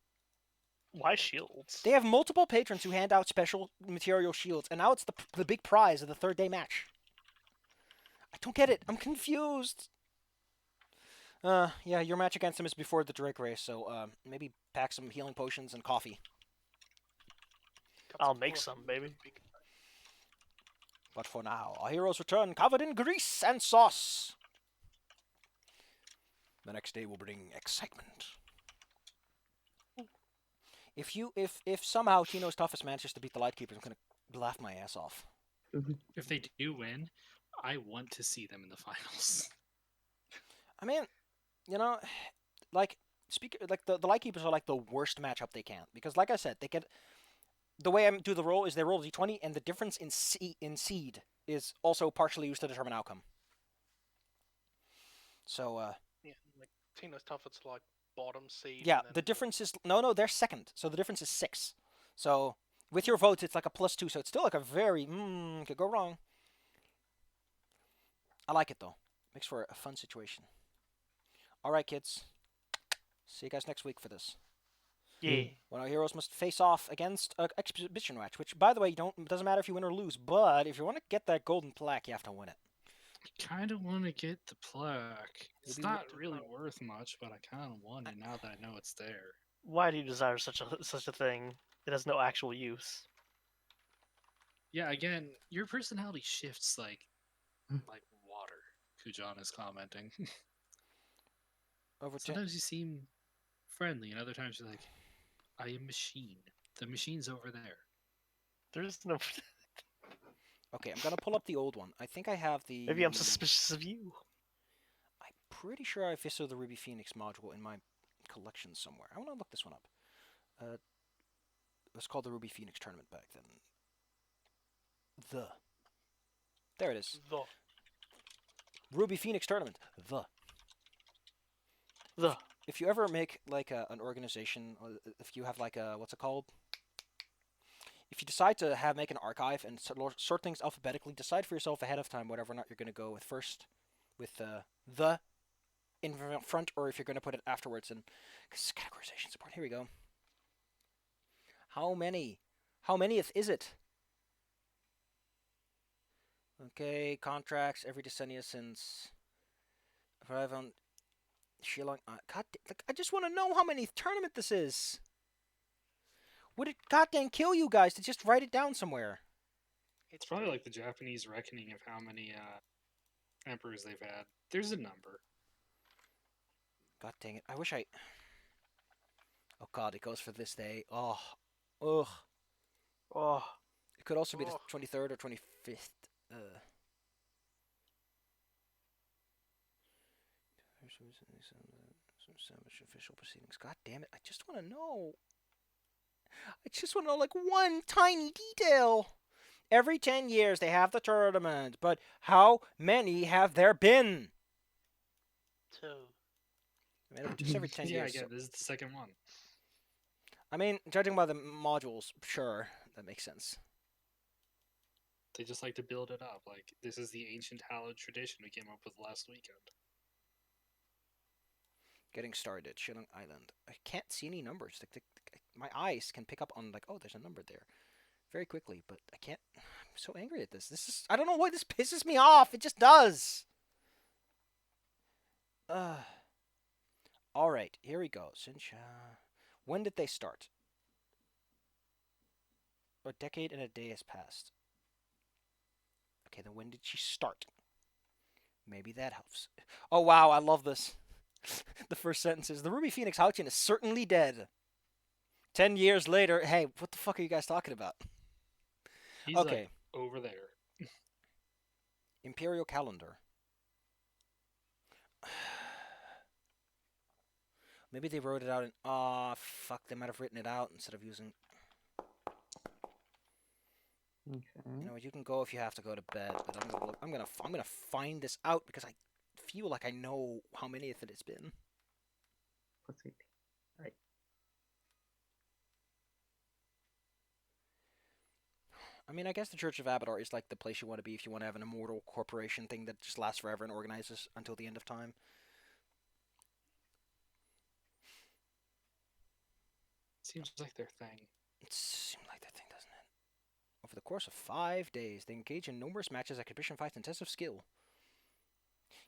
Why shields? They have multiple patrons who hand out special material shields, and now it's the big prize of the 3rd day match. I don't get it. I'm confused. Yeah, your match against him is before the Drake race, so maybe pack some healing potions and coffee. I'll make some, baby. But for now, our heroes return covered in grease and sauce. The next day will bring excitement. If somehow Chino's toughest manages to beat the Lightkeepers, I'm gonna laugh my ass off. If they do win, I want to see them in the finals. I mean, you know, like the Lightkeepers are like the worst matchup they can, because like I said, they get the way I do the roll is they roll d20, and the difference in seed is also partially used to determine outcome. So Yeah, like Tina's toughest like bottom seed. yeah, and then the difference is no, they're second, so the difference is 6. So with your votes, it's like a +2, so it's still like a very could go wrong. I like it though. Makes for a fun situation. All right, kids. See you guys next week for this. Yeah. When our heroes must face off against an exhibition match, which, by the way, doesn't matter if you win or lose, but if you want to get that golden plaque, you have to win it. I kind of want to get the plaque. It's Maybe not really worth much, but I kind of want it now that I know it's there. Why do you desire such a thing? It has no actual use. Yeah, again, your personality shifts like water. Kujan is commenting. Over to Sometimes you seem friendly, and other times you're like, I am machine. The machine's over there. There's no. Okay, I'm gonna pull up the old one. I think I have the. Maybe I'm suspicious of you. I'm pretty sure I fisted the Ruby Phoenix module in my collection somewhere. I want to look this one up. It was called the Ruby Phoenix tournament back then. There it is. The Ruby Phoenix tournament. If you ever make like an organization, or if you have like a what's it called? If you decide to make an archive and sort things alphabetically, decide for yourself ahead of time whatever or not you're going to go with first, with the in front, or if you're going to put it afterwards. And because categorization support. Here we go. How many? How manyth is it? Okay, contracts every decennia since. Arrive on Shillong. God, I just want to know how many tournament this is. Would it goddamn kill you guys to just write it down somewhere? It's probably like the Japanese reckoning of how many emperors they've had. There's a number. God dang it! I wish I. Oh God, it goes for this day. Oh, ugh. Oh. It could also be the 23rd or 25th. Official proceedings. God damn it! I just want to know. I just want to know like one tiny detail. Every 10 years they have the tournament, but how many have there been? 2. I mean, just every 10 Yeah, years. again, this is the second one. I mean, judging by the modules, sure, that makes sense. They just like to build it up. Like, this is the ancient hallowed tradition we came up with last weekend. Getting started. Shillong Island. I can't see any numbers. My eyes can pick up on like, oh, there's a number there, very quickly, but I can't. I'm so angry at this. I don't know why this pisses me off. It just does. All right, here we go. When did they start? A decade and a day has passed. Okay, then when did she start? Maybe that helps. Oh, wow, I love this. The first sentence is, the Ruby Phoenix Houchin is certainly dead. 10 years later, hey, what the fuck are you guys talking about? He's okay. like over there. Imperial calendar. Maybe they wrote it out in... fuck, they might have written it out instead of using... Okay. You know what, you can go if you have to go to bed, but I'm gonna find this out because I feel like I know how many of it it's been. Let's see. Right. I mean, I guess the Church of Abadar is like the place you want to be if you want to have an immortal corporation thing that just lasts forever and organizes until the end of time. Seems like their thing. It seems like their thing, doesn't it? Over the course of 5 days, they engage in numerous matches, exhibition fights, and tests of skill.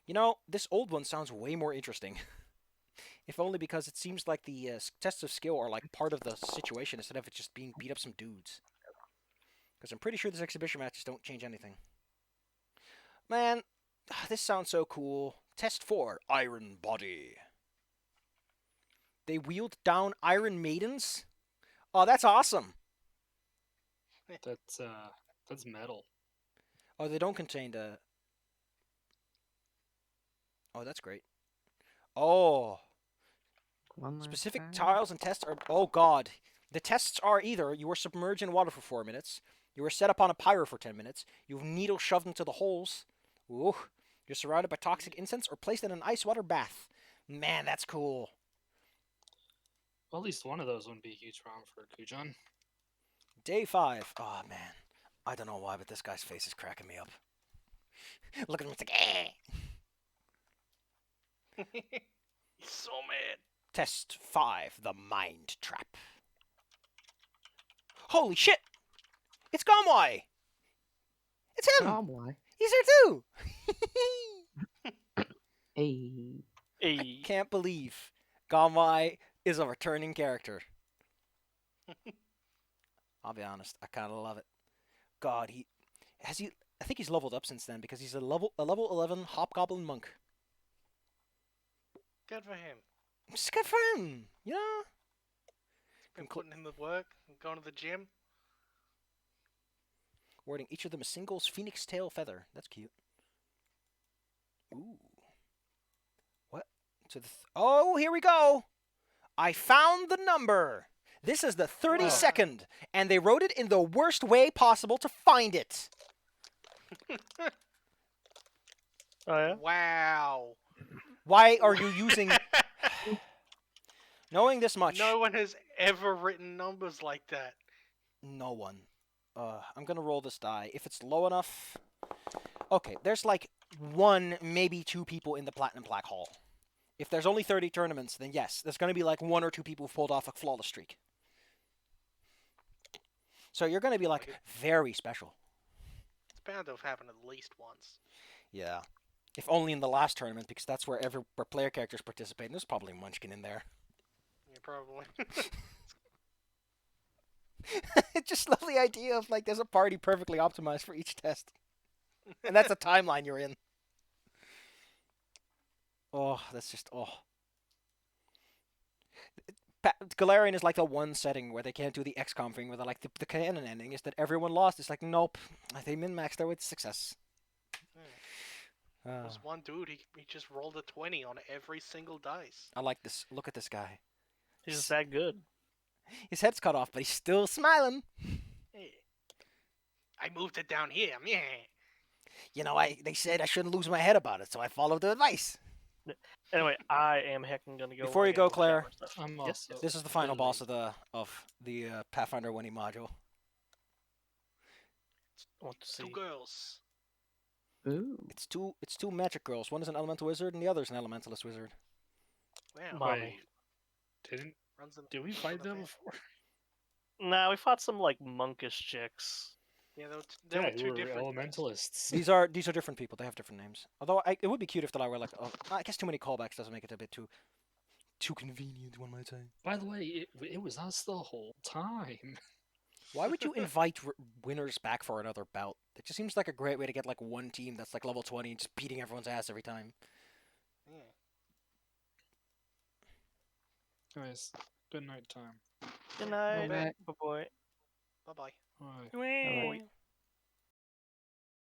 You know, this old one sounds way more interesting. If only because it seems like the tests of skill are like part of the situation instead of it just being beat up some dudes. Because I'm pretty sure these exhibition matches don't change anything. Man, this sounds so cool. Test 4, Iron Body. They wield down Iron Maidens? Oh, that's awesome. That's metal. Oh, they don't contain the... Oh, that's great. Oh. Specific tiles and tests are... Oh, God. The tests are either you are submerged in water for 4 minutes, you are set up on a pyre for 10 minutes, you have needles shoved into the holes, ooh, you're surrounded by toxic incense, or placed in an ice water bath. Man, that's cool. Well, at least one of those wouldn't be a huge problem for Kujan. Day 5. Oh, man. I don't know why, but this guy's face is cracking me up. Look at him, it's like, He's so mad. Test 5, the Mind Trap. Holy shit! It's Gomwai! It's him! Gomwai. He's here too! Hey. I can't believe Gomwai is a returning character. I'll be honest, I kind of love it. God, I think he's leveled up since then because he's a level 11 Hobgoblin monk. Good for him. It's good for him, you know? Been putting in the work, going to the gym. Awarding each of them a single phoenix tail feather. That's cute. Ooh. What? Oh, here we go! I found the number! This is the 32nd, and they wrote it in the worst way possible to find it. Oh, yeah? Wow. Why are you using... Knowing this much... No one has ever written numbers like that. No one. I'm gonna roll this die. If it's low enough... Okay, there's like 1, maybe 2 people in the Platinum Black Hall. If there's only 30 tournaments, then yes, there's gonna be like 1 or 2 people who've pulled off a flawless streak. So you're gonna be like very special. It's bound to have happened at least once. Yeah. If only in the last tournament, because that's where player characters participate. And there's probably Munchkin in there. Yeah, probably. I just love the idea of like there's a party perfectly optimized for each test. And that's a timeline you're in. Oh, that's just, oh. Galarian is like the one setting where they can't do the XCOM thing where they're like, the canon ending is that everyone lost. It's like, nope. They min-maxed their way to success. There's one dude, he just rolled a 20 on every single dice. I like this. Look at this guy. He's just that good. His head's cut off, but he's still smiling. Hey. I moved it down here. Yeah. You know, they said I shouldn't lose my head about it, so I followed the advice. Anyway, I am hecking gonna go. Before you go, Claire, yes, this is the final boss of the Pathfinder Winnie module. I want to see. 2 girls. Ooh. It's two magic girls. One is an elemental wizard, and the other is an elementalist wizard. Wow. Mommy. Wait, Runs in, did we runs fight in a them van. before? Nah, we fought some like monkish chicks. Yeah, there were Yeah, who two were different things. elementalists. These are different people. They have different names. Although it would be cute if the were like, oh, I guess too many callbacks doesn't make it a bit too convenient, one might say. By the way, it was us the whole time. Why would you invite winners back for another bout? It just seems like a great way to get like one team that's like level 20 and just beating everyone's ass every time. Yeah. Anyways, good night time. Good Yeah, night, night. boy. Bye bye. Bye. Boy.